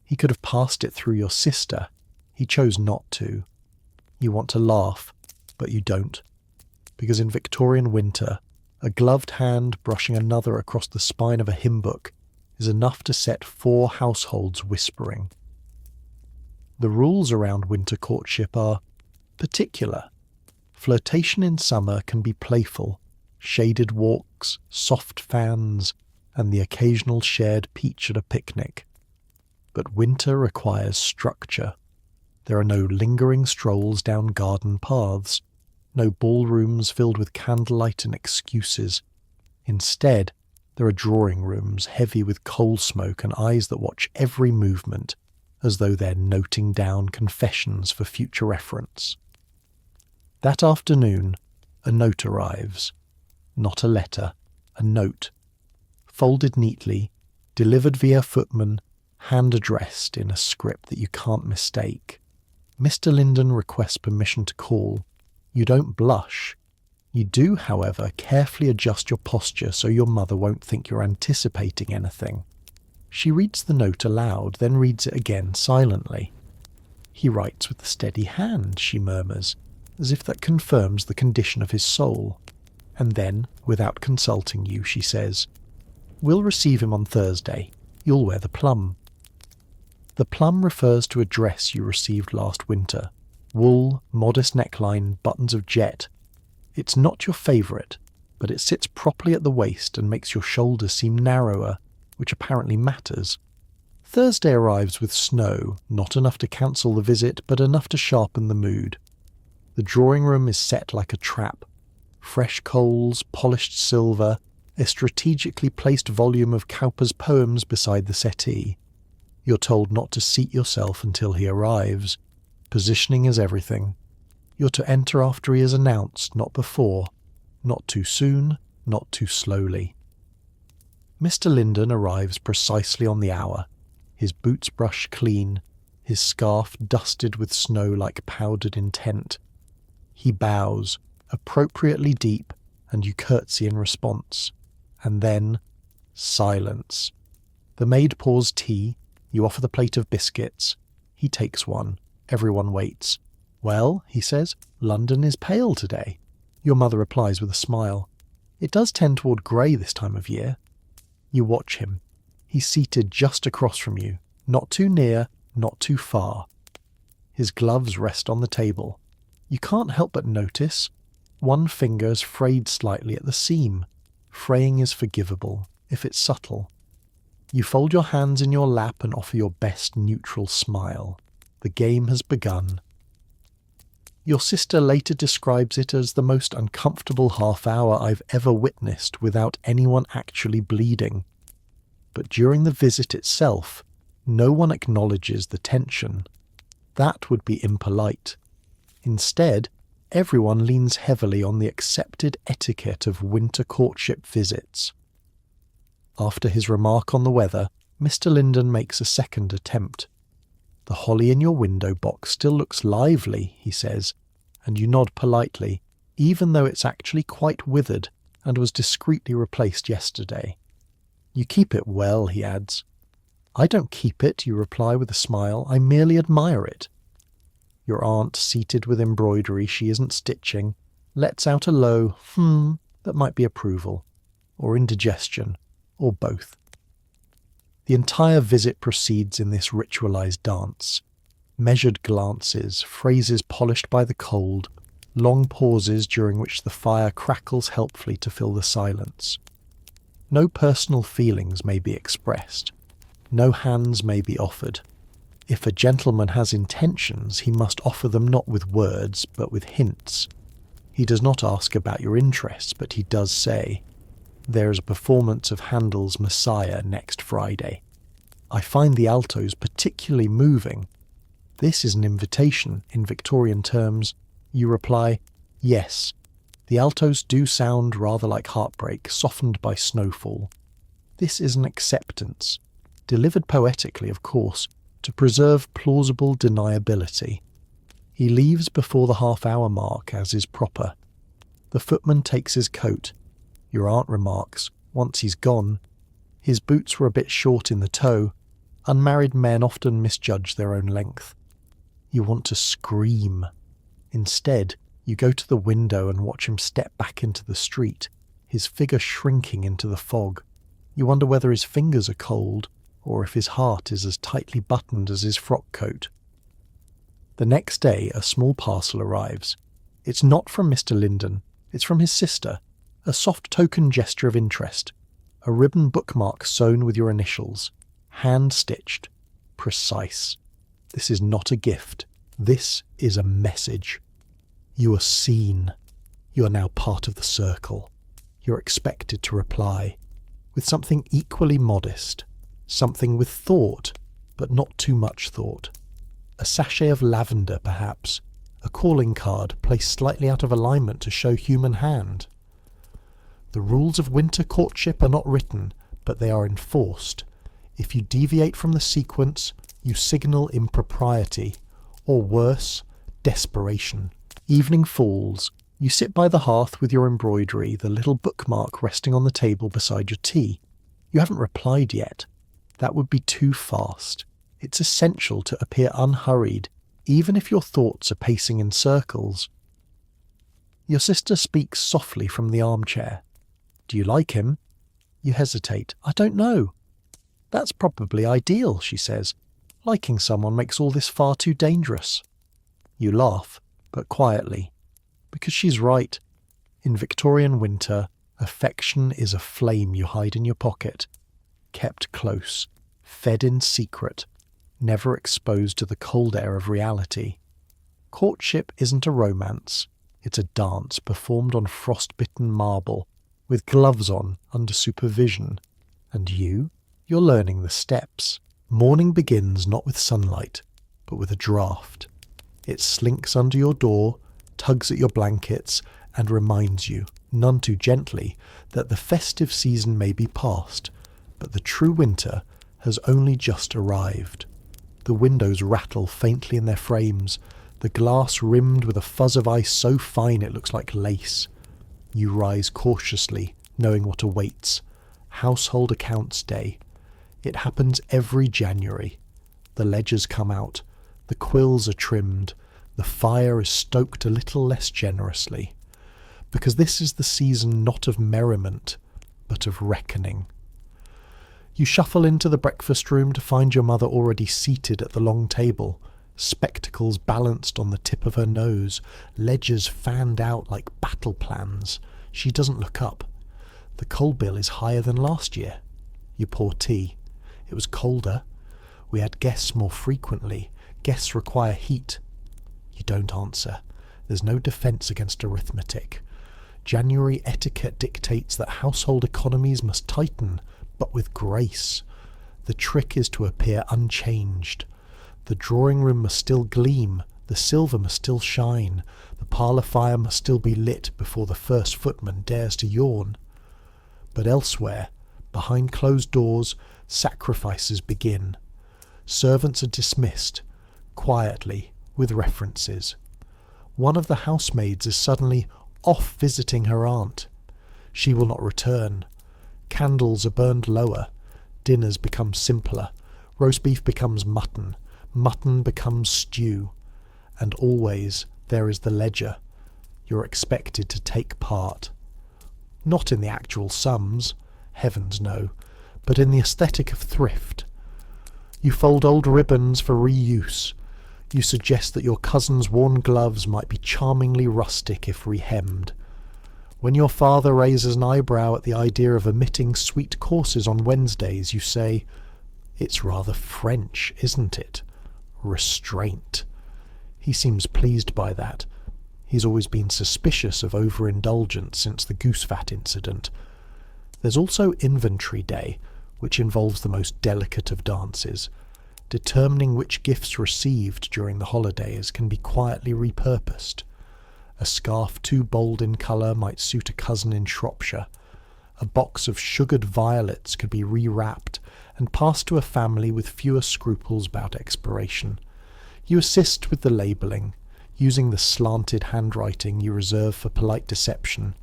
He could have passed it through your sister. He chose not to." You want to laugh, but you don't. Because in Victorian winter, a gloved hand brushing another across the spine of a hymn book is enough to set 4 households whispering. The rules around winter courtship are particular. Flirtation in summer can be playful, shaded walks, soft fans, and the occasional shared peach at a picnic. But winter requires structure. There are no lingering strolls down garden paths, no ballrooms filled with candlelight and excuses. Instead, there are drawing rooms heavy with coal smoke and eyes that watch every movement, as though they're noting down confessions for future reference. That afternoon, a note arrives. Not a letter, a note. Folded neatly, delivered via footman, hand-addressed in a script that you can't mistake. Mr. Linden requests permission to call. You don't blush. You do, however, carefully adjust your posture so your mother won't think you're anticipating anything. She reads the note aloud, then reads it again silently. "He writes with a steady hand," she murmurs, as if that confirms the condition of his soul. And then, without consulting you, she says, "We'll receive him on Thursday. You'll wear the plum." The plum refers to a dress you received last winter. Wool, modest neckline, buttons of jet. It's not your favourite, but it sits properly at the waist and makes your shoulders seem narrower, which apparently matters. Thursday arrives with snow, not enough to cancel the visit, but enough to sharpen the mood. The drawing room is set like a trap. Fresh coals, polished silver, a strategically placed volume of Cowper's poems beside the settee. You're told not to seat yourself until he arrives. Positioning is everything. You're to enter after he is announced, not before. Not too soon, not too slowly. Mr. Linden arrives precisely on the hour, his boots brushed clean, his scarf dusted with snow like powdered intent. He bows, appropriately deep, and you curtsy in response. And then, silence. The maid pours tea, you offer the plate of biscuits. He takes one. Everyone waits. "Well," he says, "London is pale today." Your mother replies with a smile. "It does tend toward grey this time of year." You watch him. He's seated just across from you, not too near, not too far. His gloves rest on the table. You can't help but notice. One finger is frayed slightly at the seam. Fraying is forgivable, if it's subtle. You fold your hands in your lap and offer your best neutral smile. The game has begun. Your sister later describes it as the most uncomfortable half hour I've ever witnessed without anyone actually bleeding. But during the visit itself, no one acknowledges the tension. That would be impolite. Instead, everyone leans heavily on the accepted etiquette of winter courtship visits. After his remark on the weather, Mr. Linden makes a second attempt. "The holly in your window box still looks lively," he says, and you nod politely, even though it's actually quite withered and was discreetly replaced yesterday. "You keep it well," he adds. "I don't keep it," you reply with a smile. "I merely admire it." Your aunt, seated with embroidery she isn't stitching, lets out a low that might be approval, or indigestion, or both. The entire visit proceeds in this ritualized dance. Measured glances, phrases polished by the cold, long pauses during which the fire crackles helpfully to fill the silence. No personal feelings may be expressed. No hands may be offered. If a gentleman has intentions, he must offer them not with words, but with hints. He does not ask about your interests, but he does say, "There is a performance of Handel's Messiah next Friday. I find the altos particularly moving." This is an invitation in Victorian terms. You reply, "Yes, the altos do sound rather like heartbreak, softened by snowfall." This is an acceptance, delivered poetically, of course, to preserve plausible deniability. He leaves before the half-hour mark, as is proper. The footman takes his coat. Your aunt remarks, once he's gone, "His boots were a bit short in the toe." Unmarried men often misjudge their own length. You want to scream. Instead, you go to the window and watch him step back into the street, his figure shrinking into the fog. You wonder whether his fingers are cold, or if his heart is as tightly buttoned as his frock coat. The next day, a small parcel arrives. It's not from Mr. Linden, it's from his sister, a soft token gesture of interest, a ribbon bookmark sewn with your initials, hand-stitched, precise. This is not a gift, this is a message. You are seen. You are now part of the circle. You're expected to reply, with something equally modest, something with thought, but not too much thought. A sachet of lavender, perhaps, a calling card placed slightly out of alignment to show human hand. The rules of winter courtship are not written, but they are enforced. If you deviate from the sequence, you signal impropriety, or worse, desperation. Evening falls. You sit by the hearth with your embroidery, the little bookmark resting on the table beside your tea. You haven't replied yet. That would be too fast. It's essential to appear unhurried, even if your thoughts are pacing in circles. Your sister speaks softly from the armchair. "Do you like him?" You hesitate. "I don't know." "That's probably ideal," she says. "Liking someone makes all this far too dangerous." You laugh, but quietly, because she's right. In Victorian winter, affection is a flame you hide in your pocket, kept close, fed in secret, never exposed to the cold air of reality. Courtship isn't a romance, it's a dance performed on frost-bitten marble, with gloves on under supervision. And you're learning the steps. Morning begins not with sunlight, but with a draft. It slinks under your door, tugs at your blankets, and reminds you, none too gently, that the festive season may be past, but the true winter has only just arrived. The windows rattle faintly in their frames, the glass rimmed with a fuzz of ice so fine it looks like lace. You rise cautiously, knowing what awaits. Household accounts day. It happens every January. The ledgers come out, the quills are trimmed, the fire is stoked a little less generously. Because this is the season not of merriment, but of reckoning. You shuffle into the breakfast room to find your mother already seated at the long table, spectacles balanced on the tip of her nose, ledgers fanned out like battle plans. She doesn't look up. The coal bill is higher than last year. You pour tea. It was colder. We had guests more frequently. Guests require heat. You don't answer. There's no defence against arithmetic. January etiquette dictates that household economies must tighten, but with grace. The trick is to appear unchanged. The drawing room must still gleam, the silver must still shine, the parlour fire must still be lit before the first footman dares to yawn. But elsewhere, behind closed doors, sacrifices begin. Servants are dismissed, quietly, with references. One of the housemaids is suddenly off visiting her aunt. She will not return. Candles are burned lower. Dinners become simpler. Roast beef becomes mutton. Mutton becomes stew. And always there is the ledger. You're expected to take part. Not in the actual sums, heavens no, but in the aesthetic of thrift. You fold old ribbons for reuse. You suggest that your cousin's worn gloves might be charmingly rustic if rehemmed. When your father raises an eyebrow at the idea of omitting sweet courses on Wednesdays, you say, "It's rather French, isn't it? Restraint." He seems pleased by that. He's always been suspicious of overindulgence since the goose fat incident. There's also Inventory Day, which involves the most delicate of dances. Determining which gifts received during the holidays can be quietly repurposed. A scarf too bold in colour might suit a cousin in Shropshire. A box of sugared violets could be rewrapped and passed to a family with fewer scruples about expiration. You assist with the labelling, using the slanted handwriting you reserve for polite deception.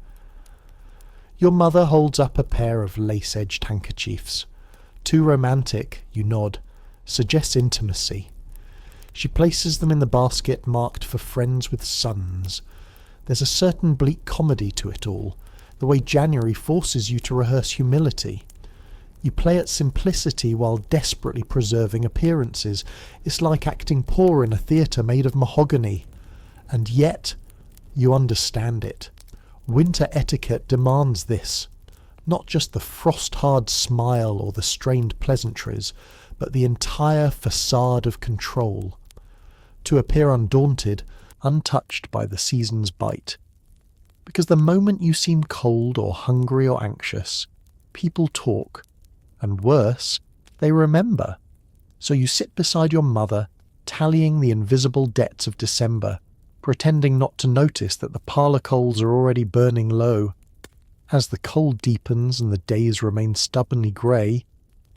Your mother holds up a pair of lace-edged handkerchiefs. Too romantic, you nod, suggests intimacy. She places them in the basket marked for friends with sons. There's a certain bleak comedy to it all, the way January forces you to rehearse humility. You play at simplicity while desperately preserving appearances. It's like acting poor in a theatre made of mahogany. And yet, you understand it. Winter etiquette demands this. Not just the frost-hard smile or the strained pleasantries, but the entire facade of control. To appear undaunted, untouched by the season's bite. Because the moment you seem cold or hungry or anxious, people talk. And worse, they remember. So you sit beside your mother, tallying the invisible debts of December, pretending not to notice that the parlour coals are already burning low. As the cold deepens and the days remain stubbornly grey,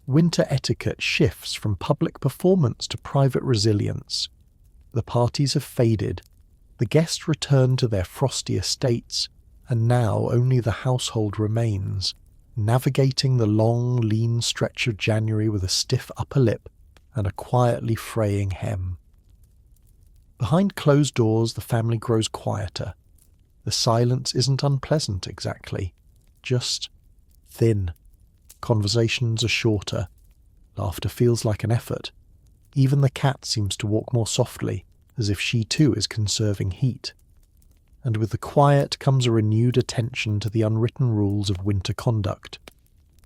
winter etiquette shifts from public performance to private resilience. The parties have faded, the guests return to their frosty estates, and now only the household remains, navigating the long, lean stretch of January with a stiff upper lip and a quietly fraying hem. Behind closed doors, the family grows quieter. The silence isn't unpleasant exactly, just thin. Conversations are shorter. Laughter feels like an effort. Even the cat seems to walk more softly, as if she too is conserving heat. And with the quiet comes a renewed attention to the unwritten rules of winter conduct.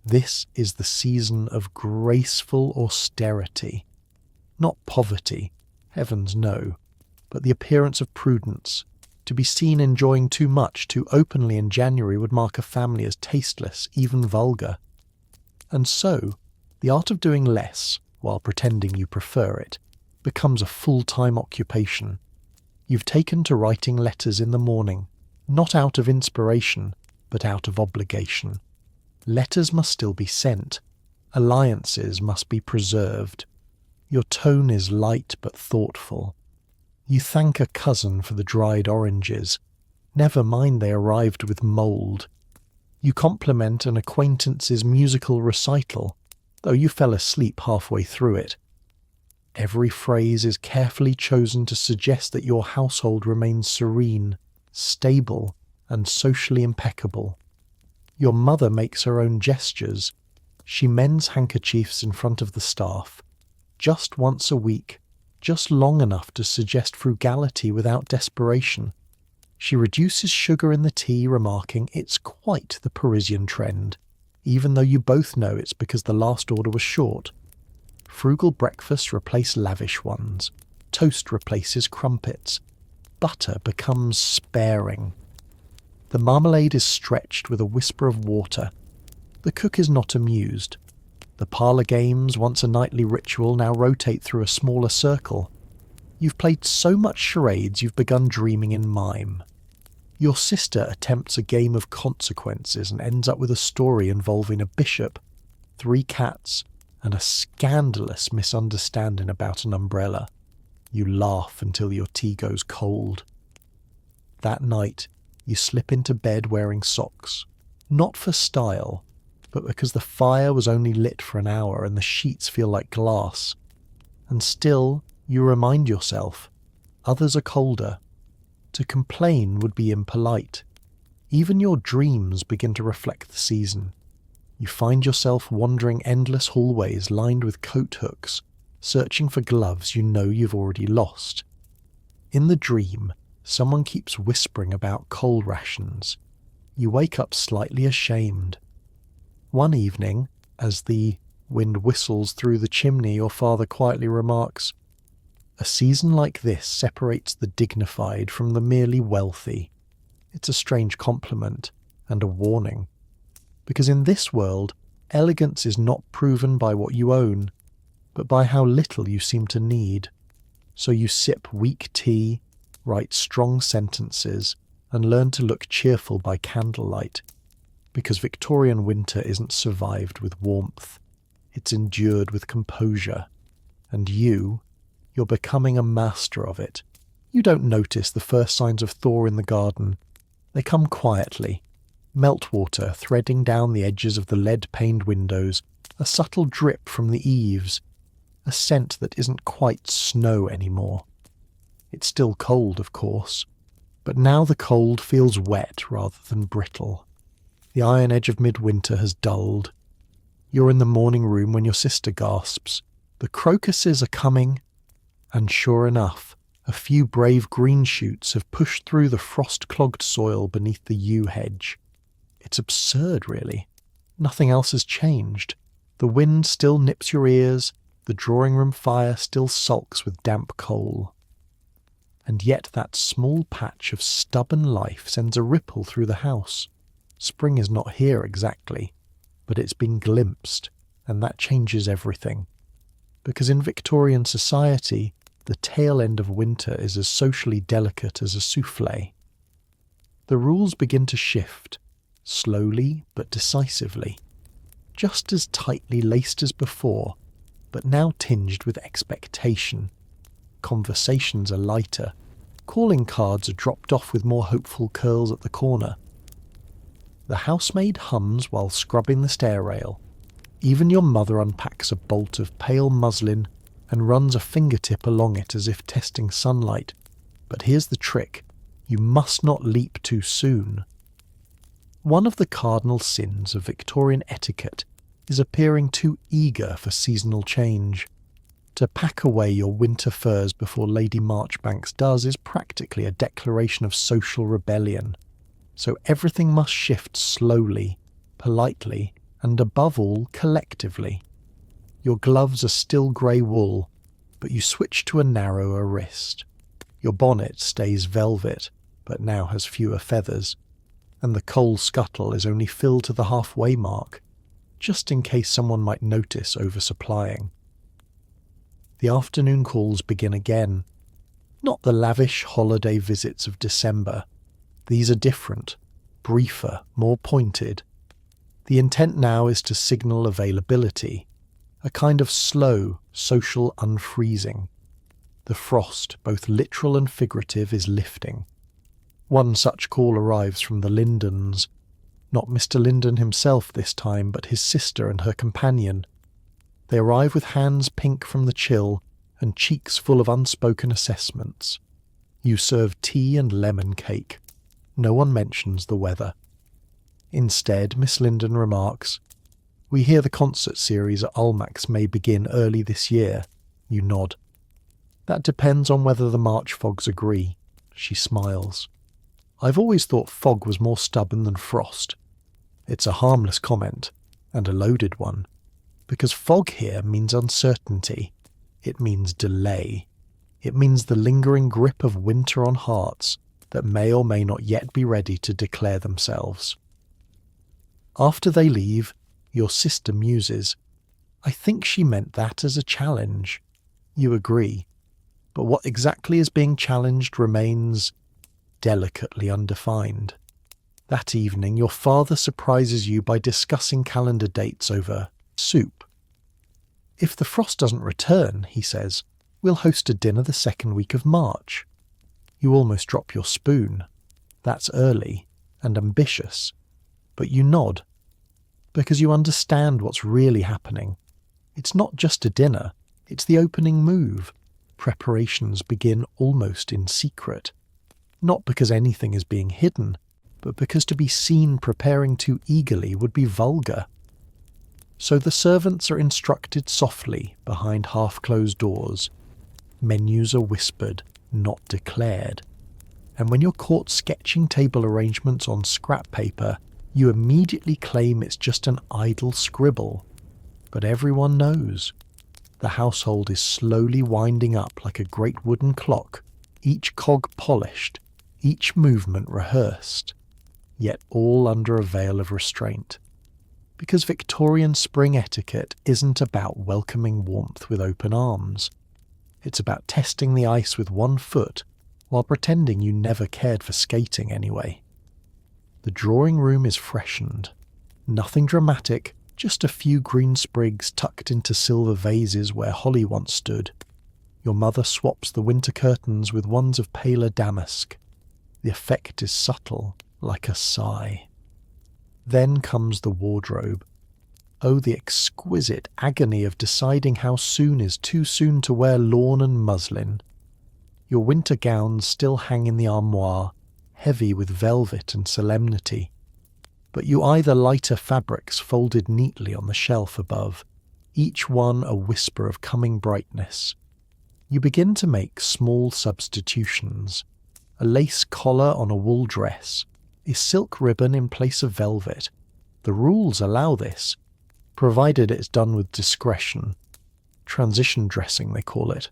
This is the season of graceful austerity. Not poverty, heavens no, but the appearance of prudence. To be seen enjoying too much too openly in January would mark a family as tasteless, even vulgar. And so, the art of doing less, while pretending you prefer it, becomes a full-time occupation. You've taken to writing letters in the morning, not out of inspiration, but out of obligation. Letters must still be sent. Alliances must be preserved. Your tone is light but thoughtful. You thank a cousin for the dried oranges. Never mind they arrived with mould. You compliment an acquaintance's musical recital, though you fell asleep halfway through it. Every phrase is carefully chosen to suggest that your household remains serene, stable, and socially impeccable. Your mother makes her own gestures. She mends handkerchiefs in front of the staff, just once a week, just long enough to suggest frugality without desperation. She reduces sugar in the tea, remarking, "It's quite the Parisian trend," even though you both know it's because the last order was short. Frugal breakfasts replace lavish ones. Toast replaces crumpets. butter becomes sparing. The marmalade is stretched with a whisper of water. The cook is not amused. The parlour games, once a nightly ritual, now rotate through a smaller circle. You've played so much charades you've begun dreaming in mime. Your sister attempts a game of consequences and ends up with a story involving a bishop, 3 cats, and a scandalous misunderstanding about an umbrella. You laugh until your tea goes cold. That night, you slip into bed wearing socks, not for style, but because the fire was only lit for an hour and the sheets feel like glass. And still, you remind yourself, others are colder. To complain would be impolite. Even your dreams begin to reflect the season. You find yourself wandering endless hallways lined with coat hooks, searching for gloves you know you've already lost. In the dream, someone keeps whispering about coal rations. You wake up slightly ashamed. One evening, as the wind whistles through the chimney, your father quietly remarks, "A season like this separates the dignified from the merely wealthy." It's a strange compliment and a warning, because in this world, elegance is not proven by what you own, but by how little you seem to need. So you sip weak tea, write strong sentences, and learn to look cheerful by candlelight, because Victorian winter isn't survived with warmth, it's endured with composure, and you're becoming a master of it. You don't notice the first signs of thaw in the garden. They come quietly, meltwater threading down the edges of the lead-paned windows, a subtle drip from the eaves, a scent that isn't quite snow anymore. It's still cold, of course, but now the cold feels wet rather than brittle. The iron edge of midwinter has dulled. You're in the morning room when your sister gasps, "The crocuses are coming!" And sure enough, a few brave green shoots have pushed through the frost-clogged soil beneath the yew hedge. It's absurd, really. Nothing else has changed. The wind still nips your ears, the drawing-room fire still sulks with damp coal. And yet that small patch of stubborn life sends a ripple through the house. Spring is not here exactly, but it's been glimpsed, and that changes everything. Because in Victorian society, the tail end of winter is as socially delicate as a soufflé. The rules begin to shift, slowly but decisively, just as tightly laced as before, but now tinged with expectation. Conversations are lighter, calling cards are dropped off with more hopeful curls at the corner. The housemaid hums while scrubbing the stair rail. Even your mother unpacks a bolt of pale muslin and runs a fingertip along it as if testing sunlight. But here's the trick. You must not leap too soon. One of the cardinal sins of Victorian etiquette is appearing too eager for seasonal change. To pack away your winter furs before Lady Marchbanks does is practically a declaration of social rebellion. So everything must shift slowly, politely, and above all, collectively. Your gloves are still grey wool, but you switch to a narrower wrist. Your bonnet stays velvet, but now has fewer feathers, and the coal scuttle is only filled to the halfway mark, just in case someone might notice oversupplying. The afternoon calls begin again. Not the lavish holiday visits of December. These are different, briefer, more pointed. The intent now is to signal availability, a kind of slow, social unfreezing. The frost, both literal and figurative, is lifting. One such call arrives from the Lindens. Not Mr. Linden himself this time, but his sister and her companion. They arrive with hands pink from the chill and cheeks full of unspoken assessments. You serve tea and lemon cake. No one mentions the weather. Instead, Miss Linden remarks, "We hear the concert series at Almack's may begin early this year." You nod. "That depends on whether the March fogs agree." She smiles. "I've always thought fog was more stubborn than frost." It's a harmless comment, and a loaded one, because fog here means uncertainty. It means delay. It means the lingering grip of winter on hearts that may or may not yet be ready to declare themselves. After they leave, your sister muses, "I think she meant that as a challenge." You agree. But what exactly is being challenged remains delicately undefined. That evening, your father surprises you by discussing calendar dates over soup. "If the frost doesn't return," he says, "we'll host a dinner the second week of March." You almost drop your spoon. That's early and ambitious. But you nod, because you understand what's really happening. It's not just a dinner, it's the opening move. Preparations begin almost in secret. Not because anything is being hidden, but because to be seen preparing too eagerly would be vulgar. So the servants are instructed softly behind half-closed doors. Menus are whispered, not declared. And when you're caught sketching table arrangements on scrap paper, you immediately claim it's just an idle scribble. But everyone knows. The household is slowly winding up like a great wooden clock, each cog polished, each movement rehearsed, yet all under a veil of restraint. Because Victorian spring etiquette isn't about welcoming warmth with open arms. It's about testing the ice with one foot while pretending you never cared for skating anyway. The drawing room is freshened. Nothing dramatic, just a few green sprigs tucked into silver vases where holly once stood. Your mother swaps the winter curtains with ones of paler damask. The effect is subtle, like a sigh. Then comes the wardrobe. Oh, the exquisite agony of deciding how soon is too soon to wear lawn and muslin. Your winter gowns still hang in the armoire, heavy with velvet and solemnity. But you either lighter fabrics folded neatly on the shelf above, each one a whisper of coming brightness. You begin to make small substitutions. A lace collar on a wool dress, a silk ribbon in place of velvet. The rules allow this, provided it's done with discretion. Transition dressing, they call it.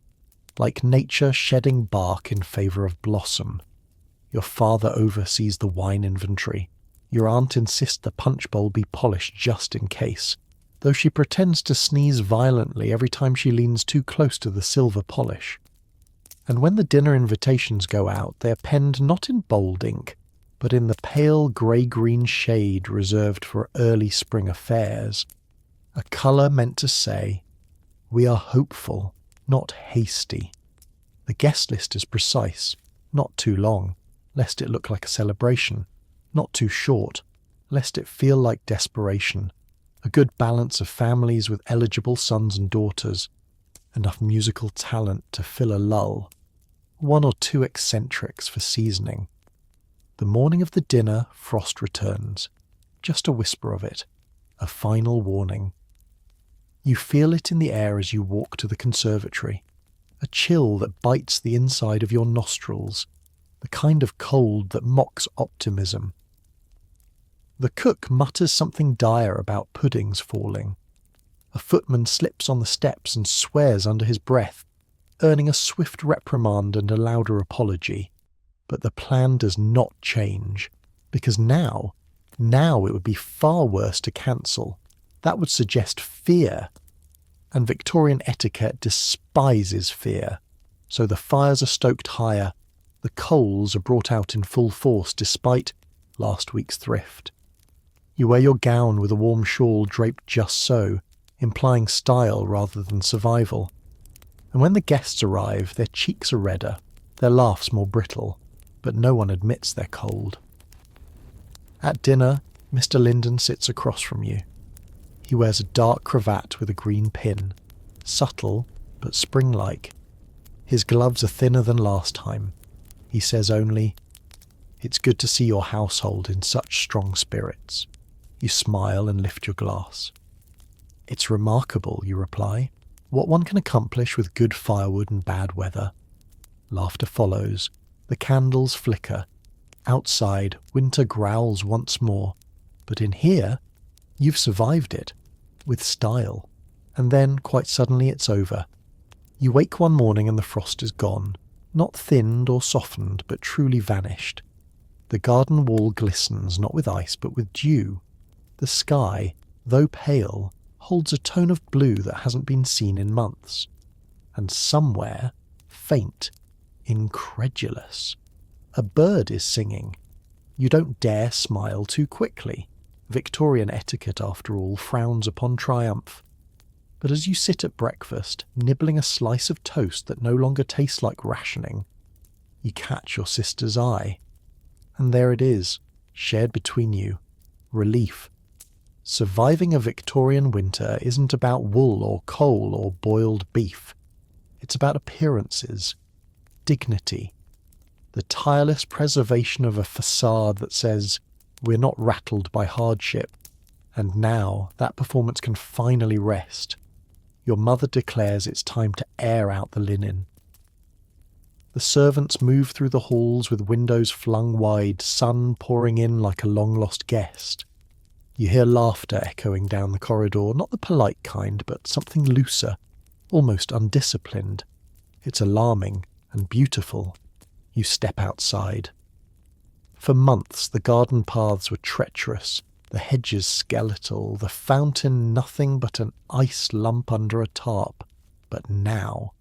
Like nature shedding bark in favour of blossom. Your father oversees the wine inventory. Your aunt insists the punch bowl be polished just in case, though she pretends to sneeze violently every time she leans too close to the silver polish. And when the dinner invitations go out, they are penned not in bold ink, but in the pale grey-green shade reserved for early spring affairs. A colour meant to say, "We are hopeful, not hasty." The guest list is precise, not too long, lest it look like a celebration. Not too short, lest it feel like desperation. A good balance of families with eligible sons and daughters. Enough musical talent to fill a lull. One or two eccentrics for seasoning. The morning of the dinner, frost returns. Just a whisper of it. A final warning. You feel it in the air as you walk to the conservatory. A chill that bites the inside of your nostrils. The kind of cold that mocks optimism. The cook mutters something dire about puddings falling. A footman slips on the steps and swears under his breath, earning a swift reprimand and a louder apology. But the plan does not change, because now it would be far worse to cancel. That would suggest fear. And Victorian etiquette despises fear. So the fires are stoked higher, the coals are brought out in full force despite last week's thrift. You wear your gown with a warm shawl draped just so, implying style rather than survival. And when the guests arrive, their cheeks are redder, their laughs more brittle, but no one admits they're cold. At dinner, Mr. Linden sits across from you. He wears a dark cravat with a green pin, subtle but spring-like. His gloves are thinner than last time. He says only, "It's good to see your household in such strong spirits." You smile and lift your glass. "It's remarkable," you reply, "what one can accomplish with good firewood and bad weather." Laughter follows. The candles flicker. Outside, winter growls once more. But in here, you've survived it, with style. And then, quite suddenly, it's over. You wake one morning and the frost is gone, not thinned or softened, but truly vanished. The garden wall glistens not with ice but with dew. The sky, though pale, holds a tone of blue that hasn't been seen in months. And somewhere, faint, incredulous, a bird is singing. You don't dare smile too quickly. Victorian etiquette, after all, frowns upon triumph. But as you sit at breakfast, nibbling a slice of toast that no longer tastes like rationing, you catch your sister's eye. And there it is, shared between you. Relief. Surviving a Victorian winter isn't about wool or coal or boiled beef. It's about appearances, dignity, the tireless preservation of a facade that says, we're not rattled by hardship. And now that performance can finally rest. Your mother declares it's time to air out the linen. The servants move through the halls with windows flung wide, sun pouring in like a long-lost guest. You hear laughter echoing down the corridor, not the polite kind, but something looser, almost undisciplined. It's alarming and beautiful. You step outside. For months the garden paths were treacherous, the hedges skeletal, the fountain nothing but an ice lump under a tarp. But now,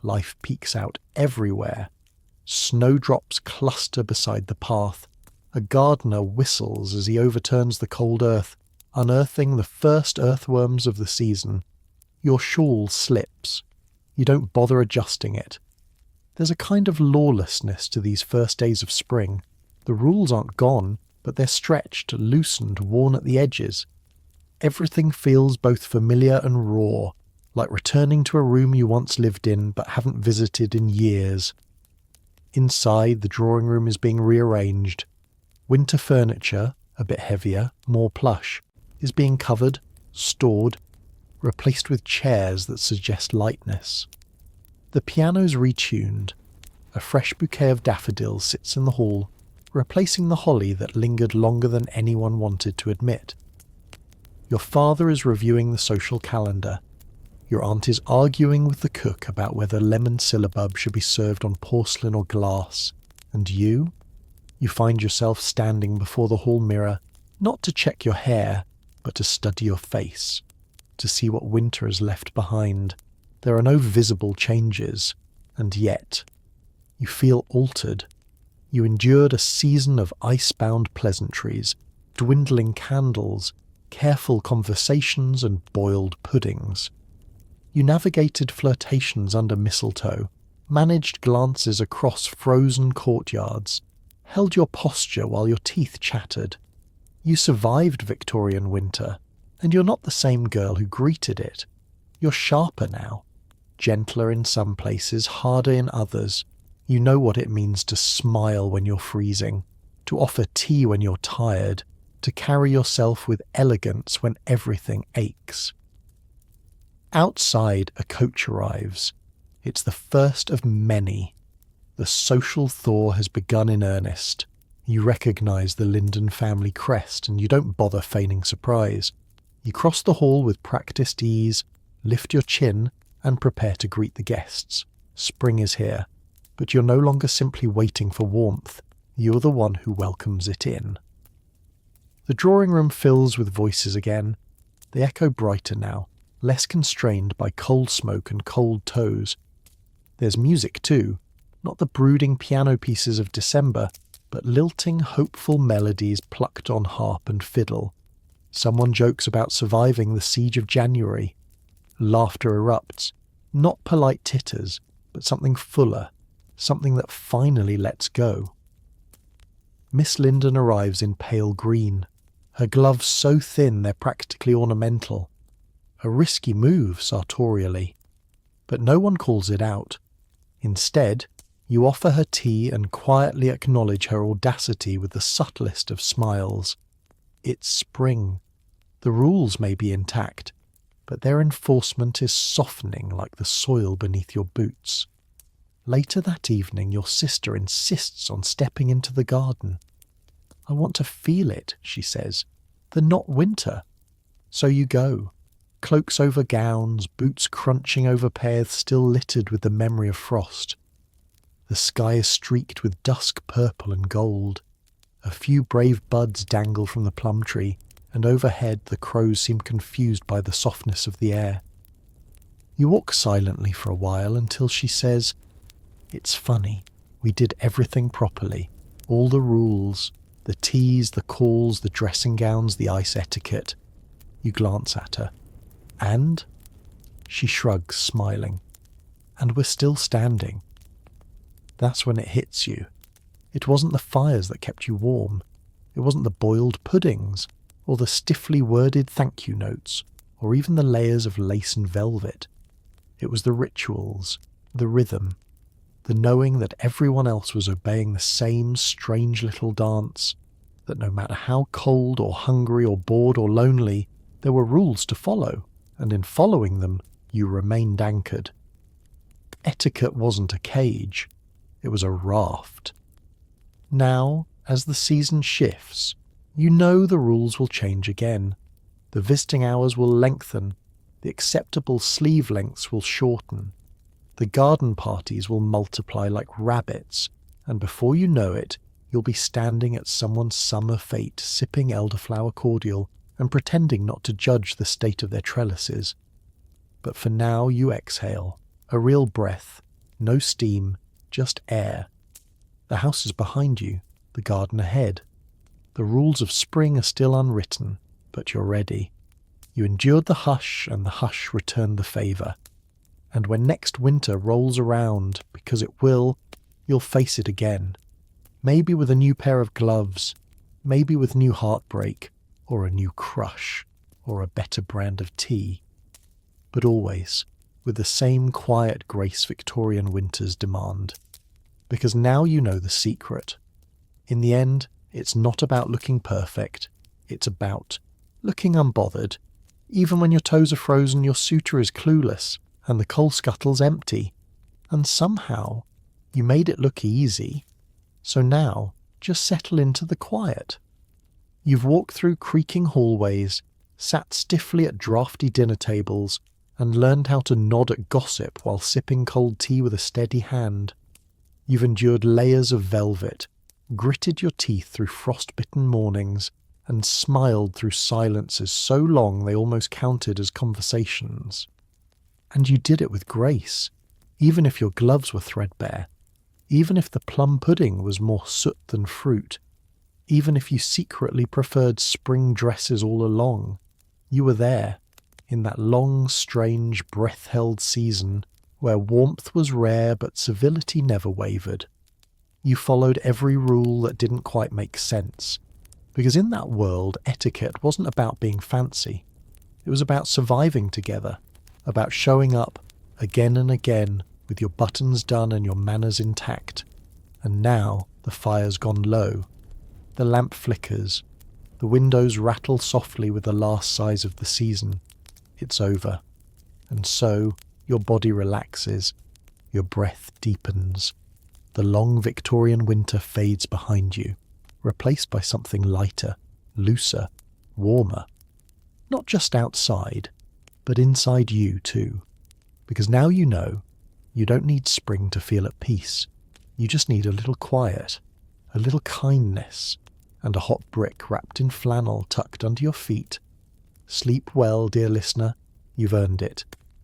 life peeks out everywhere. Snowdrops cluster beside the path. A gardener whistles as he overturns the cold earth, unearthing the first earthworms of the season. Your shawl slips. You don't bother adjusting it. There's a kind of lawlessness to these first days of spring. The rules aren't gone, but they're stretched, loosened, worn at the edges. Everything feels both familiar and raw, like returning to a room you once lived in but haven't visited in years. Inside, the drawing room is being rearranged. Winter furniture, a bit heavier, more plush, is being covered, stored, replaced with chairs that suggest lightness. The piano's retuned. A fresh bouquet of daffodils sits in the hall, replacing the holly that lingered longer than anyone wanted to admit. Your father is reviewing the social calendar. Your aunt is arguing with the cook about whether lemon syllabub should be served on porcelain or glass. And you find yourself standing before the hall mirror, not to check your hair, but to study your face, to see what winter has left behind. There are no visible changes, and yet you feel altered. You endured a season of ice-bound pleasantries, dwindling candles, careful conversations and boiled puddings. You navigated flirtations under mistletoe, managed glances across frozen courtyards, held your posture while your teeth chattered. You survived Victorian winter, and you're not the same girl who greeted it. You're sharper now, gentler in some places, harder in others. You know what it means to smile when you're freezing, to offer tea when you're tired, to carry yourself with elegance when everything aches. Outside, a coach arrives. It's the first of many. The social thaw has begun in earnest. You recognise the Linden family crest and you don't bother feigning surprise. You cross the hall with practised ease, lift your chin and prepare to greet the guests. Spring is here, but you're no longer simply waiting for warmth. You're the one who welcomes it in. The drawing room fills with voices again. They echo brighter now, less constrained by cold smoke and cold toes. There's music too. Not the brooding piano pieces of December, but lilting, hopeful melodies plucked on harp and fiddle. Someone jokes about surviving the siege of January. Laughter erupts, not polite titters, but something fuller, something that finally lets go. Miss Linden arrives in pale green, her gloves so thin they're practically ornamental. A risky move, sartorially. But no one calls it out. Instead, you offer her tea and quietly acknowledge her audacity with the subtlest of smiles. It's spring. The rules may be intact, but their enforcement is softening like the soil beneath your boots. Later that evening, your sister insists on stepping into the garden. I want to feel it, she says. The not winter. So you go. Cloaks over gowns, boots crunching over paths still littered with the memory of frost. The sky is streaked with dusk purple and gold. A few brave buds dangle from the plum tree, and overhead the crows seem confused by the softness of the air. You walk silently for a while until she says, "It's funny, we did everything properly. All the rules, the teas, the calls, the dressing gowns, the ice etiquette." You glance at her. "And?" She shrugs, smiling. "And we're still standing." That's when it hits you. It wasn't the fires that kept you warm. It wasn't the boiled puddings, or the stiffly worded thank you notes, or even the layers of lace and velvet. It was the rituals, the rhythm, the knowing that everyone else was obeying the same strange little dance, that no matter how cold or hungry or bored or lonely, there were rules to follow, and in following them, you remained anchored. Etiquette wasn't a cage, it was a raft. Now, as the season shifts, you know the rules will change again. The visiting hours will lengthen, the acceptable sleeve lengths will shorten, the garden parties will multiply like rabbits, and before you know it, you'll be standing at someone's summer fete sipping elderflower cordial and pretending not to judge the state of their trellises. But for now you exhale, a real breath, no steam, just air. The house is behind you, the garden ahead. The rules of spring are still unwritten, but you're ready. You endured the hush, and the hush returned the favour. And when next winter rolls around, because it will, you'll face it again. Maybe with a new pair of gloves, maybe with new heartbreak, or a new crush, or a better brand of tea. But always with the same quiet grace Victorian winters demand. Because now you know the secret. In the end, it's not about looking perfect, it's about looking unbothered. Even when your toes are frozen, your suitor is clueless, and the coal scuttle's empty. And somehow, you made it look easy. So now, just settle into the quiet. You've walked through creaking hallways, sat stiffly at draughty dinner tables, and learned how to nod at gossip while sipping cold tea with a steady hand. You've endured layers of velvet, gritted your teeth through frost-bitten mornings, and smiled through silences so long they almost counted as conversations. And you did it with grace, even if your gloves were threadbare, even if the plum pudding was more soot than fruit, even if you secretly preferred spring dresses all along. You were there, in that long, strange, breath-held season where warmth was rare but civility never wavered. You followed every rule that didn't quite make sense, because in that world etiquette wasn't about being fancy. It was about surviving together, about showing up again and again with your buttons done and your manners intact. And now the fire's gone low. The lamp flickers. The windows rattle softly with the last sighs of the season. It's over. And so your body relaxes. Your breath deepens. The long Victorian winter fades behind you, replaced by something lighter, looser, warmer. Not just outside, but inside you too. Because now you know, you don't need spring to feel at peace. You just need a little quiet, a little kindness, and a hot brick wrapped in flannel tucked under your feet. Sleep well, dear listener. You've earned it.